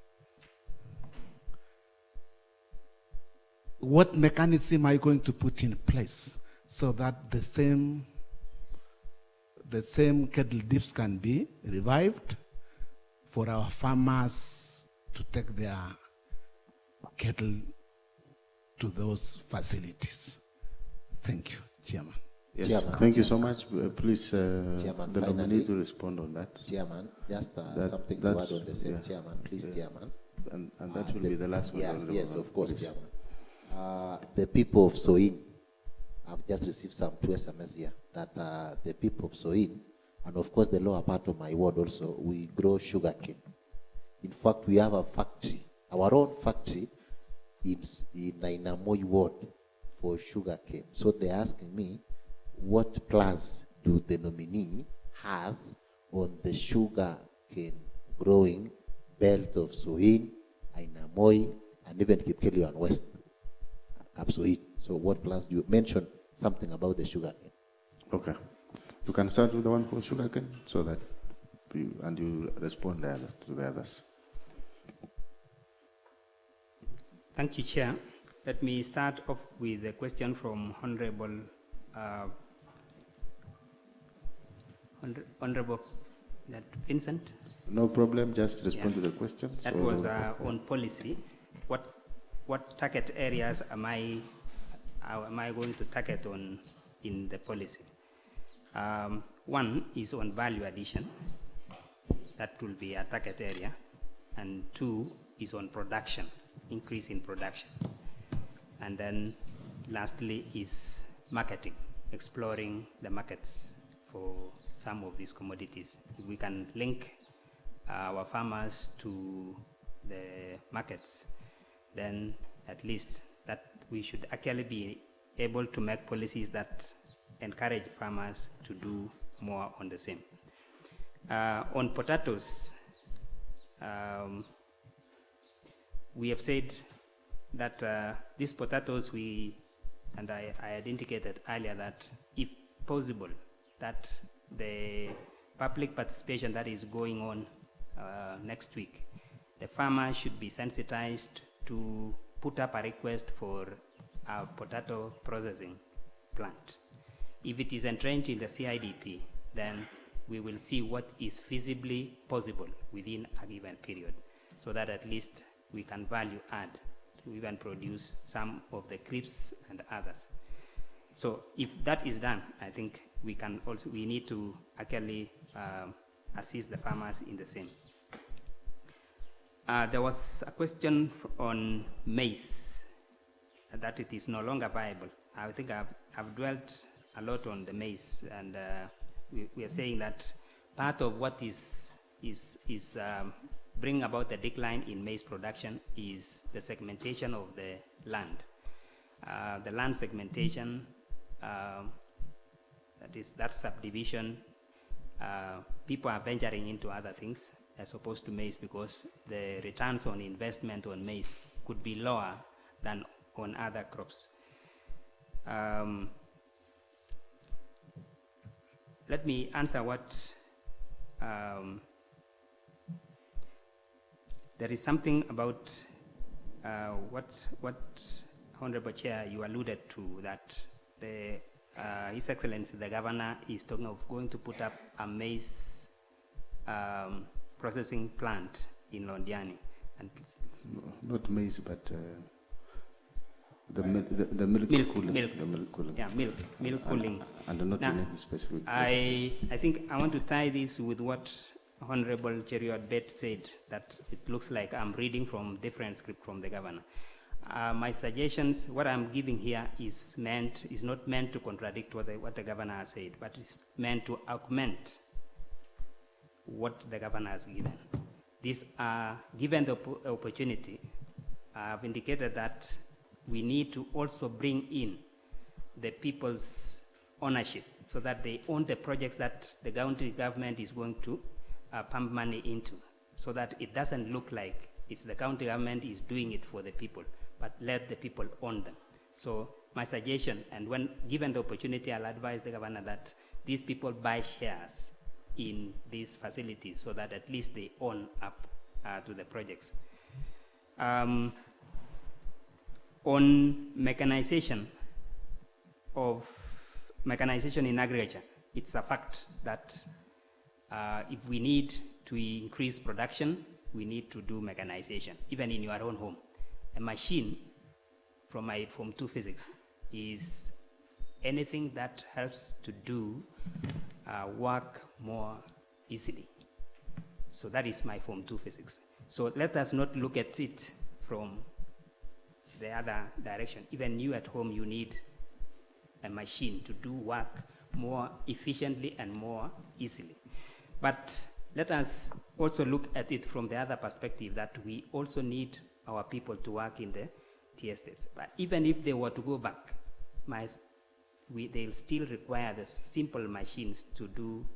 What mechanism are you going to put in place so that the same cattle dips can be revived for our farmers to take their cattle to those facilities? Thank you, Chairman. Yes, Chairman, thank you so much. Please, Chairman, the finally, nominee to respond on that. Chairman, just something to add on the same, Chairman, please, Chairman. And that will be the last one. Yes, of course, please. Chairman. The people of Soin I've just received some 2 SMS here that the people of Soin, and of course the lower part of my ward also, we grow sugarcane. In fact, we have a factory, our own factory in Nainamoi ward for sugarcane. So they're asking me, what plans do the nominee has on the sugarcane growing belt of Soin, Ainamoi, and even Kipkorir and West Kapsoit. So what plans do you mention something about the sugarcane? Okay. You can start with the one for sugarcane so that you respond to the others. Thank you, Chair. Let me start off with a question from Honorable Vincent. No problem, just respond to the question. That was on policy. What target areas am I going to target on in the policy? One is on value addition. That will be a target area. And 2 is on production, increase in production. And then lastly is marketing, exploring the markets for some of these commodities. If we can link our farmers to the markets, then at least that we should actually be able to make policies that encourage farmers to do more on the same. On potatoes, we have said that these potatoes I indicated earlier that if possible, that the public participation that is going on next week, the farmers should be sensitized to put up a request for a potato processing plant. If it is entrenched in the CIDP, then we will see what is feasibly possible within a given period, so that at least we can value add to even produce some of the crisps and others. So if that is done, I think we need to actually assist the farmers in the same. There was a question on maize, that it is no longer viable. I think I've dwelt a lot on the maize, and we are saying that part of what is bring about the decline in maize production is the segmentation of the land. The land segmentation, that subdivision, people are venturing into other things as opposed to maize because the returns on investment on maize could be lower than on other crops. Let me answer what there is something about what Honorable Chair you alluded to, that His Excellency the Governor is talking of going to put up a maize processing plant in Londiani. And not maize, but the milk cooling. The milk cooling. Yeah, milk cooling. And not in any specific place. I think I want to tie this with what Honorable Cheriot Bet said, that it looks like I'm reading from different script from the Governor. My suggestions, what I'm giving here is not meant to contradict what the Governor has said, but it's meant to augment what the Governor has given. These are, given the opportunity, I've indicated that we need to also bring in the people's ownership so that they own the projects that the county government is going to pump money into, so that it doesn't look like it's the county government is doing it for the people, but let the people own them. So my suggestion, and when given the opportunity, I'll advise the Governor that these people buy shares in these facilities so that at least they own up to the projects. On mechanization in agriculture, it's a fact that if we need to increase production, we need to do mechanization, even in your own home. A machine, from my Form 2 physics, is anything that helps to do work more easily. So that is my Form 2 physics. So let us not look at it from the other direction. Even you at home, you need a machine to do work more efficiently and more easily. But let us also look at it from the other perspective, that we also need our people to work in the tea estates. But even if they were to go back, they'll still require the simple machines to do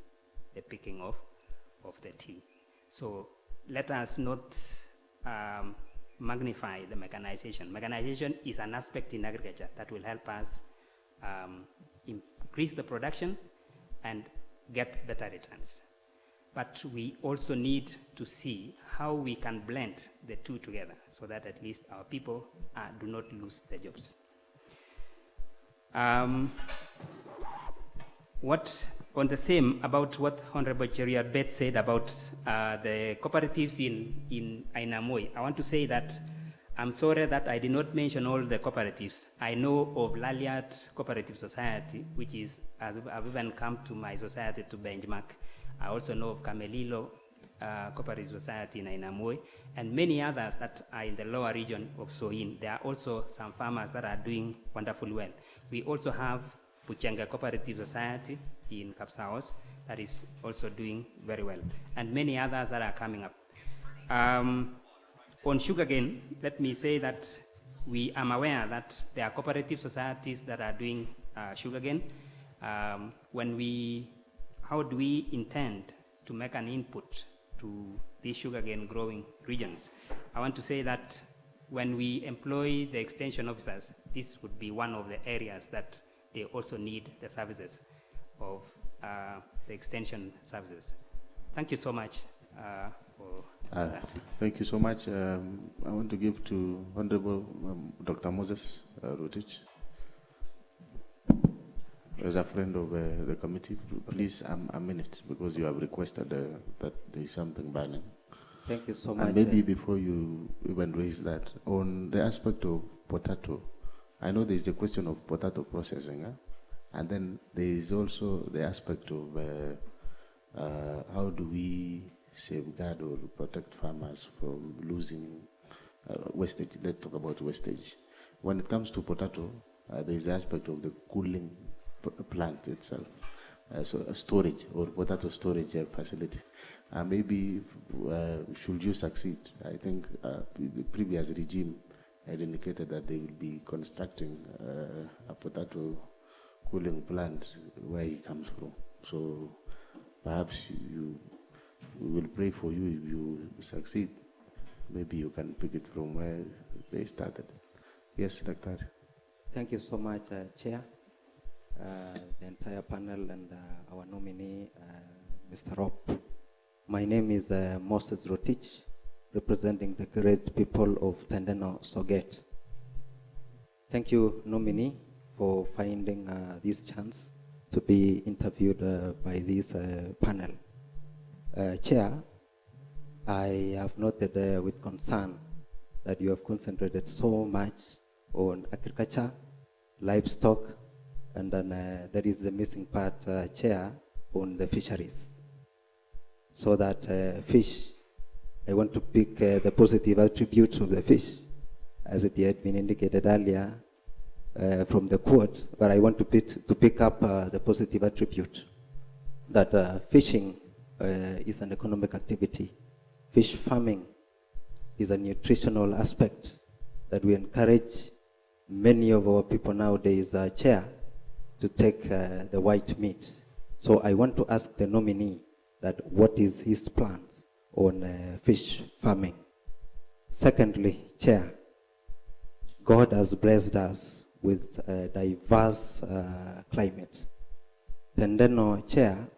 the picking of the tea. So let us not magnify the mechanization. Mechanization is an aspect in agriculture that will help us increase the production and get better returns. But we also need to see how we can blend the two together so that at least our people do not lose their jobs. What on the same about what Honorable Cheriot Bet said about the cooperatives in Ainamoi, I want to say that I'm sorry that I did not mention all the cooperatives. I know of Laliat Cooperative Society, which is, I've even come to my society to benchmark. I also know of Camelilo Cooperative Society in Ainamoi, and many others that are in the lower region of Soin. There are also some farmers that are doing wonderfully well. We also have Puchenga Cooperative Society in Kapsaos that is also doing very well, and many others that are coming up. On sugarcane, let me say that we am aware that there are cooperative societies that are doing sugarcane. How do we intend to make an input to these sugarcane growing regions? I want to say that when we employ the extension officers, this would be one of the areas that they also need the services of the extension services. Thank you so much for that. Thank you so much. I want to give to Honorable Dr. Moses Rotich. As a friend of the committee, please a minute, because you have requested that there is something burning. Thank you so much. And maybe before you even raise that, on the aspect of potato, I know there is the question of potato processing, and then there is also the aspect of how do we safeguard or protect farmers from losing wastage. Let's talk about wastage. When it comes to potato, there is the aspect of the cooling plant itself, so a storage or potato storage facility. Maybe should you succeed, I think the previous regime had indicated that they will be constructing a potato cooling plant where he comes from. So perhaps we will pray for you if you succeed. Maybe you can pick it from where they started. Yes, Dr. Thank you so much, Chair, the entire panel, and our nominee, Mr. Ropp. My name is Moses Rotich, representing the great people of Tendeno Soget. Thank you, nominee, for finding this chance to be interviewed by this panel. Chair, I have noted with concern that you have concentrated so much on agriculture, livestock, and then there is the missing part, Chair, on the fisheries. So that fish, I want to pick the positive attributes of the fish, as it had been indicated earlier from the quote, but I want to pick up the positive attribute that fishing is an economic activity. Fish farming is a nutritional aspect that we encourage many of our people nowadays, Chair, to take the white meat. So I want to ask the nominee that what is his plans on fish farming. Secondly, Chair, God has blessed us with a diverse climate. Tendeno, Chair,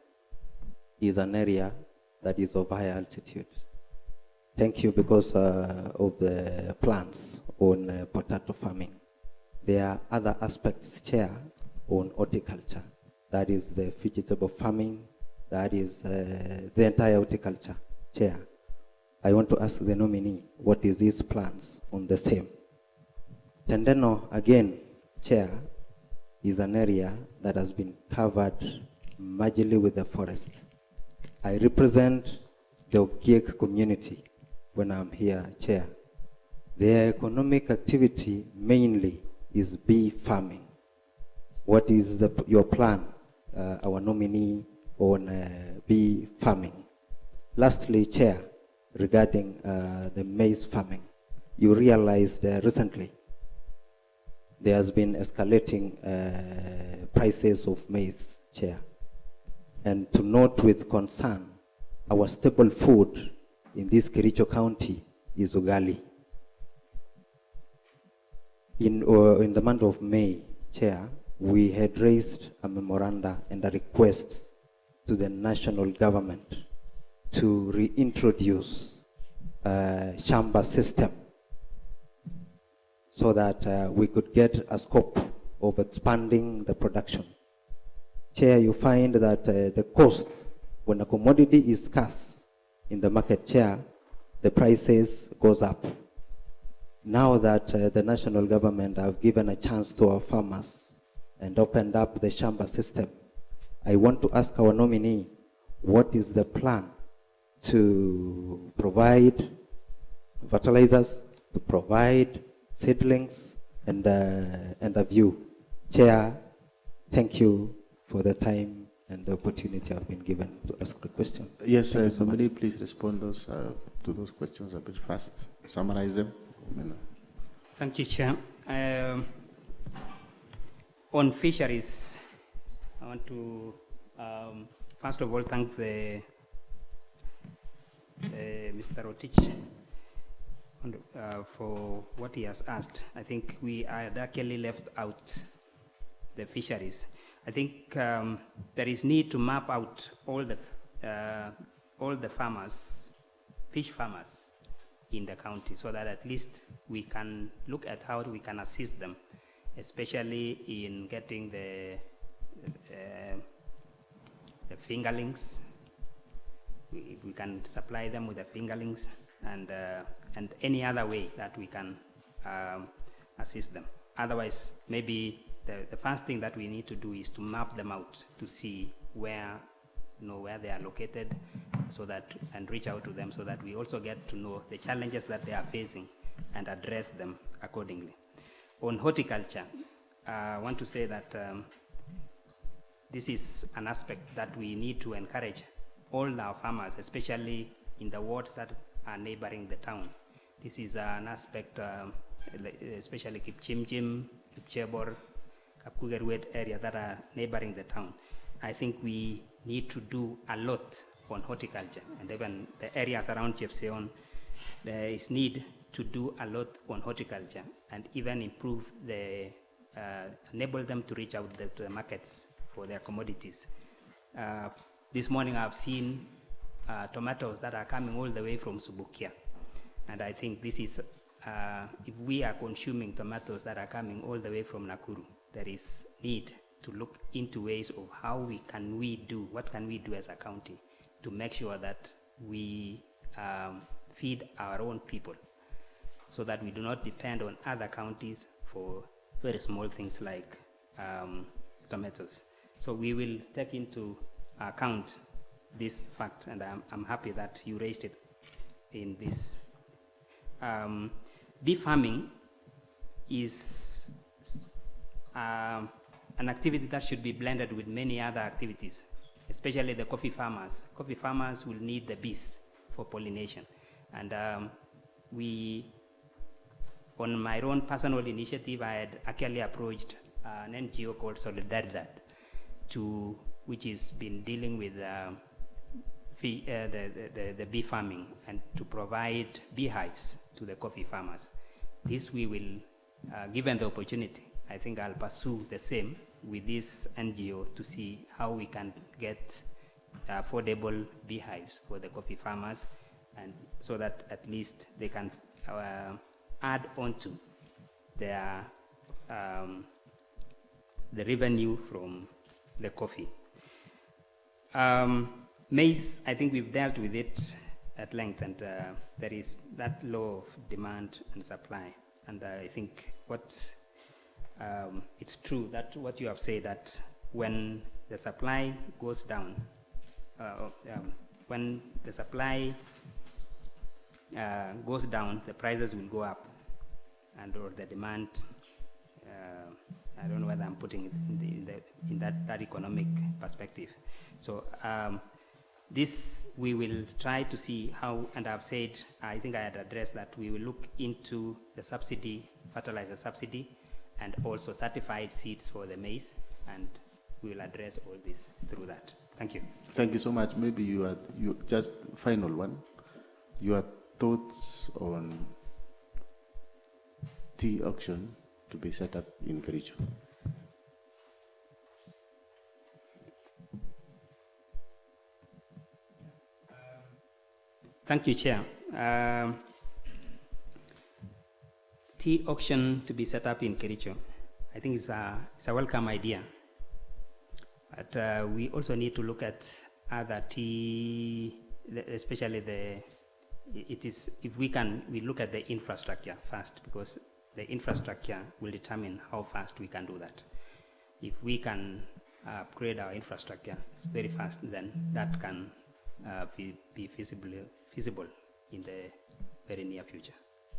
is an area that is of high altitude. Thank you because of the plans on potato farming. There are other aspects, Chair, on horticulture. That is the vegetable farming, that is the entire horticulture, Chair. I want to ask the nominee, what is his plans on the same? Tendeno, again, Chair, is an area that has been covered majorly with the forest. I represent the Ogiek community when I'm here, Chair. Their economic activity mainly is bee farming. what is your plan, our nominee, on bee farming? Lastly, Chair, regarding the maize farming, you realized recently there has been escalating prices of maize, Chair. And to note with concern, our staple food in this Kericho County is ugali. In the month of May, Chair, we had raised a memoranda and a request to the national government to reintroduce a shamba system so that we could get a scope of expanding the production. Chair, you find that the cost, when a commodity is scarce in the market, Chair, the prices goes up. Now that the national government have given a chance to our farmers and opened up the shamba system, I want to ask our nominee, what is the plan to provide fertilizers, to provide seedlings, and a view? Chair, thank you for the time and the opportunity I've been given to ask the question. Yes, nominee, please respond to those questions a bit fast. Summarize them. Thank you, Chair. On fisheries, I want to first of all thank Mr. Rotich for what he has asked. I think we had actually left out the fisheries. I think there is need to map out all the farmers, fish farmers in the county, so that at least we can look at how we can assist them, especially in getting the fingerlings. We can supply them with the fingerlings and any other way that we can assist them. Otherwise, maybe the first thing that we need to do is to map them out to see where they are located, so that, and reach out to them so that we also get to know the challenges that they are facing and address them accordingly. On horticulture, I want to say that this is an aspect that we need to encourage all our farmers, especially in the wards that are neighboring the town. This is an aspect, especially Kipchimchim, Kipchebor, Kapkugerwet area that are neighboring the town. I think we need to do a lot on horticulture, and even the areas around Chepseon, there is need to do a lot on horticulture and even improve enable them to reach out to the markets for their commodities. This morning I've seen tomatoes that are coming all the way from Subukia, and I think this is, if we are consuming tomatoes that are coming all the way from Nakuru, there is need to look into ways of what can we do as a county to make sure that we feed our own people, so that we do not depend on other counties for very small things like tomatoes. So we will take into account this fact, and I'm happy that you raised it in this. Bee farming is an activity that should be blended with many other activities, especially the coffee farmers. Coffee farmers will need the bees for pollination. And on my own personal initiative, I had actually approached an NGO called Solidaridad, which has been dealing with the bee farming and to provide beehives to the coffee farmers. This we will, given the opportunity, I think I'll pursue the same with this NGO to see how we can get affordable beehives for the coffee farmers, and so that at least they can add on to their the revenue from the coffee. Maize, I think we've dealt with it at length, and there is that law of demand and supply. And I think it's true that what you have said, that when the supply goes down, when the supply goes down, the prices will go up, or the demand I don't know whether I'm putting it in that economic perspective. So this we will try to see how, and I've said, I think I had addressed that we will look into the subsidy, fertilizer subsidy, and also certified seeds for the maize, and we will address all this through that. Thank you. Thank you so much. Maybe you just final one. Your thoughts on tea auction to be set up in Kericho? Thank you, Chair. Tea auction to be set up in Kericho, I think it's a welcome idea. But we also need to look at other tea, especially if we look at the infrastructure first, because the infrastructure will determine how fast we can do that. If we can upgrade our infrastructure very fast, then that can be feasible in the very near future.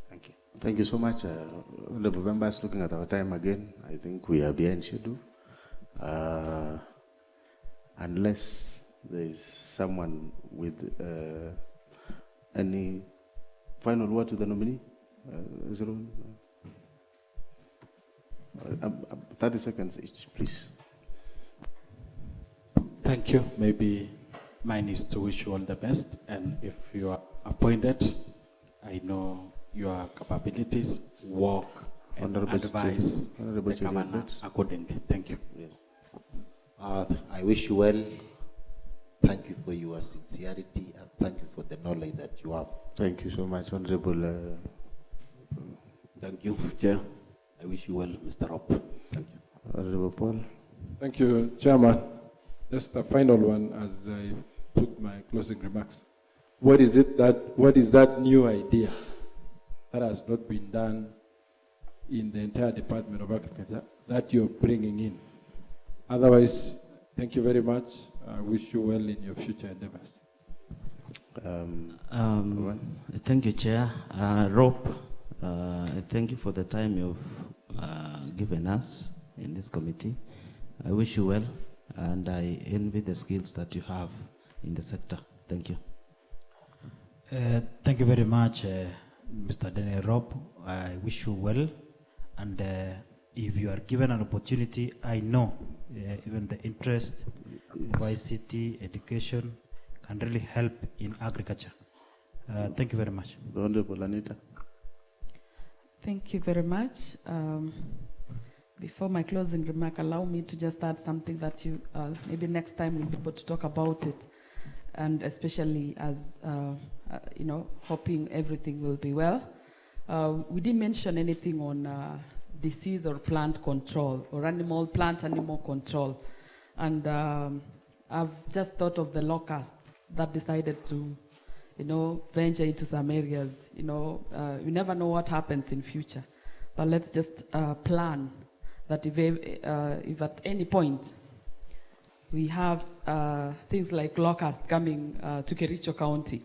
Thank you. Thank you so much. Honorable members, looking at our time again, I think we are behind schedule. Unless there is someone with any final word to the nominee? 30 seconds each, please. Thank you. Maybe mine is to wish you all the best, and if you are appointed, I know your capabilities, work, and advise the governor accordingly. Thank you. Yes. I wish you well. Thank you for your sincerity, and thank you for the knowledge that you have. Thank you so much, Honorable. Thank you, Chair. I wish you well, Mr. Rob. Thank you. Honorable Paul. Thank you, Chairman. Just a final one as I put my closing remarks. What is that new idea that has not been done in the entire Department of Agriculture that you're bringing in? Otherwise, thank you very much. I wish you well in your future endeavors. Thank you, Chair. Rob, thank you for the time you've given us in this committee. I wish you well, and I envy the skills that you have in the sector. Thank you. Thank you very much, Mr. Daniel Rob. I wish you well, and if you are given an opportunity, I know even the interest of ICT education can really help in agriculture. Thank you very much. The Honorable Anita. Thank you very much. Before my closing remark, allow me to just add something that you maybe next time we'll be able to talk about it, and especially as hoping everything will be well. We didn't mention anything on disease or plant control or plant animal control, and I've just thought of the locust that decided to venture into some areas. You never know what happens in future, but let's just plan that if at any point we have things like locust coming to Kericho County,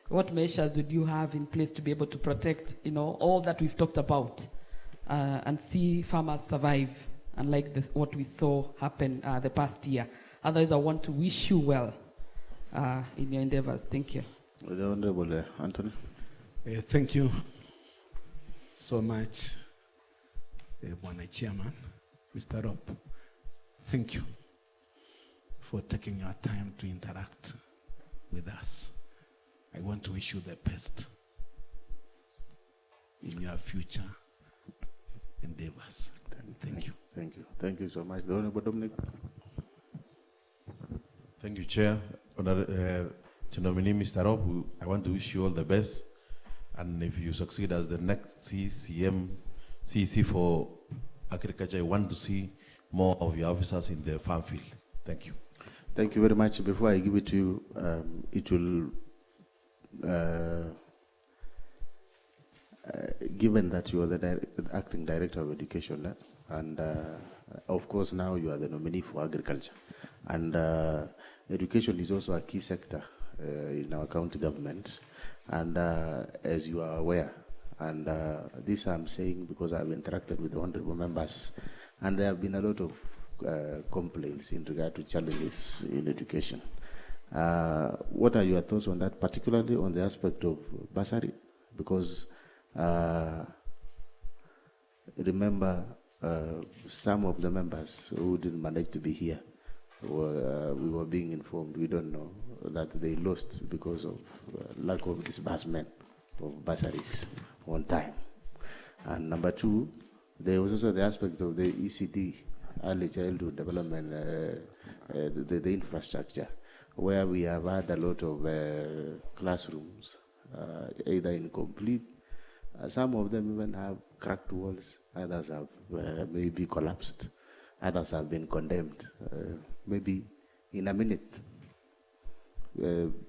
what measures would you have in place to be able to protect, all that we've talked about, and see farmers survive, unlike what we saw happen the past year? Otherwise, I want to wish you well in your endeavors. Thank you. The Honorable Anthony. Thank you so much, Chairman, Mr. Rob. Thank you for taking your time to interact with us. I want to wish you the best in your future endeavors. Thank you. Thank you. Thank you so much. The Honorable Dominic. Thank you, Chair. To nominee Mr. Rob, I want to wish you all the best. And if you succeed as the next CEC for Agriculture, I want to see more of your officers in the farm field. Thank you. Thank you very much. Before I give it to you, it will, given that you are the acting director of education, and of course now you are the nominee for agriculture, and education is also a key sector in our county government, and as you are aware, and this I'm saying because I've interacted with the honorable members And there have been a lot of complaints in regard to challenges in education. What are your thoughts on that, particularly on the aspect of bursary? Because remember, some of the members who didn't manage to be here, we were being informed, we don't know, that they lost because of lack of disbursement of bursaries on time. And number two, there was also the aspect of the ECD, early childhood development, the infrastructure, where we have had a lot of classrooms, either incomplete. Some of them even have cracked walls, others have maybe collapsed, others have been condemned, maybe in a minute.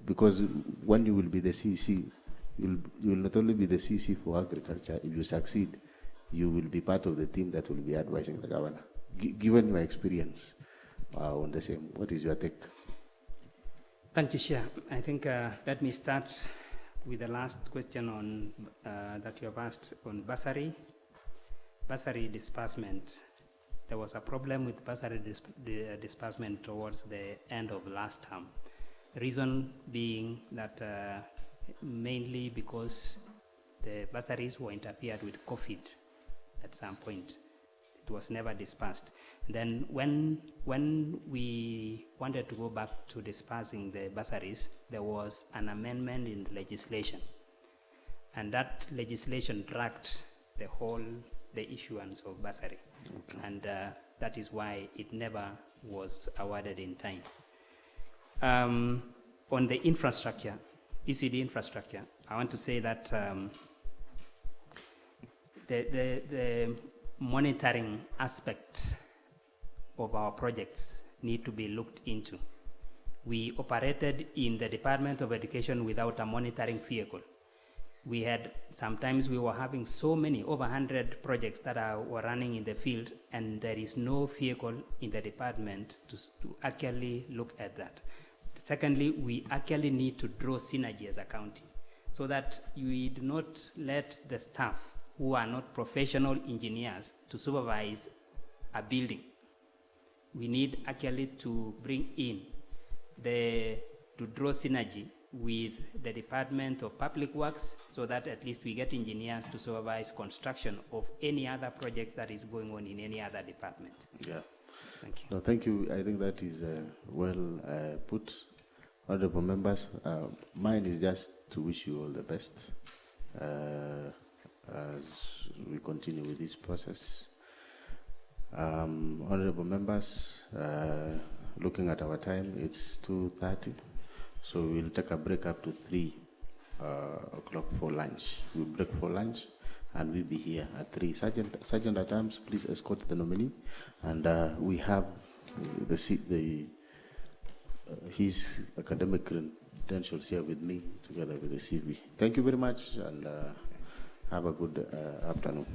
Because when you will be the CEC, you will not only be the CEC for agriculture. If you succeed, you will be part of the team that will be advising the governor. Given your experience on the same, what is your take? Thank you, Chair. I think let me start with the last question on that you have asked on bursary disbursement. There was a problem with bursary disbursement towards the end of last term. Reason being that mainly because the bursaries were interfered with COVID at some point. It was never dispersed. Then when we wanted to go back to dispersing the bursaries, there was an amendment in legislation. And that legislation dragged the issuance of bursary. Okay. And that is why it never was awarded in time. On the infrastructure, ECD infrastructure, I want to say that the monitoring aspect of our projects need to be looked into. We operated in the Department of Education without a monitoring vehicle. Sometimes we were having so many, over 100 projects that were running in the field, and there is no vehicle in the department to actually look at that. Secondly, we actually need to draw synergy as a county so that we do not let the staff who are not professional engineers to supervise a building. We need actually to bring in to draw synergy with the Department of Public Works so that at least we get engineers to supervise construction of any other project that is going on in any other department. Yeah. Thank you. No, thank you. I think that is well put. Honorable members, mine is just to wish you all the best as we continue with this process. Honorable members, looking at our time, it's 2:30, so we'll take a break up to 3 o'clock for lunch. We'll break for lunch, and we'll be here at 3. Sergeant at arms, please escort the nominee, and we have his academic credentials here with me, together with the CV. Thank you very much, and have a good afternoon.